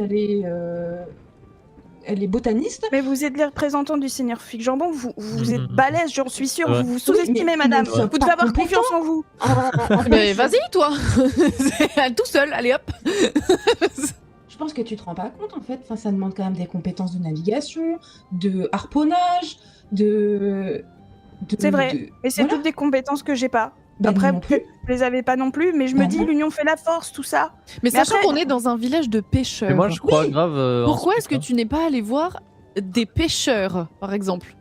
elle est botaniste. mais vous êtes les représentants du Seigneur Fig Jambon, vous êtes balèze, j'en suis sûre, Ouais. vous vous sous-estimez, mais madame. ne sois Vous pas devez avoir compétent. confiance en vous. Mais vas-y, toi. Tout seul, allez hop. Je pense que tu te rends pas compte en fait. Enfin, ça demande quand même des compétences de navigation, de harponnage, C'est vrai, de- mais c'est voilà. toutes des compétences que j'ai pas. Ben, Après, non plus. peut-être que je les avais pas non plus, mais je me Bah dis, non. l'union fait la force, tout ça. Mais sachant après- qu'on est dans un village de pêcheurs. Mais moi je crois grave. Pourquoi est-ce que tu n'es pas allé voir des pêcheurs, par exemple?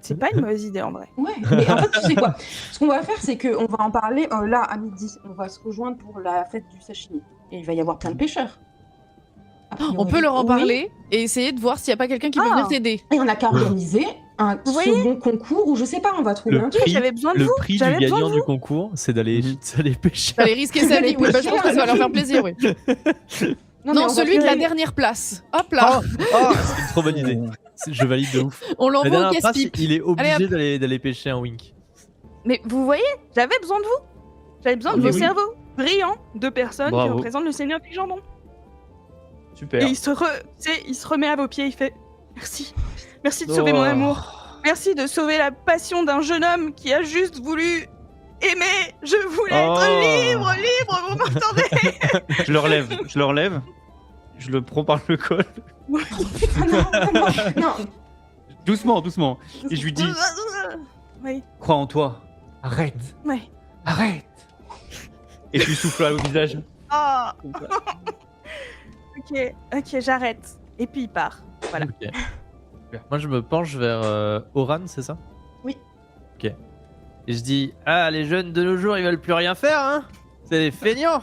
C'est pas une mauvaise idée en vrai. Ouais, mais en fait, tu sais quoi? Ce qu'on va faire, c'est qu'on va en parler là à midi. On va se rejoindre pour la fête du sashimi. Et il va y avoir plein de pêcheurs. A priori. On peut leur en Oui. parler et essayer de voir s'il n'y a pas quelqu'un qui peut Ah. venir t'aider. Et on a qu'à organiser un Vous voyez second concours ou je sais pas, on va trouver Le un truc. prix, J'avais besoin de le vous, prix du j'avais besoin de gagnant du concours, c'est d'aller pêcher. Allez, risquer sa vie. Oui, bah, je pense que ça va leur faire plaisir, oui. Non, mais Non, on va celui de la faire- dernière place. Hop là. C'est une trop bonne idée. Je valide de ouf. On La l'envoie au dernière place, casse-pipe. il est Allez, obligé d'aller pêcher un wink. Mais vous voyez, j'avais besoin de vous. J'avais besoin de Mais vos oui. cerveaux brillants de personnes qui Bravo. représentent le Seigneur Fig Jambon. Super. Et il se remet à vos pieds, il fait merci. Merci de sauver mon amour. Merci de sauver la passion d'un jeune homme qui a juste voulu aimer. Je voulais être libre, vous m'entendez? Je le relève. Je le prends par le col. Ah non. Doucement. Et je lui dis, Oui, crois en toi. Arrête. ouais. Arrête. Et je lui souffle au visage. Ah. Ok, j'arrête. Et puis il part. Voilà. Ok. Moi je me penche vers Oran, c'est ça? Oui. Ok. Et je dis, ah les jeunes de nos jours ils veulent plus rien faire, hein? C'est des feignants.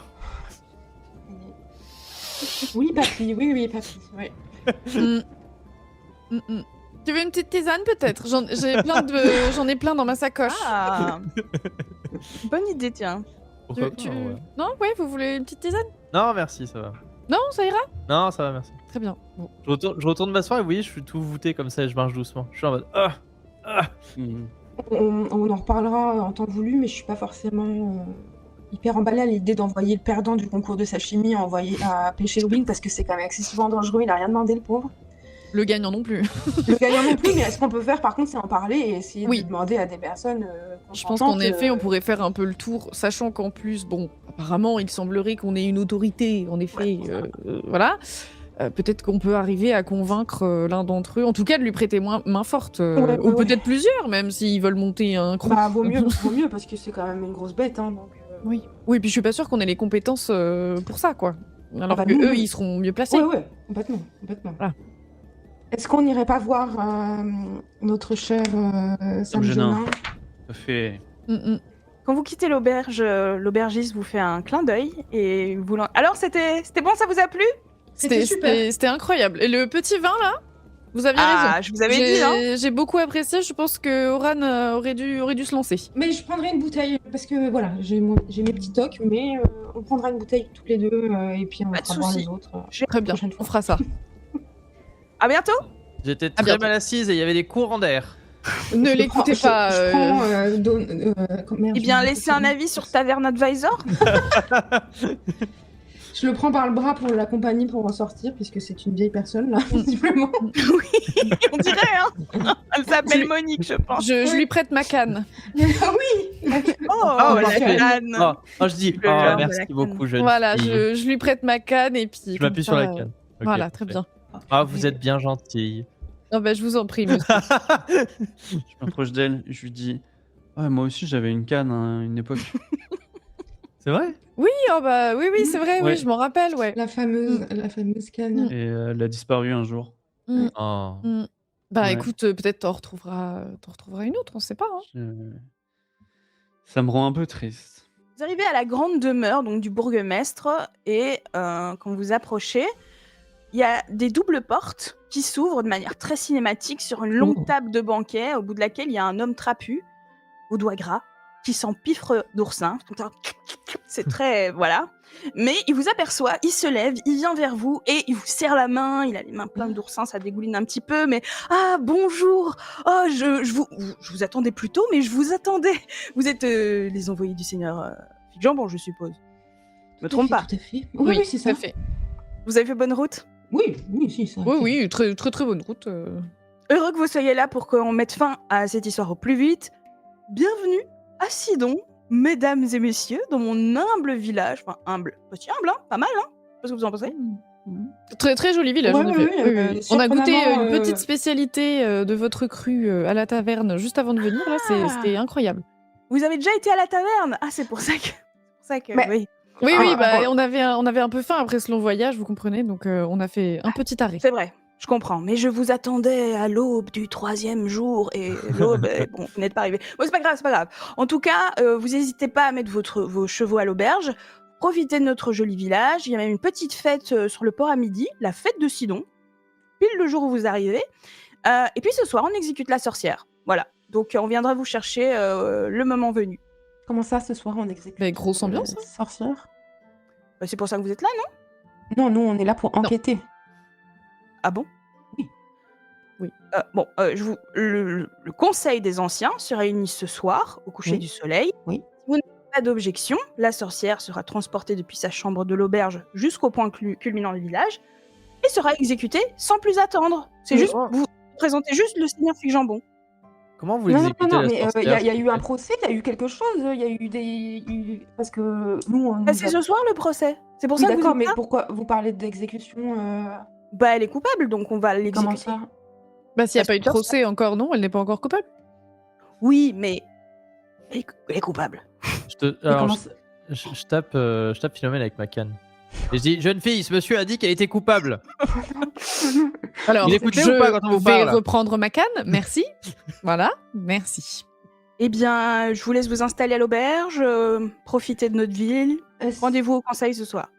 Oui, papy, oui, papy. Ouais. Mm. Mm, mm. Tu veux une petite tisane peut-être? J'en ai plein dans ma sacoche. Ah bonne idée, tiens. Pourquoi Tu- pas, ouais. Non, ouais, vous voulez une petite tisane? Non, merci, ça va. Non, ça ira? Non, ça va, merci. Très bien. Bon. Je retourne m'asseoir et vous voyez, je suis tout voûté comme ça et je marche doucement. Je suis en mode Mhm. On en reparlera en temps voulu, mais je suis pas forcément hyper emballée à l'idée d'envoyer le perdant du concours de sashimi à pêcher le wing parce que c'est quand même excessivement dangereux, il a rien demandé le pauvre. Le gagnant non plus. Le gagnant non plus, mais ce qu'on peut faire par contre c'est en parler et essayer Oui. de demander à des personnes Je pense qu'en consentantes, effet, on pourrait faire un peu le tour, sachant qu'en plus, bon, apparemment, il semblerait qu'on ait une autorité, en effet, voilà. Peut-être qu'on peut arriver à convaincre l'un d'entre eux, en tout cas de lui prêter main forte, Ouais, ou ouais. peut-être plusieurs, même s'ils veulent monter un crew. Bah vaut mieux parce que c'est quand même une grosse bête hein, donc Oui. Oui, puis je suis pas sûre qu'on ait les compétences pour ça, quoi. Alors bah que nous, eux, oui. ils seront mieux placés. ouais, complètement. Voilà. Est-ce qu'on n'irait pas voir notre cher Sam Genin. Genin? Ça fait. Quand vous quittez l'auberge, l'aubergiste vous fait un clin d'œil et vous alors c'était bon, ça vous a plu? C'était super. C'était incroyable. Et le petit vin, là, vous aviez raison. Ah, je vous avais dit, hein. J'ai beaucoup apprécié, je pense que Oran aurait dû se lancer. Mais je prendrai une bouteille parce que voilà, j'ai mes petits tocs, mais on prendra une bouteille tous les deux et puis on Pas de fera boire souci. les autres. Très bien, Prochaine on fois. fera ça. À bientôt. J'étais très bientôt. mal assise et il y avait des courants d'air. Ne l'écoutez Je pas. prends, merde, Eh bien, j'ai- laissez un avis sur Taverne Advisor. Je le prends par le bras pour l'accompagner pour en sortir, puisque c'est une vieille personne, là, visiblement. Oui, on dirait, hein. Elle s'appelle Je- Monique, je pense. Je lui prête ma canne. Ah oui Oh, Oh, la parfait. canne. Je dis Le genre de merci la canne. beaucoup, jeune Voilà, fille. je lui prête ma canne et puis. Je m'appuie sur comme la ça, canne. Ok, Voilà, très parfait. bien. Ah, vous êtes bien gentille. Non, bah, je vous en prie, monsieur. Je m'approche d'elle et je lui dis ouais, moi aussi j'avais une canne à une époque. C'est vrai? Oui, oh, bah, oui, c'est vrai, Ouais. oui, je m'en rappelle, ouais. la fameuse canne. Et elle a disparu un jour. Oh. Bah, Ouais. écoute, peut-être t'en retrouveras une autre, on sait pas. Hein. Ça me rend un peu triste. Vous arrivez à la grande demeure donc du bourgmestre et quand vous approchez, il y a des doubles portes qui s'ouvrent de manière très cinématique sur une longue Oh. table de banquet au bout de laquelle il y a un homme trapu, aux doigts gras, qui s'empiffre d'oursin. C'est très... voilà. Mais il vous aperçoit, il se lève, il vient vers vous et il vous serre la main, il a les mains pleines d'oursins, ça dégouline un petit peu, mais « Ah, bonjour! Oh, je vous attendais plus tôt, mais je vous attendais! Vous êtes les envoyés du seigneur Fig Jambon, je suppose. Je me trompe pas. Tout à fait. Oui, c'est tout ça. à fait. Vous avez fait bonne route? Oui, si, ça. Oui, très, très, très bonne route. Heureux que vous soyez là pour qu'on mette fin à cette histoire au plus vite. Bienvenue à Sidon, mesdames et messieurs, dans mon humble village. Enfin, humble. Petit humble, hein, pas mal, hein. Je sais pas ce que vous en pensez. Très, très joli village, Ouais, en ouais, effet. ouais, Oui. On a goûté surprenamment, une petite spécialité de votre cru à la taverne juste avant de venir. Là, c'était incroyable. Vous avez déjà été à la taverne? Ah, c'est pour ça que... Mais- oui, Oui, Ah, oui, bah, ouais. on avait un peu faim après ce long voyage, vous comprenez, donc on a fait un petit arrêt. c'est vrai. Je comprends, mais je vous attendais à l'aube du 3e jour et l'aube, bon, vous n'êtes pas arrivé. Bon, c'est pas grave, c'est pas grave. En tout cas, vous n'hésitez pas à mettre vos chevaux à l'auberge. Profitez de notre joli village. Il y a même une petite fête sur le port à midi, la fête de Sidon, pile le jour où vous arrivez. Et puis ce soir, on exécute la sorcière. Voilà. Donc on viendra vous chercher le moment venu. Comment ça, ce soir, on exécute Mais grosse ambiance, hein. sorcière? Bah, c'est pour ça que vous êtes là, non? Non, nous, on est là pour enquêter. Ah bon? Oui. Oui. Bon, le conseil des anciens se réunit ce soir, au coucher Oui. du soleil. Oui. Si vous n'avez pas d'objection, la sorcière sera transportée depuis sa chambre de l'auberge jusqu'au point culminant du village et sera exécutée sans plus attendre. C'est Oui. juste, vous présentez juste le seigneur Fig Jambon. Comment vous Non, exécutez mais la il y, sorcière? a eu un procès, il y a eu quelque chose, il y a eu parce que nous, on... Bah, c'est ce soir le procès. C'est pour Oui, ça que vous d'accord, êtes mais là. pourquoi vous parlez d'exécution Bah, elle est coupable, donc on va Comment l'exécuter. ça? Bah, s'il n'y a pas eu de Bien sûr. procès encore, non, elle n'est pas encore coupable. Oui, mais elle est coupable. Alors, comment ça- je tape Philomène avec ma canne. Et je dis, jeune fille, ce monsieur a dit qu'elle était coupable. Alors, Il écoutait je ou pas quand on vous vais parle reprendre ma canne, merci. Voilà, merci. Eh bien, je vous laisse vous installer à l'auberge, profiter de notre ville. Rendez-vous au conseil ce soir.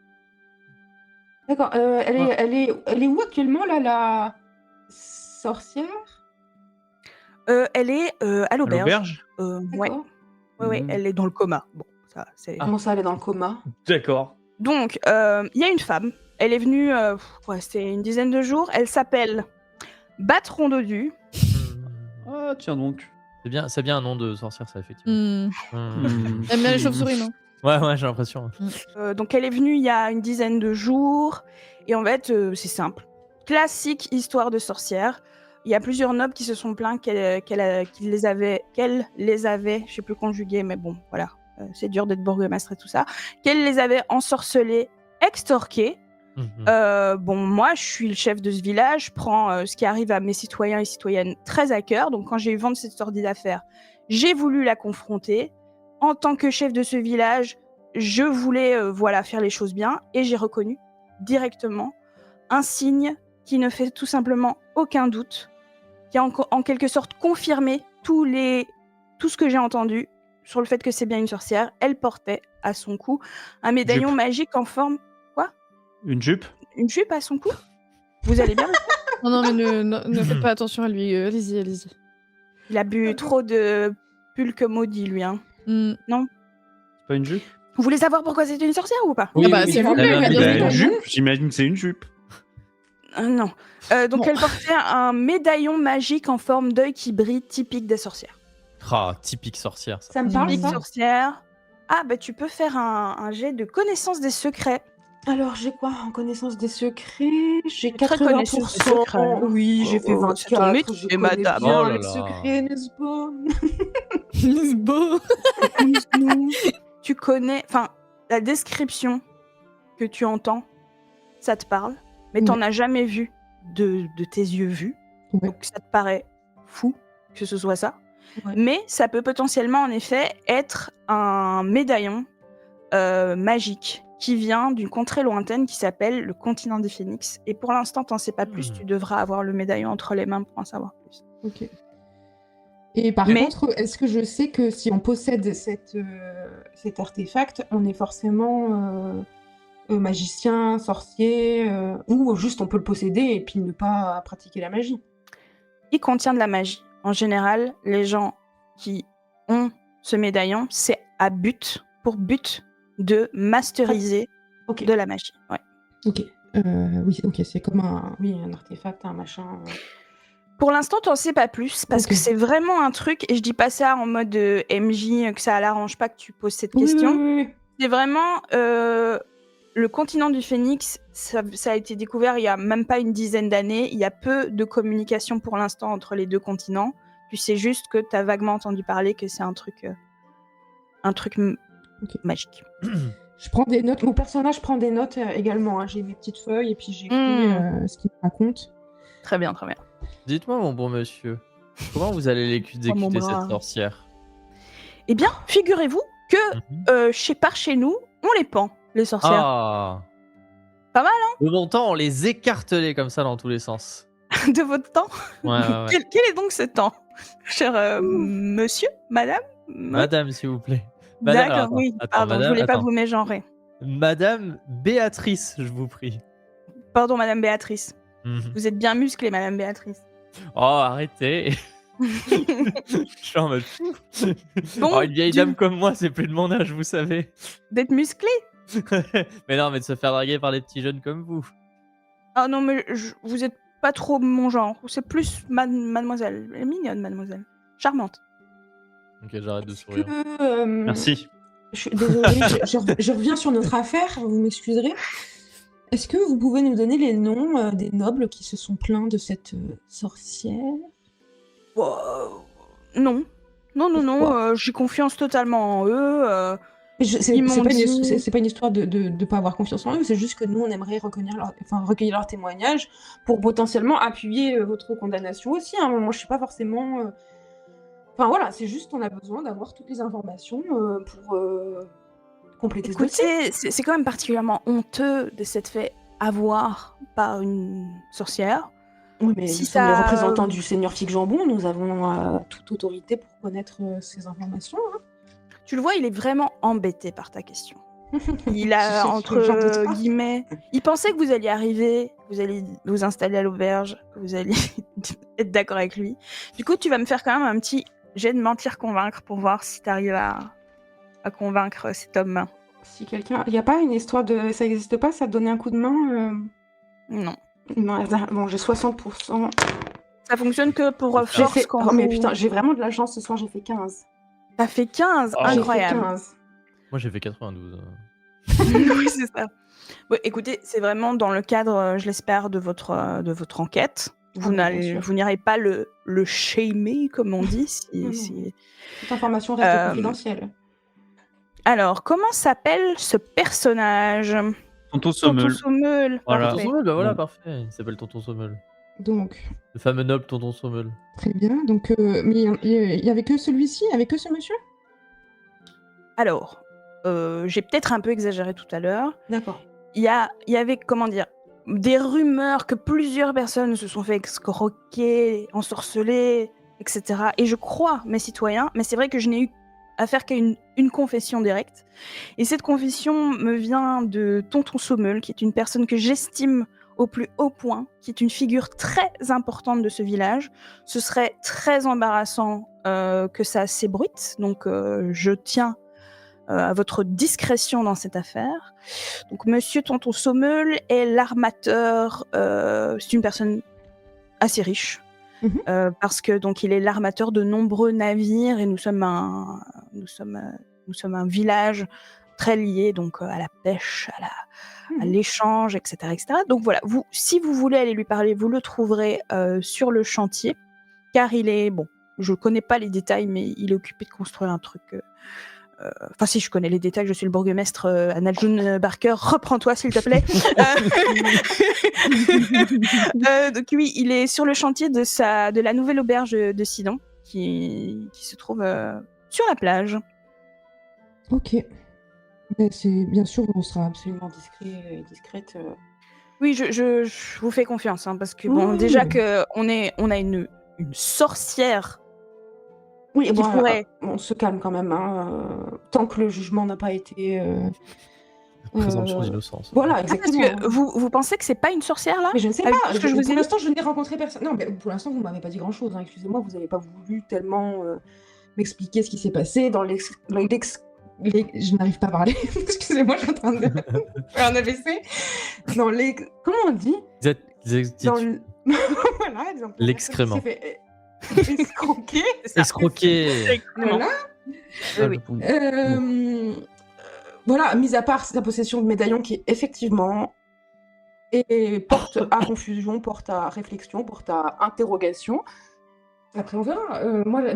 D'accord, elle est où actuellement, là, la sorcière? Elle est à À l'auberge. l'auberge? Ouais, D'accord. ouais, Mmh. elle est dans le coma. Bon, ça, c'est. Comment ça, elle est dans le coma? D'accord. Donc, il y a une femme. Elle est venue, c'était une dizaine de jours. Elle s'appelle Batron Dodu. Ah, tiens donc. C'est bien un nom de sorcière, ça, effectivement. Mmh. J'aime bien les chauves-souris, non? Ouais, j'ai l'impression. Donc, elle est venue il y a une dizaine de jours. Et en fait, c'est simple. Classique histoire de sorcière. Il y a plusieurs nobles qui se sont plaints qu'elle les avait, je sais plus conjuguer, mais bon, voilà. C'est dur d'être bourgmestre et tout ça. Qu'elle les avait ensorcelés, extorqués. Bon, moi, je suis le chef de ce village, je prends ce qui arrive à mes citoyens et citoyennes très à cœur. Donc, quand j'ai eu vent de cette sordide affaire, j'ai voulu la confronter. En tant que chef de ce village, je voulais faire les choses bien et j'ai reconnu directement un signe qui ne fait tout simplement aucun doute, qui a en quelque sorte confirmé tout ce que j'ai entendu sur le fait que c'est bien une sorcière. Elle portait à son cou un médaillon Jupe. magique en forme... Une jupe? Une jupe à son cou? Vous allez bien? Non, mais ne faites pas attention à lui. Allez-y. Il a bu trop de pulque maudit, lui. Hein. Hmm. C'est pas une jupe? Vous voulez savoir pourquoi c'était une sorcière ou pas? Ah bah, s'il vous plaît, Elle a bien un Bah, sûr. une jupe, j'imagine que c'est une jupe. Non. Donc, Bon. elle portait un médaillon magique en forme d'œil qui brille, typique des sorcières. Ah, typique sorcière, ça. Ça me parle, Typique ça? sorcière. Ah, bah, tu peux faire un jet de connaissance des secrets. Alors, j'ai quoi en connaissance des secrets? J'ai Très 80%. connaisseuse des secrets, hein. Oui, j'ai fait Oh, c'est ton 24. métier, Je connais madame. bien Oh là les là. secrets, n'est-ce pas? Lisbo. Tu connais... Enfin, la description que tu entends, ça te parle, mais t'en as jamais vu de tes yeux vus. Ouais. Donc, ça te paraît fou que ce soit ça. Ouais. Mais ça peut potentiellement, en effet, être un médaillon magique qui vient d'une contrée lointaine qui s'appelle le continent des phénix. Et pour l'instant, t'en sais pas plus. Tu devras avoir le médaillon entre les mains pour en savoir plus. Ok. Et par Mais- contre, est-ce que je sais que si on possède cet artefact, on est forcément magicien, sorcier, ou juste on peut le posséder et puis ne pas pratiquer la magie? Il contient de la magie. En général, les gens qui ont ce médaillon, c'est pour but de masteriser Ok. de la magie. Ouais. Ok. Oui, ok, c'est comme un artefact, un machin. Pour l'instant, t'en sais pas plus parce Ok. que c'est vraiment un truc, et je dis pas ça en mode MJ, que ça l'arrange pas que tu poses cette Oui, question. oui. C'est vraiment le continent du phénix, ça a été découvert il y a même pas une dizaine d'années. Il y a peu de communication pour l'instant entre les deux continents. Tu sais juste que t'as vaguement entendu parler que c'est un truc Ok. magique. Je prends des notes. Mon personnage prend des notes également. Hein. J'ai mes petites feuilles et puis j'écris ce qu'il me raconte. Très bien, très bien. Dites-moi, mon bon monsieur, comment vous allez Oh, mon l'exécuter, bras. cette sorcière? Eh bien, figurez-vous que chez nous, on les pend, les sorcières. Ah. Pas mal, hein? De mon temps, on les écartelait comme ça dans tous les sens. De votre temps. Ouais. Quel est donc ce temps, cher monsieur, madame? Madame, s'il vous plaît. Madame, D'accord, alors, oui. attends, Pardon, je madame, voulais pas attends. vous mégenrer. Madame Béatrice, je vous prie. Pardon, madame Béatrice. Mhm. Vous êtes bien musclée, madame Béatrice. Oh, arrêtez. Je suis en mode... Bon, Oh, une vieille dame comme moi, c'est plus de mon âge, vous savez. D'être musclée? Mais non, mais de se faire draguer par des petits jeunes comme vous. Ah non, mais vous êtes pas trop mon genre. C'est plus mademoiselle. Elle est mignonne, mademoiselle. Charmante. Ok, j'arrête de Est-ce sourire. que, Merci. Je suis désolée, je reviens sur notre affaire, vous m'excuserez. Est-ce que vous pouvez nous donner les noms des nobles qui se sont plaints de cette sorcière? Non. Non, Pourquoi j'ai confiance totalement en eux. C'est Ils m'ont pas, dit- c'est pas une histoire de pas avoir confiance en eux, c'est juste que nous, on aimerait recueillir leurs témoignages pour potentiellement appuyer votre condamnation aussi. Hein. Moi, je suis pas forcément... Enfin voilà, c'est juste qu'on a besoin d'avoir toutes les informations pour compléter ce dossier. Écoutez, c'est quand même particulièrement honteux de s'être fait avoir par une sorcière. Oui, mais Si nous sommes les ça- représentants du Seigneur Fig Jambon, nous avons toute autorité pour connaître ces informations. Hein. Tu le vois, il est vraiment embêté par ta question. Il Je a, j'en doute entre pas. guillemets, il pensait que vous alliez arriver, que vous alliez vous installer à l'auberge, que vous alliez être d'accord avec lui. Du coup, tu vas me faire quand même un petit jet de mentir-convaincre pour voir si tu arrives à convaincre cet homme. Si quelqu'un... Il n'y a pas une histoire de... Ça n'existe pas, ça te donnait un coup de main Non. Non, bon, j'ai 60%. Ça fonctionne que pour J'ai force fait... quand Oh, mais vous- putain, j'ai vraiment de la chance ce soir, j'ai fait 15. T'as fait 15, Ah, J'ai incroyable. fait 15. Moi, j'ai fait 92. Oui, c'est ça. Ouais, écoutez, c'est vraiment dans le cadre, je l'espère, de votre enquête. Vous Ah, mais bien sûr. vous n'irez pas le shamer, comme on dit. Non, non. si- Toute information reste Euh, confidentielle. Alors, comment s'appelle ce personnage? Tonton Tonton Sommel. Sommel. Voilà. Tonton Parfait. Sommel, bah voilà, Bon. parfait. Il s'appelle Tonton Sommel. Donc, Le fameux noble Tonton Sommel. très bien. Donc, mais il y avait que celui-ci? Il y avait que ce monsieur? Alors, j'ai peut-être un peu exagéré tout à l'heure. D'accord. Il y avait, comment dire, des rumeurs que plusieurs personnes se sont fait escroquer, ensorceler, etc. Et je crois, mes citoyens, mais c'est vrai que je n'ai eu affaire qu'à une confession directe. Et cette confession me vient de Tonton Sommel, qui est une personne que j'estime au plus haut point, qui est une figure très importante de ce village. Ce serait très embarrassant que ça s'ébruite, donc je tiens à votre discrétion dans cette affaire. Donc, Monsieur Tonton Sommel est l'armateur. C'est une personne assez riche parce que donc il est l'armateur de nombreux navires et nous sommes un village très lié donc à la pêche, à l'échange, etc., etc. Donc voilà, si vous voulez aller lui parler, vous le trouverez sur le chantier, car il est bon. Je connais pas les détails, mais il est occupé de construire un truc. Enfin, si je connais les détails, je suis le bourgmestre Analjun Barker. Reprends-toi, s'il te plaît. Donc oui, il est sur le chantier de la nouvelle auberge de Sidon, qui se trouve sur la plage. Ok. Mais c'est bien sûr, on sera absolument discret et discrète. Oui, je vous fais confiance, hein, parce que bon, Oui. déjà que on a une sorcière. Oui, Qui bon, pourrait- on se calme quand même, hein, tant que le jugement n'a pas été. Présomption d'innocence. Voilà, Ah, parce exactement. que vous pensez que c'est pas une sorcière là? Mais je ne sais Avec pas. tout ce que je vous ai Pour dit l'instant, je n'ai rencontré personne. Non, mais pour l'instant, vous m'avez pas dit grand-chose. Hein. Excusez-moi, vous n'avez pas voulu tellement m'expliquer ce qui s'est passé dans je n'arrive pas à parler. Excusez-moi, je suis en train de faire un AVC. Dans les. Comment on dit? Dans le... Voilà, exemple. L'excrément. Il s'est fait escroquer. Escroquer. Voilà. Oui. Voilà, mis à part sa possession de médaillon qui effectivement porte à confusion, porte à réflexion, porte à interrogation. Après on verra. Voilà,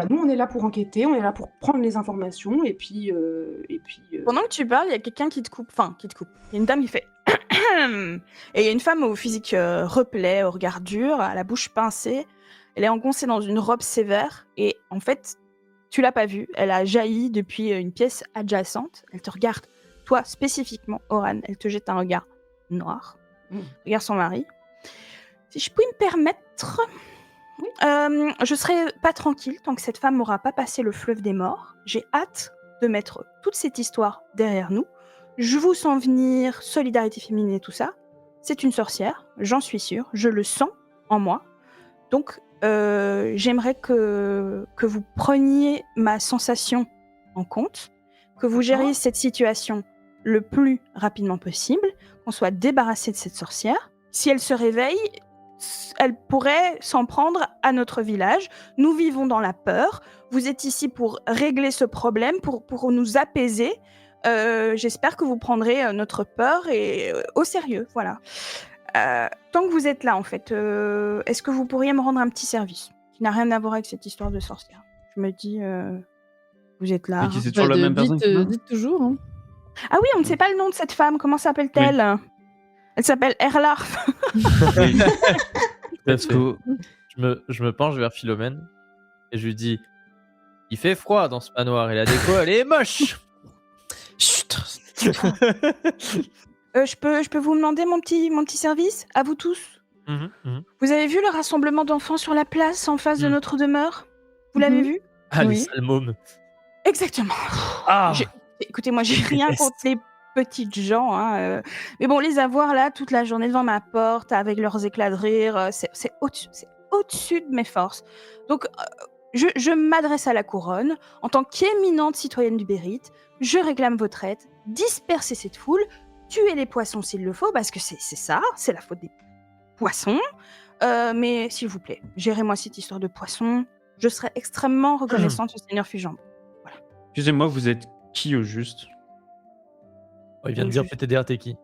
nous on est là pour enquêter, on est là pour prendre les informations et puis. Pendant que tu parles, il y a quelqu'un qui te coupe. Enfin, qui te coupe. Il y a une dame qui fait. Et il y a une femme au physique replet, au regard dur, à la bouche pincée. Elle est engoncée dans une robe sévère. Et en fait, tu l'as pas vue. Elle a jailli depuis une pièce adjacente. Elle te regarde, toi spécifiquement, Oran. Elle te jette un regard noir. Regarde son mari. Si je puis me permettre, je serai pas tranquille tant que cette femme n'aura pas passé le fleuve des morts. J'ai hâte de mettre toute cette histoire derrière nous. Je vous sens venir, solidarité féminine et tout ça. C'est une sorcière, j'en suis sûre. Je le sens en moi. Donc, j'aimerais que vous preniez ma sensation en compte, que vous gériez cette situation le plus rapidement possible, qu'on soit débarrassé de cette sorcière. Si elle se réveille, elle pourrait s'en prendre à notre village. Nous vivons dans la peur. Vous êtes ici pour régler ce problème, pour nous apaiser. J'espère que vous prendrez notre peur au sérieux. Voilà. Tant que vous êtes là, en fait, est-ce que vous pourriez me rendre un petit service qui n'a rien à voir avec cette histoire de sorcière? Je me dis, vous êtes là. Et qui c'est toujours la même personne qui meurt Dites toujours. Hein. Ah oui, on ne sait pas le nom de cette femme. Comment s'appelle-t-elle? Elle s'appelle Erlarf. Oui. Parce que je me penche vers Philomène et je lui dis: il fait froid dans ce manoir et la déco elle est moche. Chut. Je peux vous demander mon petit service à vous tous? Vous avez vu le rassemblement d'enfants sur la place en face de notre demeure? Vous l'avez vu? Ah, les Oui. sales mômes. Exactement. Ah, Écoutez, moi, j'ai rien contre les petites gens, hein, mais bon, les avoir là toute la journée devant ma porte avec leurs éclats de rire, c'est au-dessus de mes forces. Donc, je m'adresse à la couronne. En tant qu'éminente citoyenne du Bérite, je réclame votre aide. Dispersez cette foule, tuez les poissons s'il le faut, parce que c'est ça, c'est la faute des poissons. Mais s'il vous plaît, gérez-moi cette histoire de poissons. Je serai extrêmement reconnaissante au Seigneur Fujambo. Excusez-moi, vous êtes qui au juste? Oh, il vient de dire PTDR, t'es qui?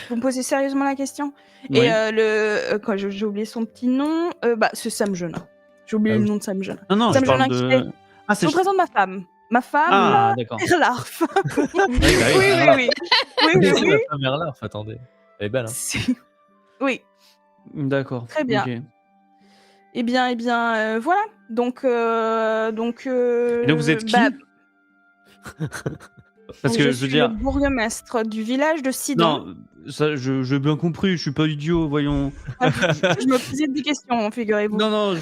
Vous me posez sérieusement la question? Oui. Et quand j'ai oublié son petit nom, c'est Sam Jona. J'ai oublié Ah le oui. nom de Sam Jona. Non, Sam je parle Jona qui fait... de... Ah, Je vous présente ma femme. Ma femme, Ah, d'accord. Erlarf. Oui, bah oui, Oui. C'est la femme Erlarf, attendez. Elle est belle, hein. Oui, D'accord. très bien. ok. Eh bien, voilà. Donc, Et donc vous êtes qui? Parce que je je suis veux dire... le bourgmestre du village de Sidon. Non, ça, j'ai bien compris, je suis pas idiot, voyons. Je me posais des questions, figurez-vous. Non,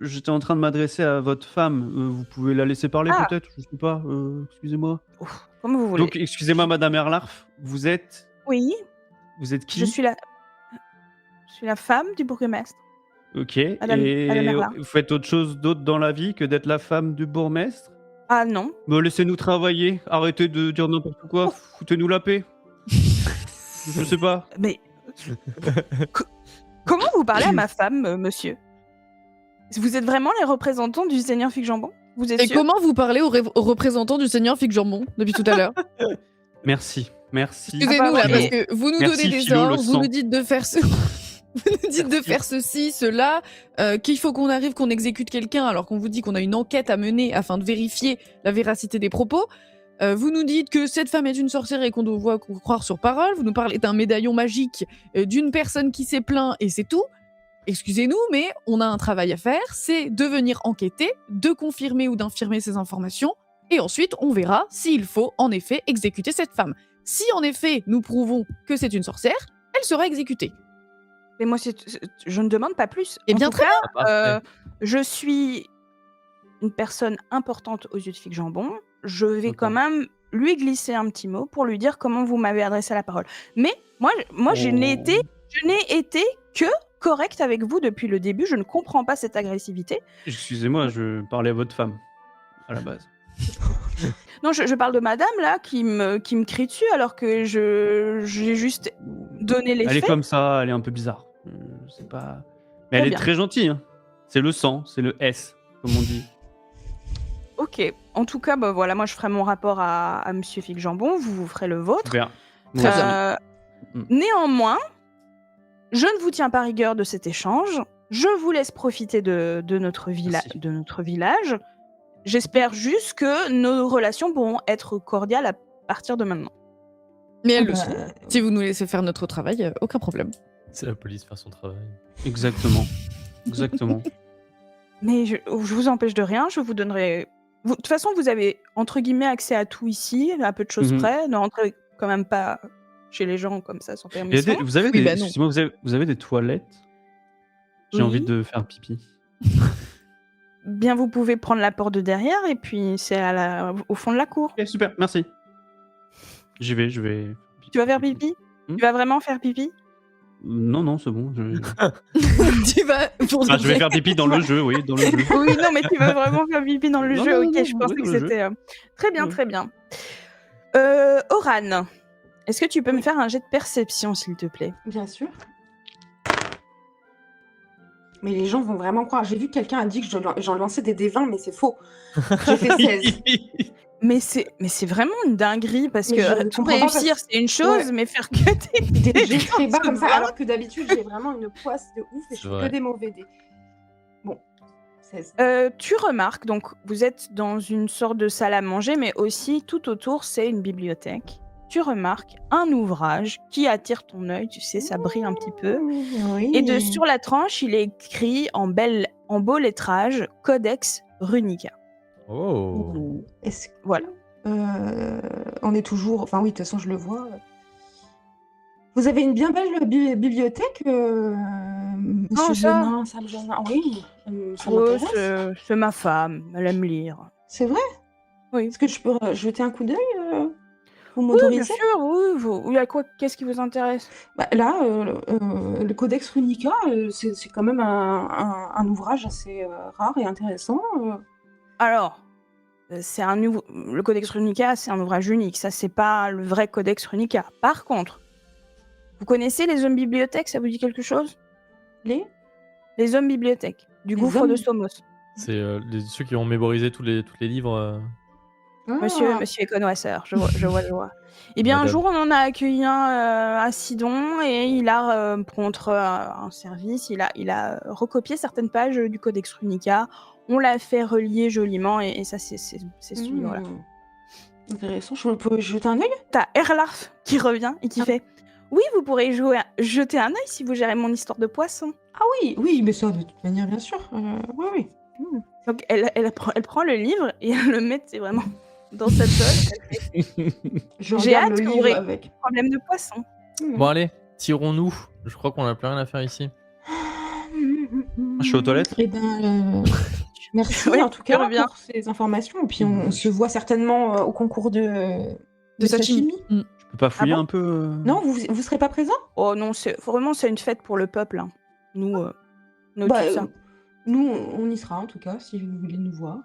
j'étais en train de m'adresser à votre femme. Vous pouvez la laisser parler Ah. peut-être? Je sais pas, excusez-moi. Ouf, comme vous voulez. Donc, excusez-moi, Madame Erlarf, vous êtes Oui, qui? je suis la femme du bourgmestre. Ok, Madame et Erlarf. vous faites autre chose d'autre dans la vie que d'être la femme du bourgmestre? Ah non. Bah, laissez-nous travailler, arrêtez de dire n'importe quoi, foutez-nous la paix. Je sais pas. Mais comment vous parlez à ma femme, monsieur? Vous êtes vraiment les représentants du Seigneur Fig-Jambon? Vous êtes Et sûr? comment vous parlez aux représentants du Seigneur Fig Jambon depuis tout à l'heure? Merci. Excusez-nous là, parce que vous nous Merci, donnez des Philo, le ordres, vous sang. nous dites de faire vous nous dites de faire ceci, cela, qu'il faut qu'on arrive, qu'on exécute quelqu'un, alors qu'on vous dit qu'on a une enquête à mener afin de vérifier la véracité des propos. Vous nous dites que cette femme est une sorcière et qu'on doit croire sur parole. Vous nous parlez d'un médaillon magique, d'une personne qui s'est plaint et c'est tout. Excusez-nous, mais on a un travail à faire, c'est de venir enquêter, de confirmer ou d'infirmer ces informations, et ensuite on verra s'il faut en effet exécuter cette femme. Si en effet nous prouvons que c'est une sorcière, elle sera exécutée. Mais moi, je ne demande pas plus. Eh En bien, tout très cas, je suis une personne importante aux yeux de Fig-Jambon. Je vais quand même lui glisser un petit mot pour lui dire comment vous m'avez adressé la parole. Mais moi, je n'ai été que correcte avec vous depuis le début. Je ne comprends pas cette agressivité. Excusez-moi, je parlais à votre femme, à la base. Non, je parle de madame, là, qui me crie dessus alors que j'ai juste donné les Elle est faits. comme ça, elle est un peu bizarre. Je sais pas. Mais Très elle bien. est très gentille. Hein. C'est le sang, c'est le S, comme on dit. Ok. En tout cas, voilà, moi, je ferai mon rapport à Monsieur Fig-Jambon. Vous ferez le vôtre. Super. Très bien. Néanmoins, je ne vous tiens pas rigueur de cet échange. Je vous laisse profiter de notre village. J'espère juste que nos relations pourront être cordiales à partir de maintenant. Mais elles le sont. Si vous nous laissez faire notre travail, aucun problème. C'est la police faire son travail. Exactement. Mais je vous empêche de rien. Je vous donnerai. De toute façon, vous avez entre guillemets accès à tout ici, à peu de choses près. Ne rentrez quand même pas chez les gens comme ça sans permission. Vous avez Oui, des, non. excusez-moi, vous avez des toilettes? J'ai Oui. envie de faire pipi. Bien, vous pouvez prendre la porte de derrière et puis c'est au fond de la cour. Ok, super, merci. J'y vais. Tu vas faire pipi? Tu vas vraiment faire pipi? Non, c'est bon. Tu vas pour Je vais faire pipi dans le jeu, oui, dans le jeu. Oui, non, mais tu vas vraiment faire pipi dans le Non, jeu. non, Ok, non, je pensais oui, que dans le c'était... Très bien, Oui. très bien. Oran, est-ce que tu peux me faire un jet de perception, s'il te plaît? Bien sûr. Mais les gens vont vraiment croire. J'ai vu que quelqu'un a dit que j'en lançais des D20, mais c'est faux. J'ai fait 16. Mais c'est vraiment une dinguerie, parce Mais que je tout comprends pas réussir, parce- c'est une chose, Ouais. mais faire que Des jets très bas c'est comme ça, vraiment- alors que d'habitude, j'ai vraiment une poisse de ouf et je C'est fais vrai. que des mauvais dés. Bon, 16. Tu remarques, donc vous êtes dans une sorte de salle à manger, mais aussi tout autour, c'est une bibliothèque. Tu remarques un ouvrage qui attire ton œil, tu sais, ça brille un petit peu. Oui. Et sur la tranche, il est écrit en beau lettrage Codex Runica. Oh. Est-ce que, Voilà. on est toujours... Enfin oui, de toute façon, je le vois. Vous avez une bien belle bibliothèque, monsieur ça. Jonin, Sam Jonin. Oui, ça Oh, m'intéresse. c'est ma femme, elle aime lire. C'est vrai? Oui. Est-ce que je peux jeter un coup d'œil Vous Oui, bien m'autorisez? sûr, oui. Oui, à quoi, qu'est-ce qui vous intéresse? Bah, là, le Codex Runica, c'est quand même un ouvrage assez rare et intéressant. Alors, le Codex Runica, c'est un ouvrage unique. Ça, c'est pas le vrai Codex Runica. Par contre, vous connaissez les hommes bibliothèques, ça vous dit quelque chose? Les Les hommes bibliothèques, du Les gouffre de hommes Somos. C'est ceux qui ont mémorisé tous les livres. Monsieur Ah, est connoisseur, je vois. Eh bien, un Madame. jour, on en a accueilli un à Sidon et il a, contre un service, il a recopié certaines pages du Codex Runica. On l'a fait relier joliment et ça, c'est celui, voilà. Intéressant. Je peux jeter un œil? T'as Erlarf qui revient et qui fait oui, vous pourrez jeter un œil si vous gérez mon histoire de poisson. Ah oui, oui, mais ça, de toute manière, bien sûr. Oui, oui. Donc, elle prend le livre et elle le met, c'est vraiment dans sa poche. Je J'ai regarde hâte le que vous livre réglez avec. le problème de poisson. Bon, allez, tirons-nous. Je crois qu'on a plus rien à faire ici. Je suis aux toilettes. Eh ben, merci Oui, en tout cas reviens. pour ces informations. Et puis on se voit certainement au concours de sashimi. sashimi. Je peux pas fouiller bon un peu Non, vous serez pas présent? Oh non, c'est une fête pour le peuple. Hein. Nous, on est Bah, au-dessus de ça. nous, on y sera en tout cas si vous voulez nous voir.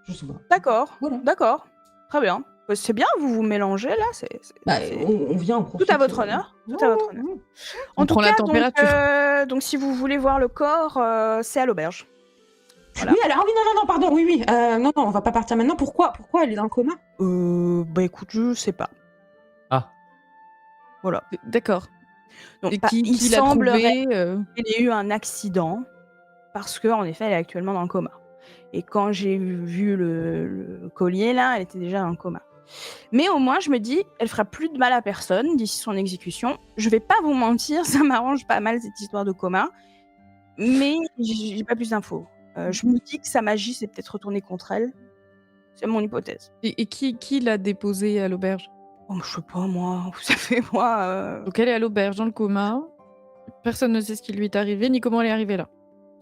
Je sais pas. D'accord, Voilà. d'accord. Très bien. Bah, c'est bien, vous vous mélangez là. Bah, on vient en Tout à votre honneur. Tout à votre honneur. On En tout prend la cas, température. donc si vous voulez voir le corps, c'est à l'auberge. Voilà. Oui, alors oui, non, pardon, oui. Non, on va pas partir maintenant. Pourquoi elle est dans le coma? Bah écoute, je sais pas. Ah, Voilà. D'accord. Donc, Et il qui l'a semblerait trouvé qu'il y ait eu un accident parce que en effet, elle est actuellement dans le coma. Et quand j'ai vu le collier là, elle était déjà dans le coma. Mais au moins, je me dis, elle fera plus de mal à personne d'ici son exécution. Je vais pas vous mentir, ça m'arrange pas mal cette histoire de coma, mais j'ai pas plus d'infos. Je me dis que sa magie s'est peut-être retournée contre elle. C'est mon hypothèse. Et qui l'a déposé à l'auberge? Oh, je sais pas moi, vous savez moi. Donc elle est à l'auberge dans le coma. Personne ne sait ce qui lui est arrivé ni comment elle est arrivée là.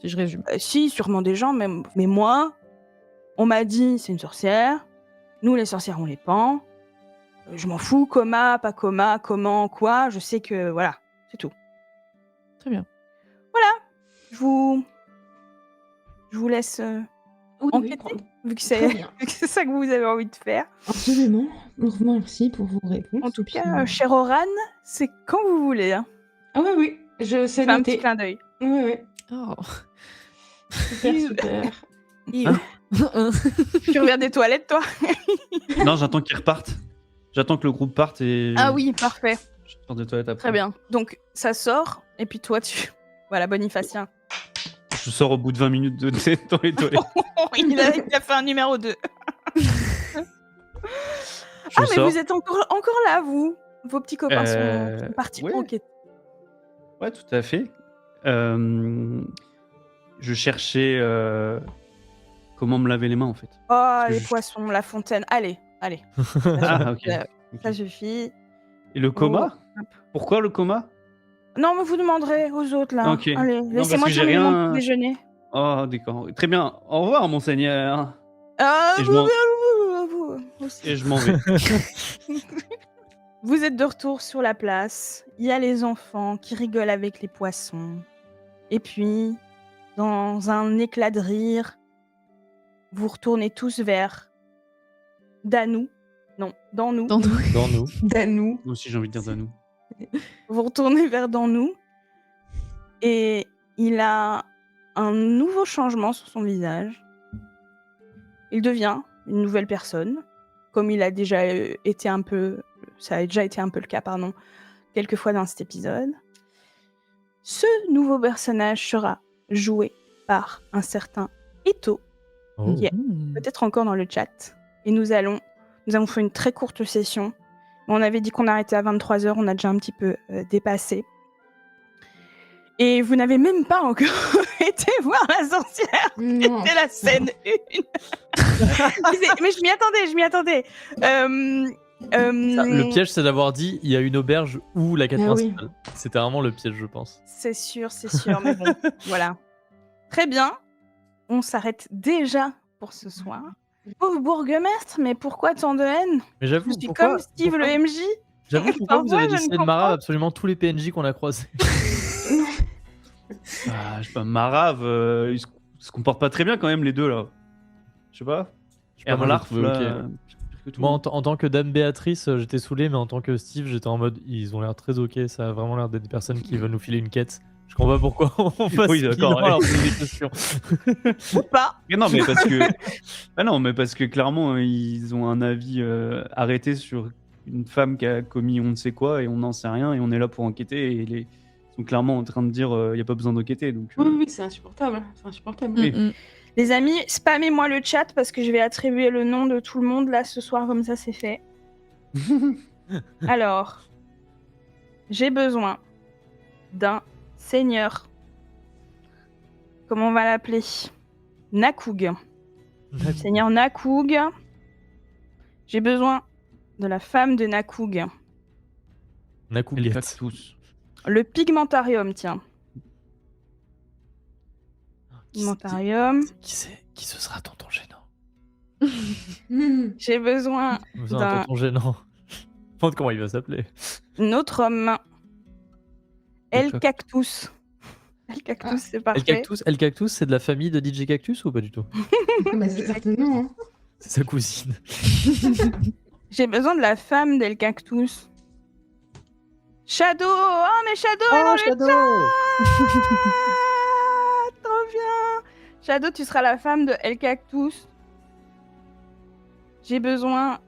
Si je résume. Si, sûrement des gens, mais moi, on m'a dit c'est une sorcière. Nous, les sorcières, on les pend. Je m'en fous, coma, pas coma, comment, quoi. Je sais que voilà, c'est tout. Très bien. Je vous laisse Oui, enquêter, vu que très bien. c'est ça que vous avez envie de faire. Absolument. Merci pour vos réponses. En tout Puis, cas, cher Oran, c'est quand vous voulez. Hein. Ah oui, je sais Fais un petit noter. clin d'œil. Oui. Oh. Super. Tu reviens des toilettes, toi? Non, j'attends qu'ils repartent. J'attends que le groupe parte et. Ah oui, parfait. Je sors des toilettes après. Très bien. Donc, ça sort, et puis toi, tu... Voilà, Bonifacien. Je sors au bout de 20 minutes dans les toilettes. il a fait un numéro 2. Je Mais sors. vous êtes encore là, vous. Vos petits copains sont partis ouais. pour enquêter. Ouais, tout à fait. Je cherchais comment me laver les mains en fait. Oh, que les je- poissons, la fontaine. Allez. Ah, ok. Ça suffit. Et le coma Hop. Pourquoi le coma Non, mais vous demanderez aux autres, là. Ok. Allez, Non, laissez-moi parce que j'ai terminer mon rien- petit déjeuner. Oh, d'accord. Très bien. Au revoir, monseigneur. Ah, Et je m'en- vous aussi. Et je m'en vais. Vous êtes de retour sur la place. Il y a les enfants qui rigolent avec les poissons. Et puis, dans un éclat de rire, vous retournez tous vers Danou. Non, Danou. Dans nous. dans nous. Danou. Moi aussi, j'ai envie de dire Danou. Vous retournez vers Danou. Et il a un nouveau changement sur son visage. Il devient une nouvelle personne. Comme il a déjà été un peu... Ça a déjà été un peu le cas, pardon, quelques fois dans cet épisode. Ce nouveau personnage sera joué par un certain Eto, Oh. qui est peut-être encore dans le chat. Et nous avons fait une très courte session. On avait dit qu'on arrêtait à 23h, on a déjà un petit peu dépassé. Et vous n'avez même pas encore été voir la sorcière. Non. C'était la scène 1. Mais je m'y attendais. Le piège, c'est d'avoir dit il y a une auberge ou la quête Ah oui. principale. C'était vraiment le piège, je pense. C'est sûr, mais bon, voilà. Très bien. On s'arrête déjà pour ce soir. Pauvre bourgmestre, mais pourquoi tant de haine? Mais j'avoue, Je suis comme Steve le MJ. J'avoue, pourquoi vous Parfois, avez je ne décidé de comprends marave pas. absolument tous les PNJ qu'on a croisés? Ah, je sais pas, Marave, ils se comportent pas très bien quand même, les deux là. Je sais pas. Je sais pas, moi, j'ai Erlarf, trouvé là, ok. pire que tout. Moi, en tant que Dame Béatrice, j'étais saoulé, mais en tant que Steve, j'étais en mode ils ont l'air très ok. Ça a vraiment l'air d'être des personnes qui veulent nous filer une quête. Je comprends pas pourquoi on fasse Oui, d'accord, bilan ouais. alors que c'est des questions. Ou pas. Mais non, mais parce que. Ah non, mais parce que clairement, ils ont un avis arrêté sur une femme qui a commis on ne sait quoi et on n'en sait rien et on est là pour enquêter et ils sont clairement en train de dire il n'y a pas besoin d'enquêter. Donc, Oui, c'est insupportable. C'est insupportable. Oui. Les amis, spammez-moi le chat parce que je vais attribuer le nom de tout le monde là ce soir, comme ça c'est fait. Alors, j'ai besoin d'un seigneur. Comment on va l'appeler? Nakug. Seigneur Nakug. J'ai besoin de la femme de Nakug. Et les Nakouguette. cactus. Le pigmentarium, tiens. Pigmentarium. Qui ce sera tonton gênant? J'ai besoin Besoin d'un d'un tonton gênant. Je me demande comment il va s'appeler. autre homme. El Le Cactus. El Cactus, c'est parfait. El Cactus, c'est de la famille de DJ Cactus ou pas du tout? Mais c'est certainement. Hein. C'est sa cousine. J'ai besoin de la femme d'El Cactus. Shadow! Oh, mais Shadow est dans le chat! Trop bien! Shadow, tu seras la femme de El Cactus. J'ai besoin...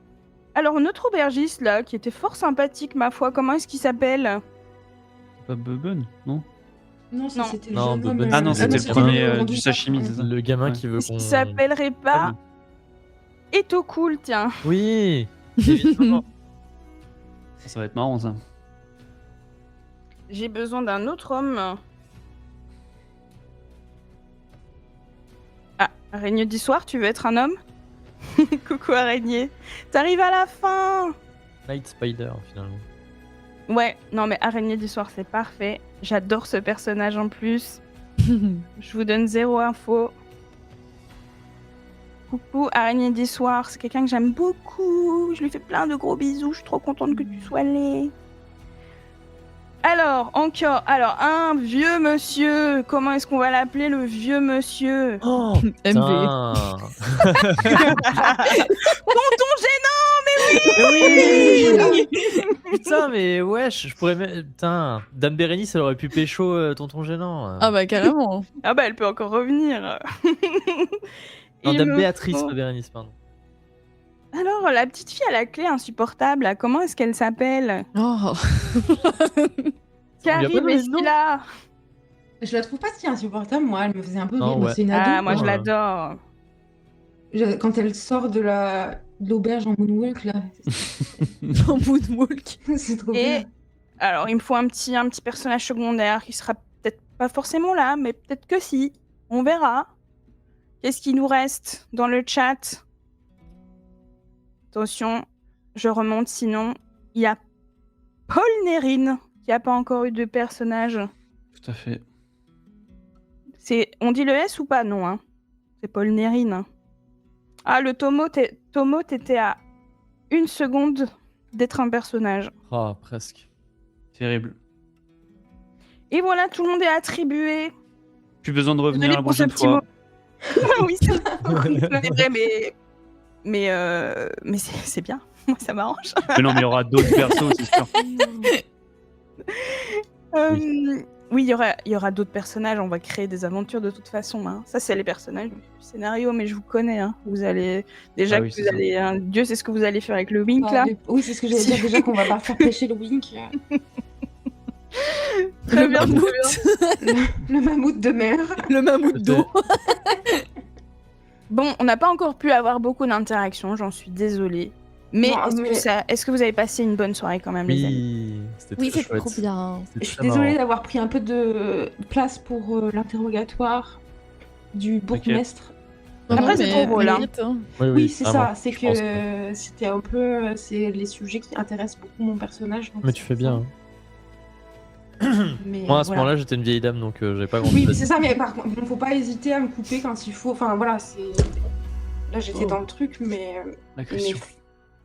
Alors, notre aubergiste, là, qui était fort sympathique, ma foi, comment est-ce qu'il s'appelle? C'est pas Bubble, non? Non, ça Non. c'était le Non, jeune homme. Bubble, Ah non, c'était le premier le du redoutable. sashimi, c'est ça? Le gamin Ouais. qui veut Est-ce qu'on. qu'il s'appellerait pas Eto Cool, tiens. Oui. Évidemment. Ça va être marrant, ça. J'ai besoin d'un autre homme. Ah, araignée du soir, tu veux être un homme? Coucou araignée. T'arrives à la fin. Night Spider finalement. Ouais, non mais araignée du soir, c'est parfait. J'adore ce personnage en plus. Je vous donne zéro info. Coucou araignée du soir, c'est quelqu'un que j'aime beaucoup. Je lui fais plein de gros bisous. Je suis trop contente que tu sois là. Alors, encore, un vieux monsieur. Comment est-ce qu'on va l'appeler, le vieux monsieur? Oh MV. putain. Tonton gênant, Oui. Putain mais wesh, je pourrais même. Putain, Dame Bérénice elle aurait pu pécho tonton gênant. Ah bah carrément. Ah bah elle peut encore revenir. Non, Il Dame me Béatrice, faut- pas Bérénice, pardon. Alors, la petite fille à la clé insupportable, là, comment est-ce qu'elle s'appelle? Oh. Qui On lui a pas arrive donné et de nom qui là? Je la trouve pas si insupportable, moi. Elle me faisait un peu Non, rire. ouais. C'est une ado. Ah, moi je Ouais. l'adore. Quand elle sort de l'auberge en moonwalk, là. En moonwalk. C'est trop Et bien. alors, il me faut un petit personnage secondaire qui sera peut-être pas forcément là, mais peut-être que si. On verra. Qu'est-ce qu'il nous reste dans le chat? Attention, je remonte, sinon il y a Paul Nérine qui a pas encore eu de personnage. Tout à fait. On dit le S ou pas? Non, hein. C'est Paul Nérine. Ah, le Tomo, t'étais à 1 seconde d'être un personnage. Ah, presque. Terrible. Et voilà, tout le monde est attribué. Plus besoin de revenir Désolée la pour ce prochaine petit fois. mot. Oui, c'est vrai, mais c'est bien. Moi, ça m'arrange. Mais non, mais il y aura d'autres persos, c'est sûr. Oui, il y aura d'autres personnages. On va créer des aventures de toute façon. Hein. Ça, c'est les personnages du scénario, mais je vous connais. Hein. Vous allez déjà Ah oui, que c'est vous ça. allez. Dieu sait ce que vous allez faire avec le Wink Ah, là. oui, c'est ce que j'allais dire déjà qu'on va partir pêcher le wink. Très Le bien, mammouth. très bien. Le mammouth de mer. Le mammouth d'eau. Bon, on n'a pas encore pu avoir beaucoup d'interactions. J'en suis désolée. Mais, Non, est-ce que vous avez passé une bonne soirée quand même, les amis? Oui, c'était Oui, très c'est chouette. trop bien. C'était Je suis très désolée marrant. d'avoir pris un peu de place pour l'interrogatoire du bourgmestre. Après, c'est trop beau, là. mérite, hein. Oui, c'est vraiment, ça. C'est je pense que c'était un peu c'est les sujets qui intéressent beaucoup mon personnage. donc Mais tu c'est fais bien. ça. hein. Mais Moi, à ce voilà. moment-là, j'étais une vieille dame, donc j'avais pas grand Oui, chose. c'est ça. Mais par contre, faut pas hésiter à me couper quand il faut. Enfin voilà, c'est. Là, j'étais Oh. dans le truc, mais L'agression.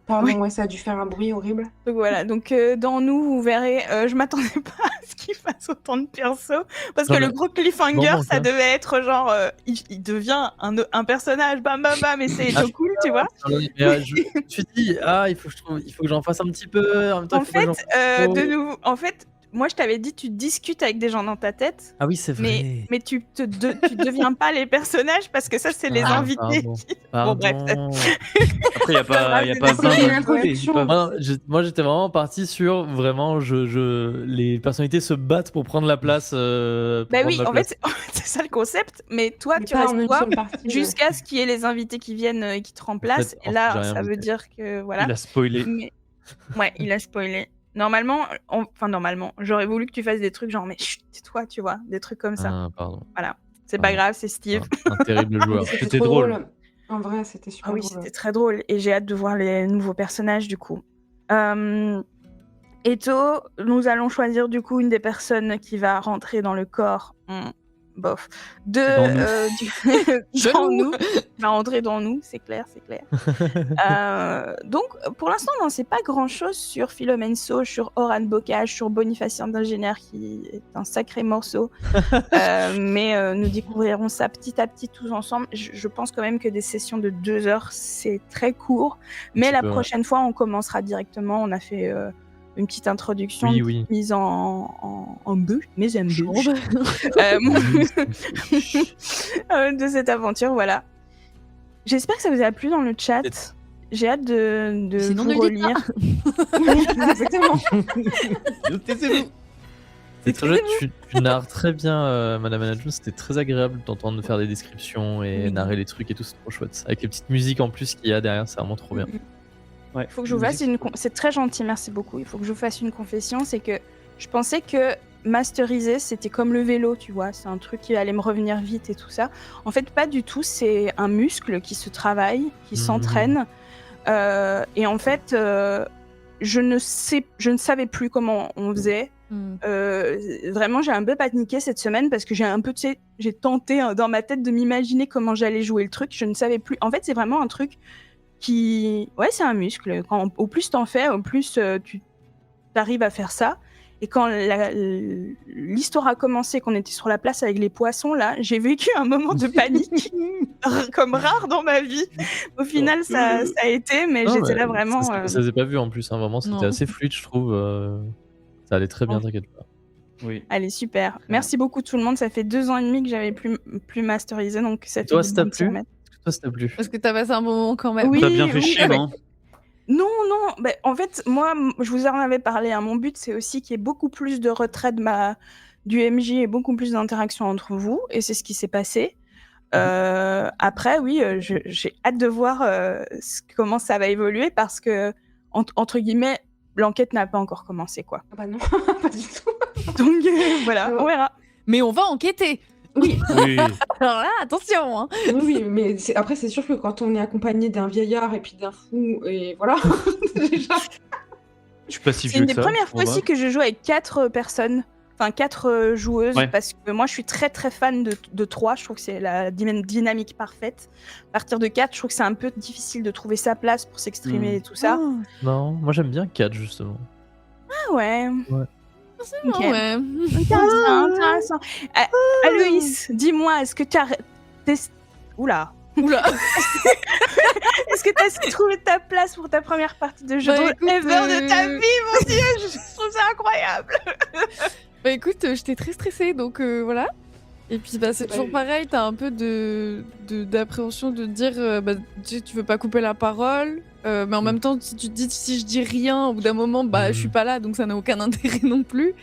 pardon, ouais, ça a dû faire un bruit horrible. Donc voilà, donc dans nous, vous verrez, je m'attendais pas à ce qu'il fasse autant de persos, parce Non, que le mais gros cliffhanger, vraiment, ça hein. devait être genre, il devient un personnage, bam bam bam, et c'est trop cool, tu vois. Mais, je me suis dit, il faut que j'en fasse un petit peu. En même temps, En il faut pas que fait, j'en fasse trop. de nouveau, en fait, moi je t'avais dit, tu discutes avec des gens dans ta tête, Ah oui, c'est vrai. mais tu deviens pas les personnages, parce que ça, c'est les Ah, invités. pardon. Bon, bref. Après, il n'y a pas c'est 20 désolé, invités, l'introduction. ils peuvent- Moi, j'étais vraiment parti sur vraiment, les personnalités se battent pour prendre la place. Bah oui, en fait, c'est ça le concept, mais toi, Mais tu pas restes en une toi, seule partie. jusqu'à ce qu'il y ait les invités qui viennent et qui te remplacent. en Et fait, là, j'ai rien ça veut voté. dire que voilà. Il a spoilé. Mais ouais, il a spoilé. Normalement, normalement, j'aurais voulu que tu fasses des trucs genre mais chut, tais-toi, tu vois, des trucs comme ça. Ah, pardon. C'est pas pardon. grave, c'est Steve. Un terrible Mais joueur. C'était trop drôle. En vrai, c'était super Ah oui, drôle. c'était très drôle et j'ai hâte de voir les nouveaux personnages du coup. Eto, nous allons choisir du coup une des personnes qui va rentrer dans le corps. Bof. Dans nous. Dans nous. Va rentrer dans nous, c'est clair, c'est clair. Donc, pour l'instant, on n'en sait pas grand-chose sur Philomenso, sur Oran Bocage, sur Bonifacien d'Ingénieur, qui est un sacré morceau. Mais nous découvrirons ça petit à petit tous ensemble. Je pense quand même que des sessions de 2 heures, c'est très court. Mais la peu, ouais. prochaine fois, on commencera directement. On a fait une petite introduction, Oui, une oui. petite mise en bûche, mise en bûche. De cette aventure, voilà. J'espère que ça vous a plu dans le chat. J'ai hâte de Sinon, vous ne le dites relire. Exactement. Taisez-vous. C'est très chouette, tu narres très bien, Madame Management. C'était très agréable d'entendre faire des descriptions et Oui. narrer les trucs et tout. C'est trop chouette. Avec les petites musiques en plus qu'il y a derrière, c'est vraiment trop bien. Ouais. Il faut que je vous fasse une... C'est très gentil, merci beaucoup. Il faut que je vous fasse une confession, c'est que je pensais que masteriser, c'était comme le vélo, tu vois. C'est un truc qui allait me revenir vite et tout ça. En fait, pas du tout. C'est un muscle qui se travaille, qui s'entraîne. Et en fait, je ne savais plus comment on faisait. Vraiment, j'ai un peu paniqué cette semaine parce que j'ai tenté dans ma tête de m'imaginer comment j'allais jouer le truc. Je ne savais plus. En fait, c'est vraiment un truc ouais, c'est un muscle. Au plus t'en fais, au plus tu arrives à faire ça. Et quand l'histoire a commencé, qu'on était sur la place avec les poissons, là, j'ai vécu un moment de panique, comme rare dans ma vie. Au final, ça a été, mais j'étais là vraiment... Ça s'est pas vu en plus, hein, vraiment, c'était Non. assez fluide, je trouve. Ça allait très bien, Ouais. t'inquiète pas. Oui. Allez, super. Merci beaucoup tout le monde. Ça fait 2 ans et demi que j'avais plus masterisé, donc ça fait Toi, du ça bien t'a de s'y plu remettre. Toi, ça t'a plu. Parce que t'as passé un bon moment quand même. Oui, T'as bien fait oui, chier, mais- non? Non, en fait, moi, je vous en avais parlé. Hein, mon but, c'est aussi qu'il y ait beaucoup plus de retrait du MJ et beaucoup plus d'interaction entre vous. Et c'est ce qui s'est passé. Après, oui, j'ai hâte de voir comment ça va évoluer parce que, entre guillemets, l'enquête n'a pas encore commencé, quoi. Ah bah non, pas du tout. Donc, voilà, on verra. Mais on va enquêter. Oui, Oui. Alors là, attention. Hein. oui, mais après, c'est sûr que quand on est accompagné d'un vieillard et puis d'un fou, et voilà, déjà. Je suis pas si C'est vieux une que des ça. premières fois on va. aussi que je joue avec 4 personnes, enfin 4 joueuses, Ouais. parce que moi je suis très très fan de 3, je trouve que c'est la dynamique parfaite. À partir de 4, je trouve que c'est un peu difficile de trouver sa place pour s'exprimer et tout ça. Non, moi j'aime bien 4 justement. Ah ouais. C'est Ok. bon, ouais. Intéressant. Aloïs, dis-moi, est-ce que tu as... Oula. Oula. Est-ce que tu as trouvé ta place pour ta première partie de jeu Bah, de rôle écoute, ever de ta vie, mon dieu, je trouve ça incroyable. Bah écoute, j'étais très stressée, donc voilà. Et puis bah c'est toujours pareil, t'as un peu d'appréhension de te dire bah tu veux pas couper la parole, mais en même temps si tu te dis si je dis rien au bout d'un moment bah je suis pas là donc ça n'a aucun intérêt non plus.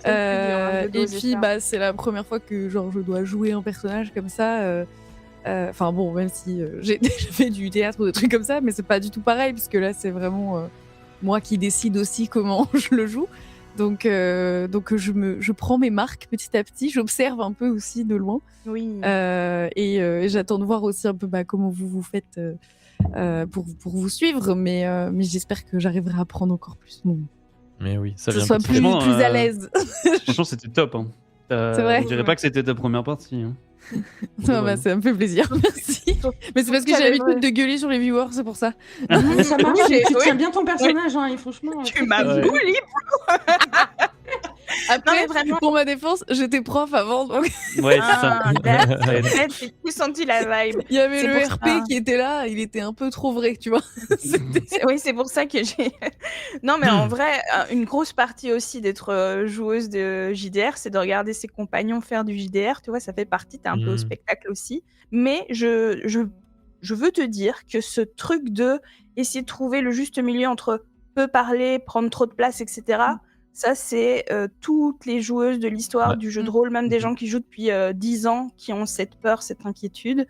C'est le plus dur, hein, de Et doser puis ça. bah c'est la première fois que genre je dois jouer un personnage comme ça. Enfin bon, même si j'ai déjà fait du théâtre ou des trucs comme ça, mais c'est pas du tout pareil puisque là c'est vraiment moi qui décide aussi comment je le joue. Donc je prends mes marques petit à petit, j'observe un peu aussi de loin Oui. et j'attends de voir aussi un peu comment vous faites pour vous suivre, mais j'espère que j'arriverai à apprendre encore plus. Bon, Mais oui, ça que ce vient soit petit à plus, petit. Franchement, à l'aise. Franchement, c'était top. Hein. C'est vrai. Je dirais pas que c'était ta première partie. Hein. Ça, ça me fait plaisir, merci. Mais c'est parce que j'ai l'habitude de gueuler sur les viewers, c'est pour ça. Ça marche, Oui, tu oui. tiens bien ton personnage, hein, et franchement. Tu m'as Ouais. bully. Après, mais vraiment. pour ma défense, j'étais prof avant, donc Ouais, c'est ça. Ah, peut-être j'ai plus senti la vibe. il y avait C'est le pour RP ça. qui était là, il était un peu trop vrai, tu vois. Oui, c'est pour ça que j'ai. Non, mais en vrai, une grosse partie aussi d'être joueuse de JDR, c'est de regarder ses compagnons faire du JDR. Tu vois, ça fait partie, t'es un peu au spectacle aussi. Mais je veux te dire que ce truc de essayer de trouver le juste milieu entre peu parler, prendre trop de place, etc. Ça, c'est toutes les joueuses de l'histoire Ouais. du jeu de rôle, même des gens qui jouent depuis 10 ans, qui ont cette peur, cette inquiétude.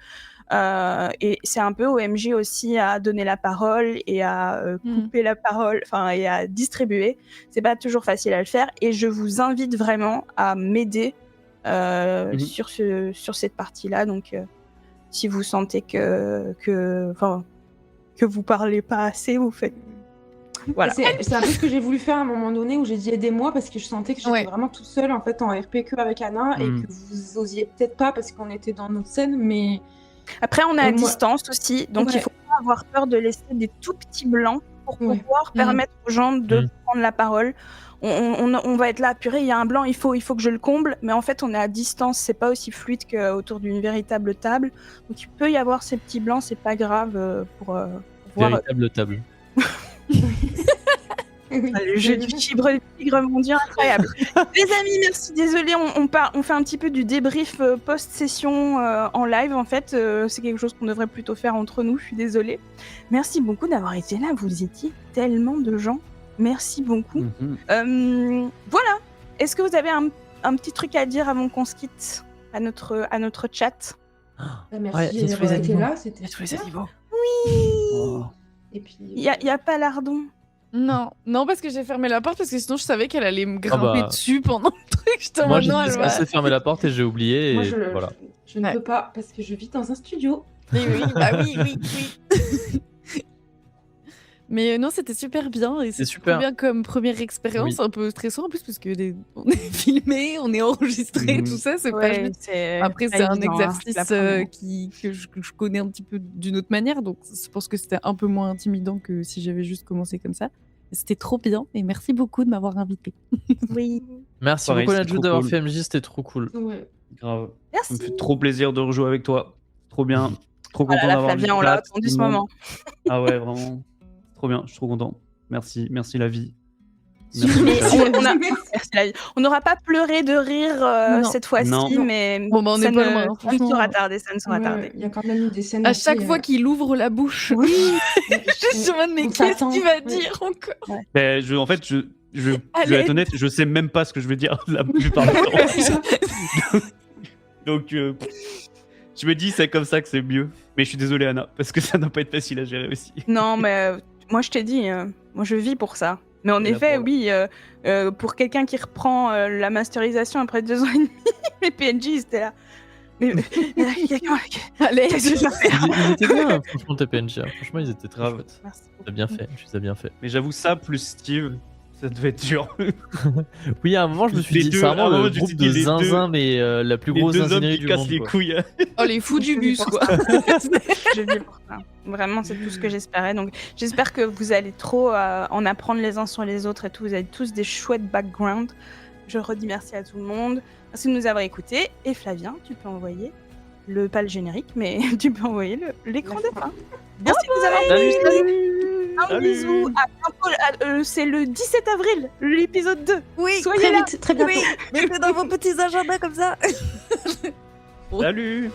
Et c'est un peu OMG aussi à donner la parole et à couper la parole, enfin, et à distribuer. C'est pas toujours facile à le faire. Et je vous invite vraiment à m'aider sur cette partie-là. Donc, si vous sentez que vous parlez pas assez, vous faites. Voilà. C'est un peu ce que j'ai voulu faire à un moment donné où j'ai dit aidez-moi parce que je sentais que j'étais Ouais. vraiment toute seule en fait en RPQ avec Anna et que vous osiez peut-être pas parce qu'on était dans notre scène, mais Après, on est à moi- distance aussi, donc il Ouais. faut pas avoir peur de laisser des tout petits blancs pour Ouais. pouvoir permettre aux gens de prendre la parole. On va être là, purée, il y a un blanc, il faut que je le comble, mais en fait, on est à distance, c'est pas aussi fluide qu'autour d'une véritable table. Donc, il peut y avoir ces petits blancs, c'est pas grave pour voir Véritable table. le jeu du tigre mondial, incroyable. Les amis, merci, désolé, on fait un petit peu du débrief post-session en live, en fait. C'est quelque chose qu'on devrait plutôt faire entre nous, je suis désolée. Merci beaucoup d'avoir été là, vous étiez tellement de gens. Merci beaucoup. Voilà, est-ce que vous avez un petit truc à dire avant qu'on se quitte à notre chat? merci d'avoir été là, c'était super. Oh. Et puis Il y a pas lardon. Non, parce que j'ai fermé la porte parce que sinon je savais qu'elle allait me grimper bah. dessus pendant le truc. J'étais en Moi, mode, j'ai non, elle va. censé fermer la porte et j'ai oublié. moi Et je voilà. ne Ouais. peux pas parce que je vis dans un studio. Oui, oui. Mais non, c'était super bien et c'est super. super bien comme première expérience, Oui. un peu stressant en plus parce que on est filmé, on est enregistré, tout ça, c'est pas juste. Après, c'est un exercice que je connais un petit peu d'une autre manière, donc je pense que c'était un peu moins intimidant que si j'avais juste commencé comme ça. C'était trop bien et merci beaucoup de m'avoir invité. Oui. Merci Pareil, beaucoup, c'était Nadjou, trop d'avoir cool. fait MJ, c'était trop cool. Ouais. Grave. Merci. Ça me fait trop plaisir de rejouer avec toi. Trop bien. Trop content Voilà, d'avoir Flavien, le on l'a chat, attendu tout ce le monde. moment. Ah ouais, vraiment. Trop bien, je suis trop content. Merci la vie. Mais Merci. merci la vie. On n'aura pas pleuré de rire Non. cette fois-ci, Non. mais Bon, bah, on ça est pas ne- loin, ça ne franchement. sera tardé, ça ne sera tardé. Il y a quand même eu des scènes. À assez, chaque fois qu'il ouvre la bouche, Oui. je suis en mode, mais On qu'est-ce s'attend. qu'il va Oui. dire encore? Ben, en fait, je vais Allez. être honnête, je sais même pas ce que je veux dire la plupart du temps. Donc, je me dis, c'est comme ça que c'est mieux. Mais je suis désolé, Anna, parce que ça n'a pas été facile à gérer aussi. Non, mais moi je t'ai dit, moi je vis pour ça. Mais en Et effet, là, oui, pour quelqu'un qui reprend la masterisation après 2 ans et demi, les PNJ ils étaient là. Mais Allez, qu'est-ce que je dois faire? Ils étaient bien, franchement, tes PNJ. Franchement, ils étaient très Grave. chouettes. Merci beaucoup. T'as bien fait, tu les as bien fait. Mais j'avoue, ça plus Steve, ça devait être dur. Oui, à un moment, je me suis Les dit, deux, c'est à un vraiment moment, le je groupe me de suis dit, les zinzin, mais la plus Les grosse deux hommes zinzinerie qui du cassent monde. les quoi. couilles. Oh, les fous du bus, quoi. Je vis pour ça. Vraiment, c'est tout ce que j'espérais. Donc, j'espère que vous allez trop en apprendre les uns sur les autres et tout. Vous avez tous des chouettes backgrounds. Je redis merci à tout le monde. Merci de nous avoir écoutés. Et Flavien, tu peux envoyer pas le générique, mais tu peux envoyer l'écran de fin. Merci de nous avoir Salut, Un Salut. bisou. À bientôt. C'est le 17 avril, l'épisode 2. Oui, Soyez Très là. vite, très bientôt. mettez dans vos petits agendas comme ça. Salut.